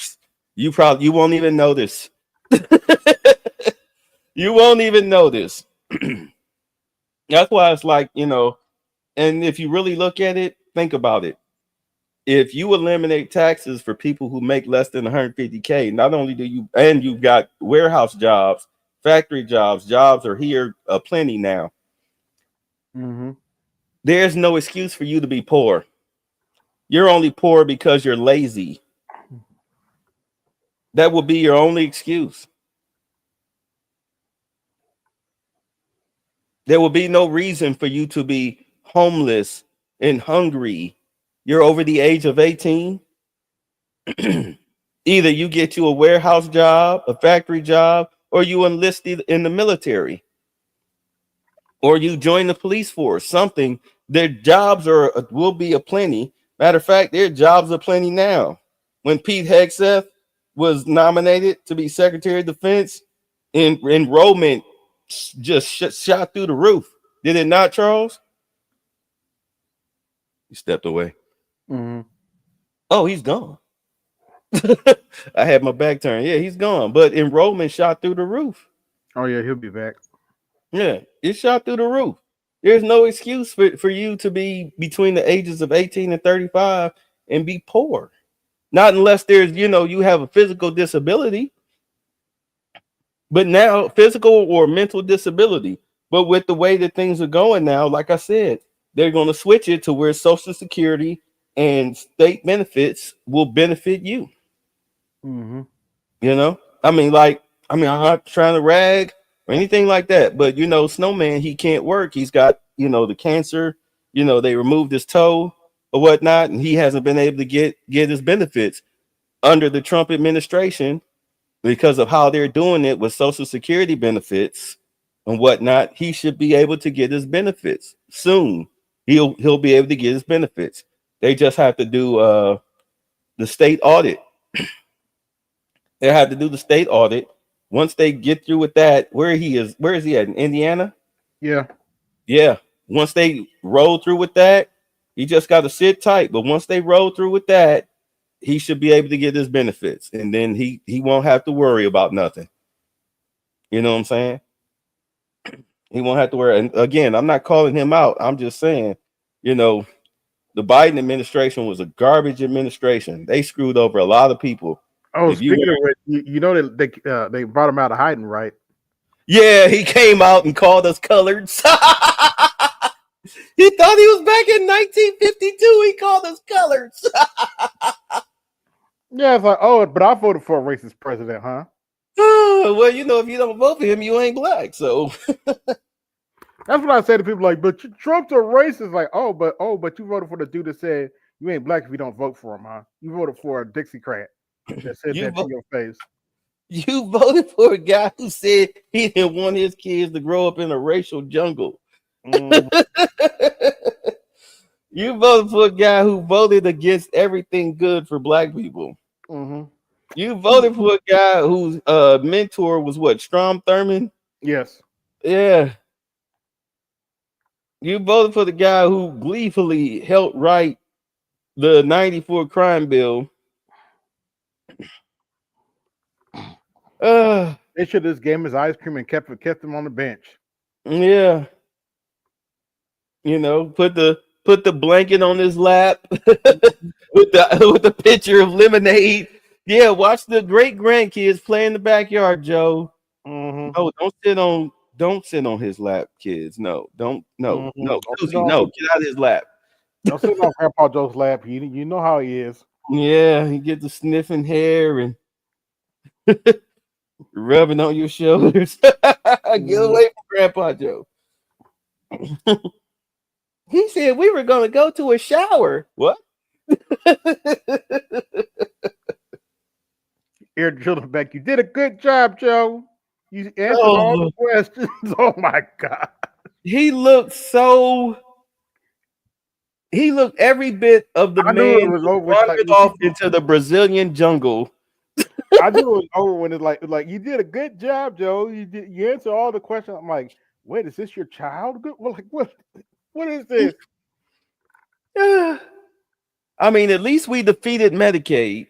won't even notice. You won't even notice. That's why it's like, and if you really look at it, think about it. If you eliminate taxes for people who make less than 150K, not only you've got warehouse jobs, factory jobs are here aplenty now. Mm-hmm. There's no excuse for you to be poor. You're only poor because you're lazy. That will be your only excuse. There will be no reason for you to be homeless and hungry. You're over the age of 18. Either you get you a warehouse job, a factory job, or you enlist in the military, or you join the police force, something. Their jobs will be aplenty. Matter of fact, their jobs are plenty now. When Pete Hegseth was nominated to be Secretary of Defense, enrollment just shot through the roof. Did it not, Charles? He stepped away. Mm-hmm. Oh, he's gone. I had my back turned. Yeah, he's gone. But enrollment shot through the roof. Oh yeah, he'll be back. Yeah, it shot through the roof. There's no excuse for you to be between the ages of 18 and 35 and be poor. Not unless there's, you have a physical disability. But now, physical or mental disability. But with the way that things are going now, like I said, they're going to switch it to where Social Security and state benefits will benefit you. Mm-hmm. I'm not trying to rag or anything like that, but Snowman, he can't work. He's got, the cancer, they removed his toe or whatnot, and he hasn't been able to get his benefits under the Trump administration because of how they're doing it with Social Security benefits and whatnot. He should be able to get his benefits soon. He'll be able to get his benefits. They just have to do the state audit. They have to do the state audit. Once they get through with that, where is he at? In Indiana? Yeah. Yeah. Once they roll through with that, he just got to sit tight. But once they roll through with that, he should be able to get his benefits. And then he won't have to worry about nothing. You know what I'm saying? He won't have to worry. And again, I'm not calling him out. I'm just saying, the Biden administration was a garbage administration. They screwed over a lot of people. Oh, speaking of which, they brought him out of hiding, right? Yeah, he came out and called us coloreds. He thought he was back in 1952. He called us coloreds. Yeah, it's like, but I voted for a racist president, huh? Well, if you don't vote for him, you ain't black. So that's what I say to people, like, but Trump's a racist. Like, but you voted for the dude that said you ain't black if you don't vote for him, huh? You voted for a Dixiecrat that said that to your face. You voted for a guy who said he didn't want his kids to grow up in a racial jungle. Mm-hmm. You voted for a guy who voted against everything good for black people. Mm-hmm. You voted for a guy whose mentor was what, Strom Thurmond? Yes. Yeah. You voted for the guy who gleefully helped write the 94 crime bill. They should have just gave him his ice cream and kept him on the bench. Yeah. Put the blanket on his lap with the pitcher of lemonade. Yeah, watch the great grandkids play in the backyard, Joe. Mm-hmm. No, don't sit on his lap, kids. No, don't. No, Mm-hmm. no, Susie, no, get out of his lap. Don't sit on Grandpa Joe's lap. You know how he is. Yeah, he get the sniffing hair and rubbing on your shoulders. Get away from Grandpa Joe. He said we were gonna go to a shower. What? Air children back. You did a good job, Joe. You answered all the Oh, questions. Oh my god. he looked every bit of the I knew it man was who over. It's like wandered off into the Brazilian jungle. I knew it was over when it's like you did a good job, Joe. You answered all the questions. I'm like, wait, is this your child? Well, like what is this? I mean, at least we defeated Medicaid.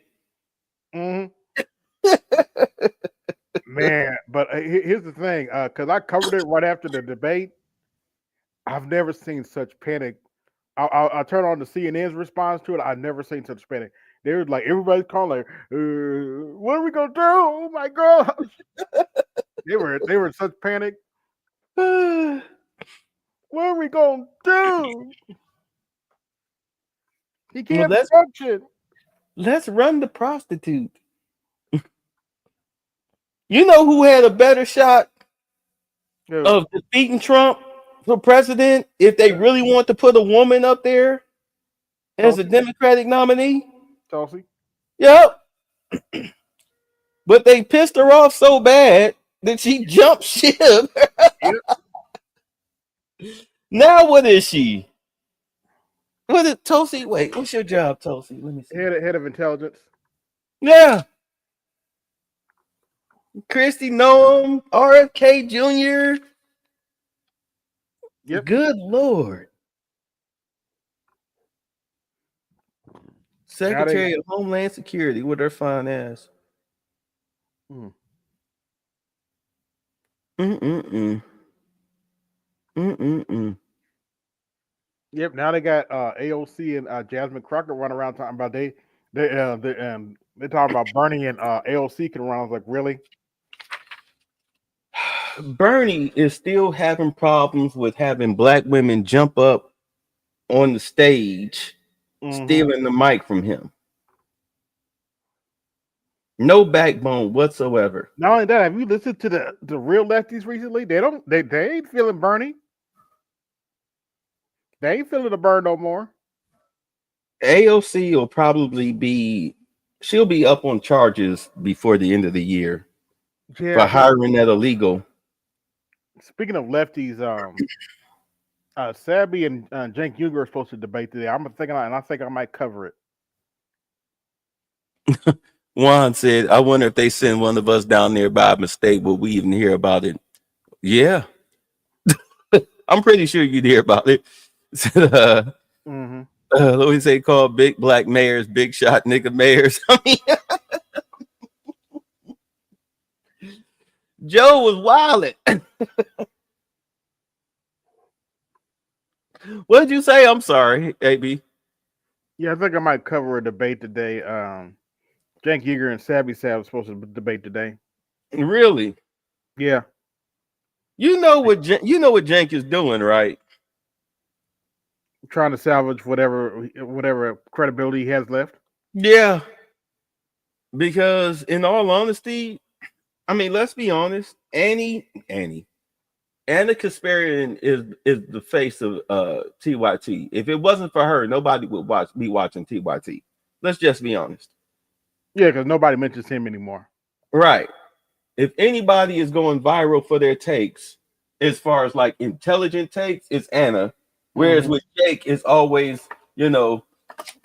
Mhm. Man, but here's the thing, because I covered it right after the debate. I've never seen such panic. I'll turn on the CNN's response to it. I've never seen such panic. They were like, everybody's calling, what are we gonna do? Oh my gosh. they were in such panic. What are we gonna do? He can't function. Let's run the prostitute. You know who had a better shot of defeating Trump for president if they really want to put a woman up there as a Democratic nominee? Tulsi. Yep. But they pissed her off so bad that she jumped ship. Now what is she? What is Tulsi? Wait, what's your job, Tulsi? Let me see. Head of intelligence. Yeah. Christy Noam, RFK Jr. Yep. Good Lord. Secretary of Homeland Security with her fine ass. Yep. Now they got AOC and Jasmine Crockett running around talking about they talking about Bernie and AOC can run. I was like, really? Bernie is still having problems with having black women jump up on the stage, stealing the mic from him. No backbone whatsoever. Not only that, have you listened to the real lefties recently? They ain't feeling Bernie. They ain't feeling the burn no more. AOC will probably she'll be up on charges before the end of the year for hiring that illegal. Speaking of lefties, Sabby and Cenk Uygur are supposed to debate today. I think I might cover it. Juan said, I wonder if they send one of us down there by mistake. Will we even hear about it? Yeah. I'm pretty sure you'd hear about it. What we say called big black mayors, big shot nigga mayors. I mean, Joe was wildin'. What did you say? I'm sorry, AB. Yeah, I think I might cover a debate today. Cenk Uygur and Sabby Sab supposed to debate today. Really? Yeah. You know what Cenk is doing, right? Trying to salvage whatever credibility he has left. Yeah. Because in all honesty, I mean, let's be honest. Anna Kasparian is the face of TYT. If it wasn't for her, nobody would be watching TYT. Let's just be honest. Yeah, because nobody mentions him anymore. Right. If anybody is going viral for their takes, as far as like intelligent takes, it's Anna. Whereas with Jake, it's always,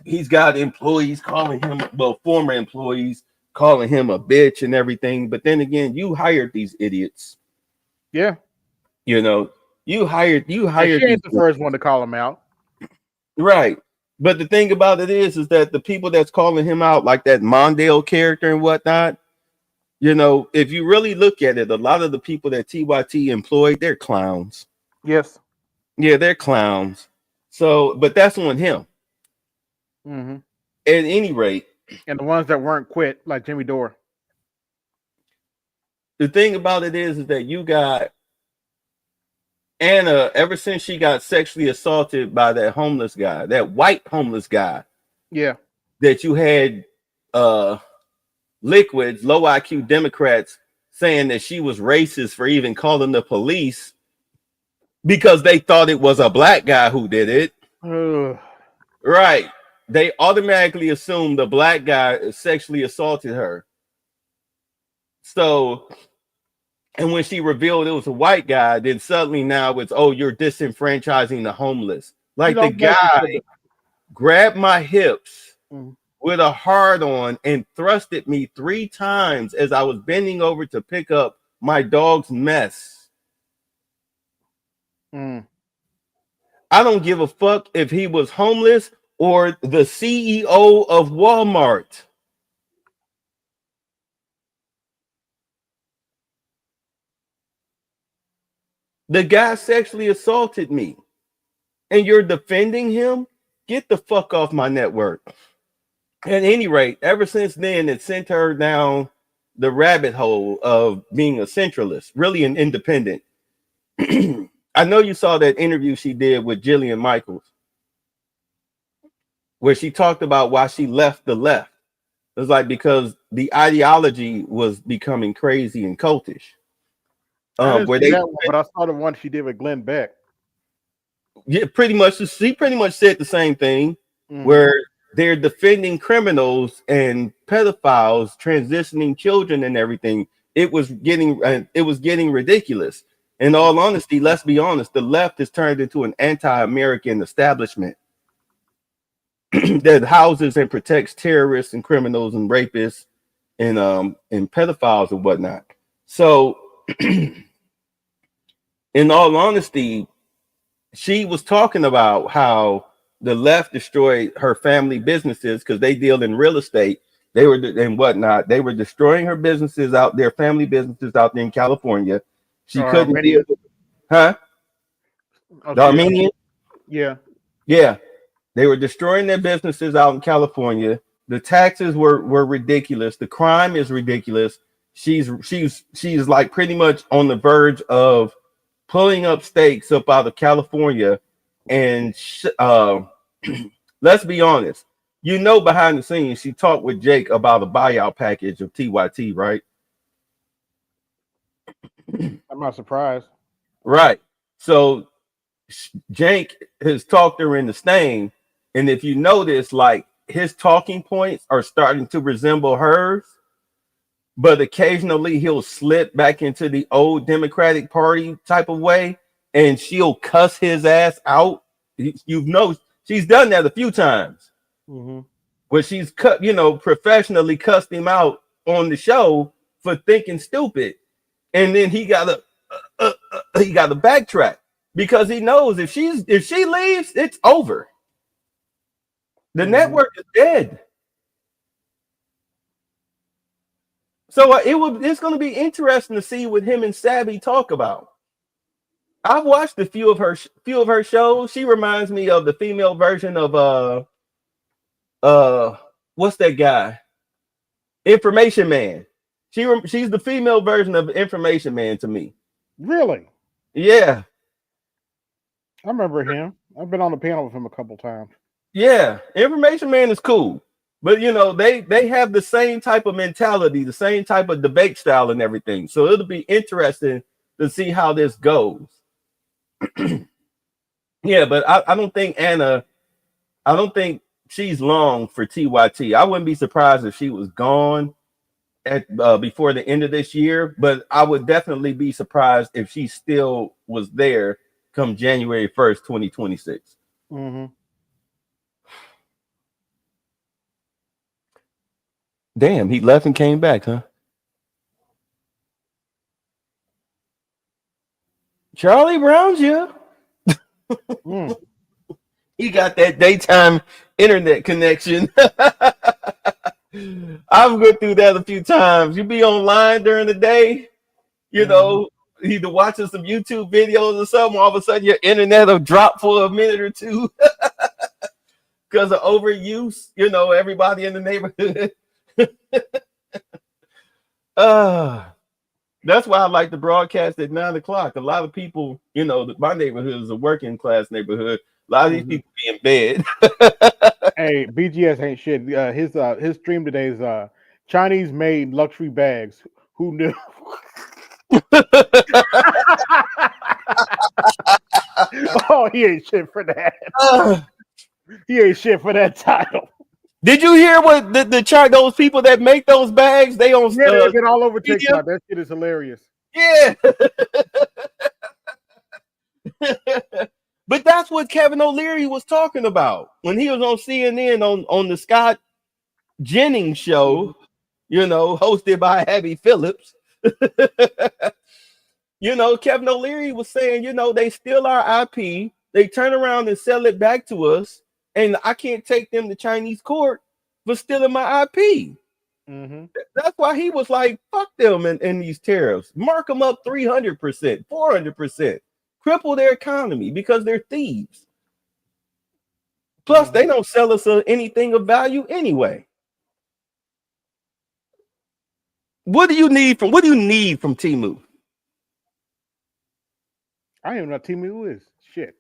he's got employees calling him, former employees calling him a bitch and everything. But then again, you hired these idiots. Yeah. You hired she ain't the first one to call him out. Right. But the thing about it is that the people that's calling him out, like that Mondale character and whatnot, if you really look at it, a lot of the people that TYT employed, they're clowns. Yes. Yeah, they're clowns. So, but that's on him. At any rate. And the ones that weren't quit, like Jimmy Dore. The thing about it is that you got Anna, ever since she got sexually assaulted by that homeless guy, that white homeless guy. Yeah. That you had liquids, low IQ Democrats saying that she was racist for even calling the police because they thought it was a black guy who did it. Ugh. Right. They automatically assumed the black guy sexually assaulted her. So, and when she revealed it was a white guy, then suddenly now it's, oh, you're disenfranchising the homeless. Like the guy grabbed my hips with a hard on and thrusted me 3 times as I was bending over to pick up my dog's mess. I don't give a fuck if he was homeless or the CEO of Walmart. The guy sexually assaulted me, and you're defending him? Get the fuck off my network. At any rate, ever since then, it sent her down the rabbit hole of being a centralist, really an independent. I know you saw that interview she did with Jillian Michaels, where she talked about why she left the left. It was like because the ideology was becoming crazy and cultish. Where they, but I saw the one she did with Glenn Beck. Yeah, pretty much. She pretty much said the same thing, where they're defending criminals and pedophiles, transitioning children, and everything. It was getting ridiculous. In all honesty, let's be honest, the left has turned into an anti-American establishment that houses and protects terrorists and criminals and rapists and pedophiles and whatnot. So, in all honesty, she was talking about how the left destroyed her family businesses because they deal in real estate. They were and whatnot. They were destroying her businesses out there, family businesses out there in California. She couldn't deal with, huh? Oh, the Armenian? Yeah. Yeah. They were destroying their businesses out in California. The taxes were ridiculous. The crime is ridiculous. She's like pretty much on the verge of pulling up stakes up out of California. And let's be honest, you know, behind the scenes, she talked with Jake about a buyout package of TYT, right? I'm not surprised. Right. So Jake has talked her into staying. And if you notice, like his talking points are starting to resemble hers, but occasionally he'll slip back into the old Democratic Party type of way and she'll cuss his ass out. You've noticed she's done that a few times where she's professionally cussed him out on the show for thinking stupid. And then he got to backtrack because he knows if she leaves, it's over. The network is dead. So it's going to be interesting to see what him and Savvy talk about. I've watched a few of her shows. She reminds me of the female version of what's that guy? Information Man. She's the female version of Information Man to me. Really? Yeah. I remember him. I've been on the panel with him a couple times. Yeah, Information Man is cool. But they have the same type of mentality, the same type of debate style and everything. So it'll be interesting to see how this goes. Yeah, but I don't think she's long for TYT. I wouldn't be surprised if she was gone at before the end of this year, but I would definitely be surprised if she still was there come January 1st, 2026. Damn, he left and came back, huh? Charlie Brown's yeah. He got that daytime internet connection. I've gone through that a few times. You be online during the day, either watching some YouTube videos or something, all of a sudden your internet will drop for a minute or two because of overuse, everybody in the neighborhood. That's why I like to broadcast at 9 o'clock. A lot of people, my neighborhood is a working class neighborhood. A lot of these people be in bed. Hey, BGS ain't shit. His stream today is Chinese made luxury bags. Who knew? Oh, he ain't shit for that. Uh, He ain't shit for that title. did you hear what the chart? Those people that make those bags, they on Yeah, they've been all over Medium? TikTok. That shit is hilarious. Yeah. But that's what Kevin O'Leary was talking about when he was on CNN on the Scott Jennings show, you know, hosted by Abby Phillips. You know, Kevin O'Leary was saying, you know, they steal our IP, they turn around and sell it back to us, and I can't take them to Chinese court for stealing my IP. Mm-hmm. That's why he was like, fuck them and these tariffs. Mark them up 300%, 400%. Cripple their economy because they're thieves. Plus, they don't sell us anything of value anyway. What do you need from Temu? I don't even know what Temu is. Shit.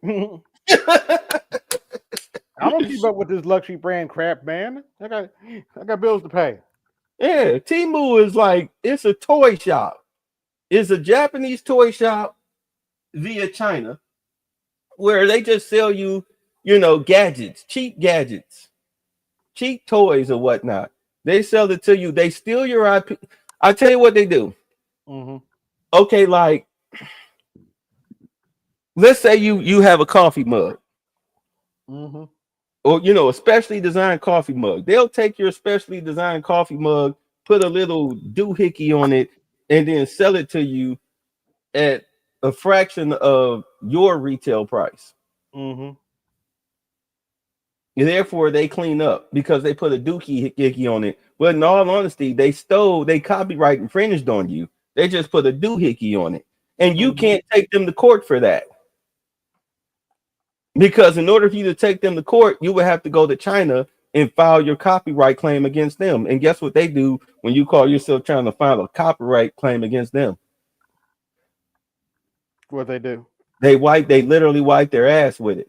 I don't keep up with this luxury brand crap, man. I got bills to pay. Yeah, Temu is like, it's a toy shop. It's a Japanese toy shop via China where they just sell you, you know, gadgets, cheap toys or whatnot. They sell it to you. They steal your IP. I tell you what they do. Mm-hmm. Okay, like let's say you have a coffee mug, Mm-hmm. or you know, a specially designed coffee mug. They'll take your specially designed coffee mug, put a little doohickey on it, and then sell it to you at a fraction of your retail price. Mm-hmm. And therefore, they clean up because they put a doohickey on it. But in all honesty, they copyright infringed on you. They just put a doohickey on it, and you can't take them to court for that. Because in order for you to take them to court, you would have to go to China and file your copyright claim against them. And guess what they do when you call yourself trying to file a copyright claim against them? What they do? They literally wipe their ass with it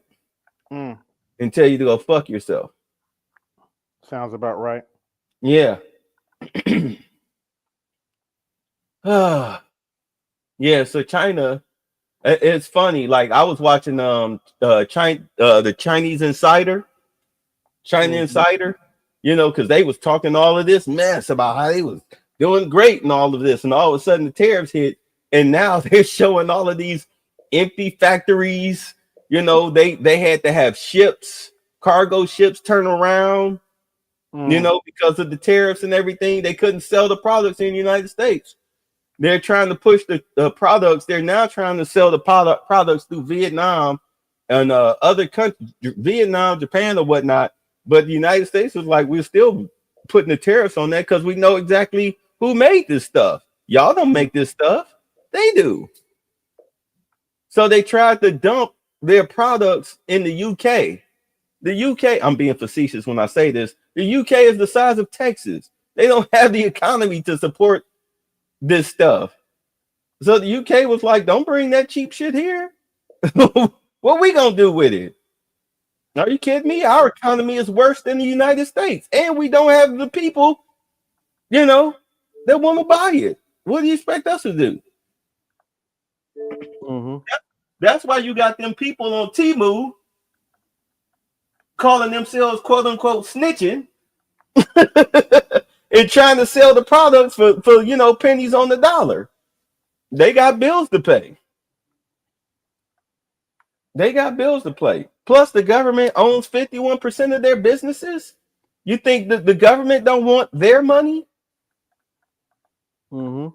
Mm. and tell you to go fuck yourself. Sounds about right. Yeah. Yeah, so China, it's funny. Like I was watching the Chinese Insider, Insider, you know, because they was talking all of this mess about how they was doing great and all of this, and all of a sudden the tariffs hit, and now they're showing all of these empty factories. You know, they had to have cargo ships turn around, you know, because of the tariffs and everything. They couldn't sell the products in the United States. They're trying to push the products. They're now trying to sell the products through Vietnam and other countries, Vietnam, Japan, or whatnot. But the United States was like, we're still putting the tariffs on that because we know exactly who made this stuff. Y'all don't make this stuff. They do. So they tried to dump their products in the UK. The UK, I'm being facetious when I say this, the UK is the size of Texas. They don't have the economy to support this stuff. So the UK was like, don't bring that cheap shit here. What we gonna do with it? Are you kidding me? Our economy is worse than the United States, and we don't have the people, you know, that want to buy it. What do you expect us to do? That's why you got them people on Temu calling themselves quote unquote snitching and trying to sell the products for you know, pennies on the dollar. They got bills to pay. Plus, the government owns 51% of their businesses. You think that the government don't want their money? On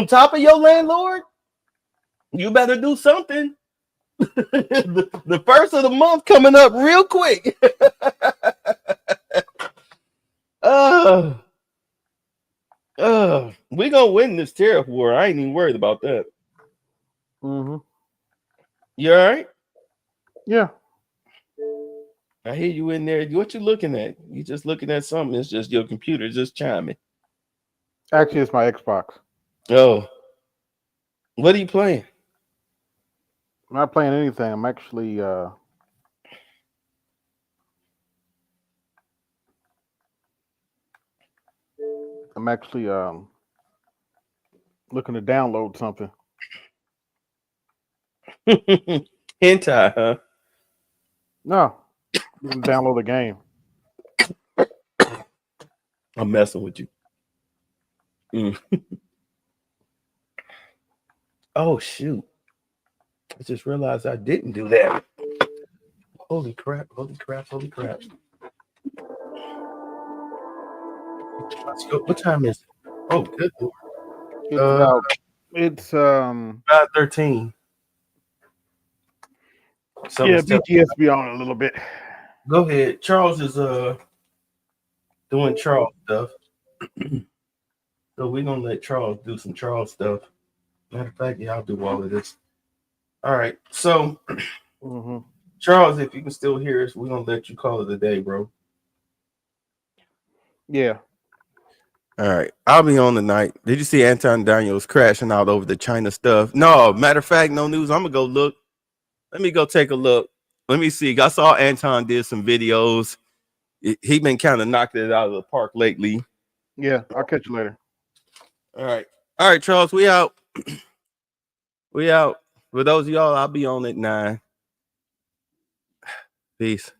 top of your landlord? You better do something. The first of the month coming up real quick. We're gonna win this tariff war. I ain't even worried about that. You all right? Yeah. I hear you in there. What you looking at? You just looking at something. It's just your computer just chiming. Actually, it's my Xbox. Oh. What are you playing? I'm not playing anything. I'm actually looking to download something. Hentai, huh? No, you can download the game. I'm messing with you. Mm. Oh shoot! I just realized I didn't do that. Holy crap! Holy crap! Holy crap! Let's go. What time is it? Oh, good lord! It's about it's 5:13. yeah, Something's telling- BTS be on a little bit. Go ahead. Charles is doing Charles stuff. So we're gonna let Charles do some Charles stuff. Matter of fact, yeah, I'll do all of this. All right. So Hmm. Charles, if you can still hear us, we're gonna let you call it a day, bro. Yeah. All right. I'll be on tonight. Did you see Anton Daniels crashing out over the China stuff? No, matter of fact, no news. I'm gonna go look. Let me go take a look. Let me see. I saw Anton did some videos. He been kind of knocking it out of the park lately. Yeah. I'll catch you later. All right. All right, Charles, we out. We out. For those of y'all, I'll be on at 9. Peace.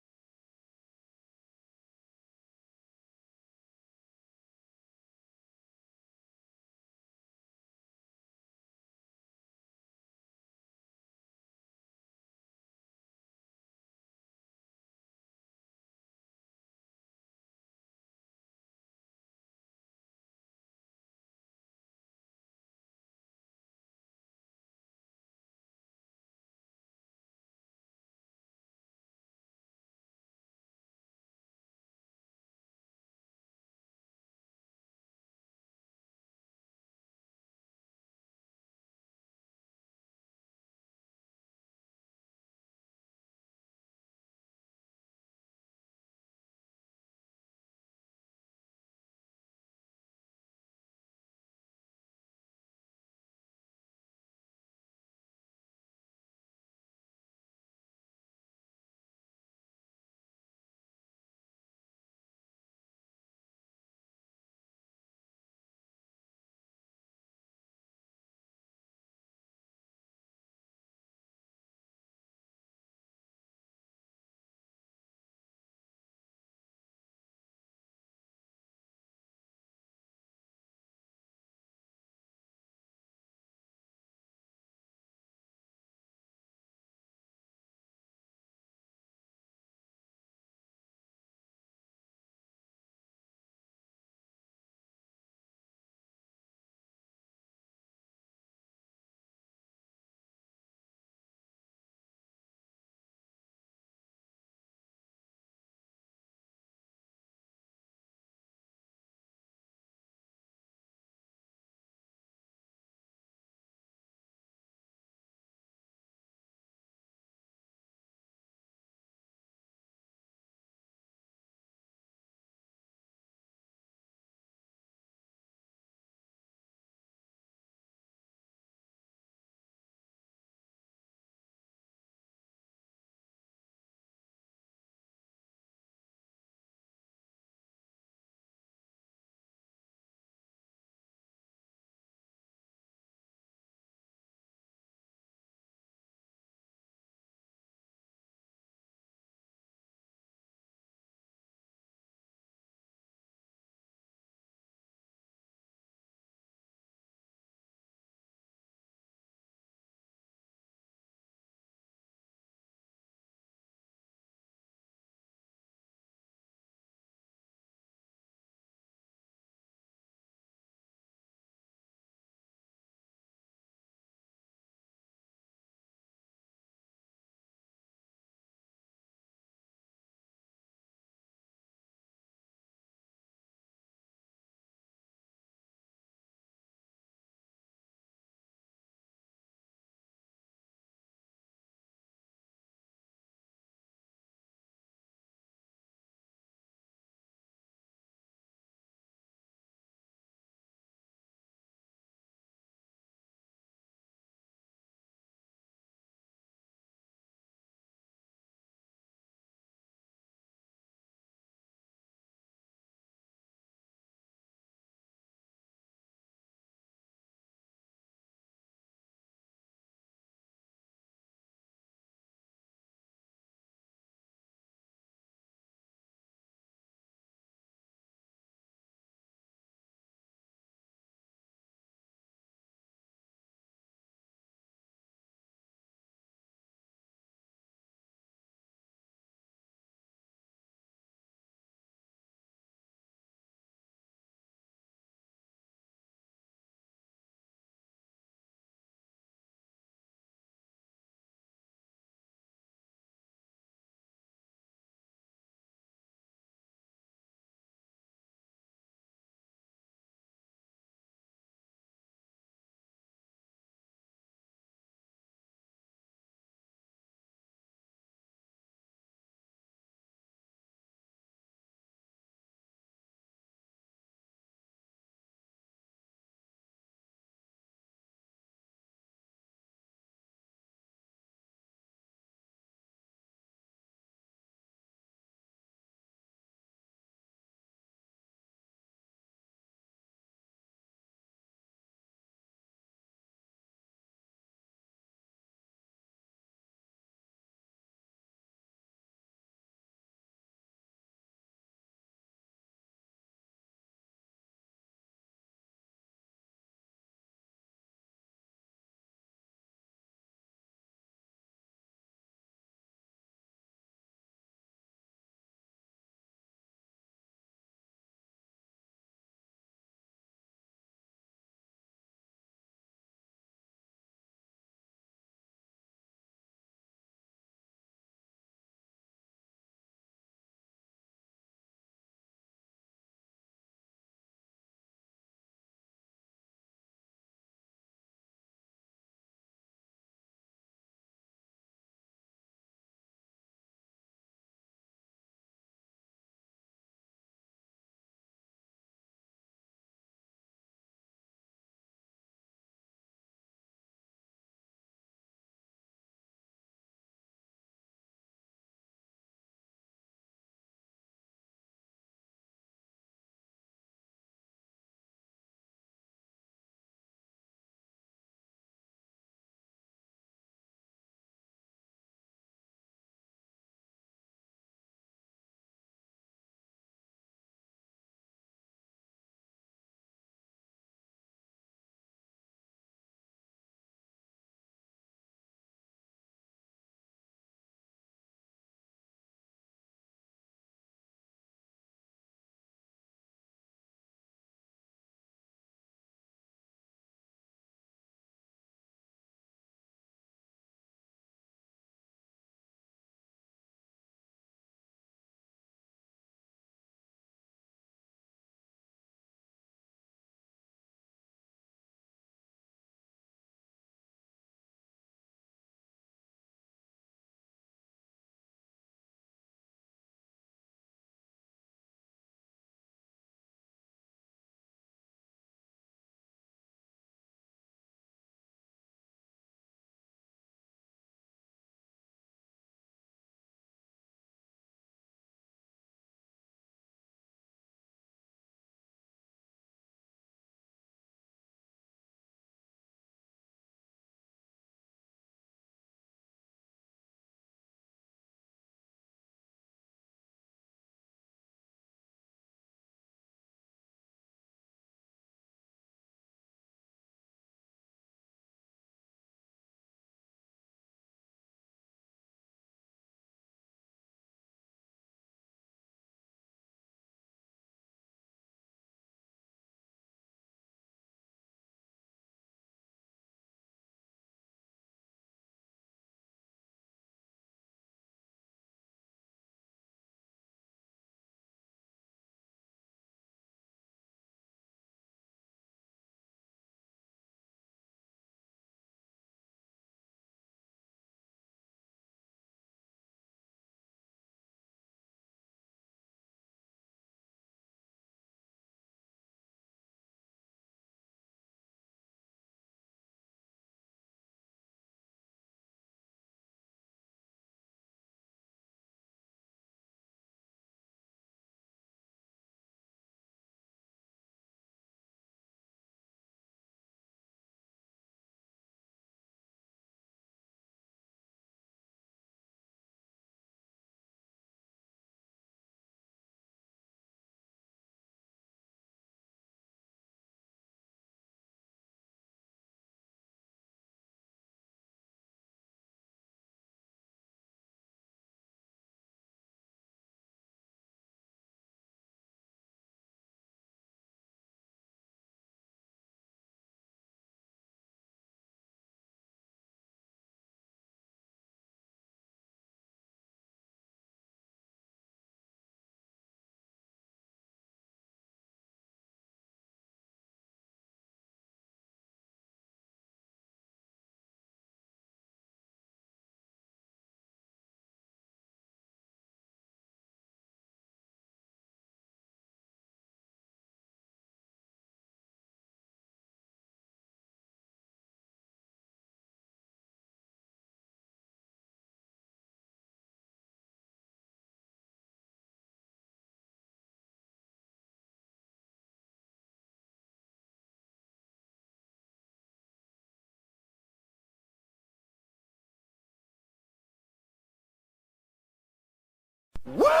Woo!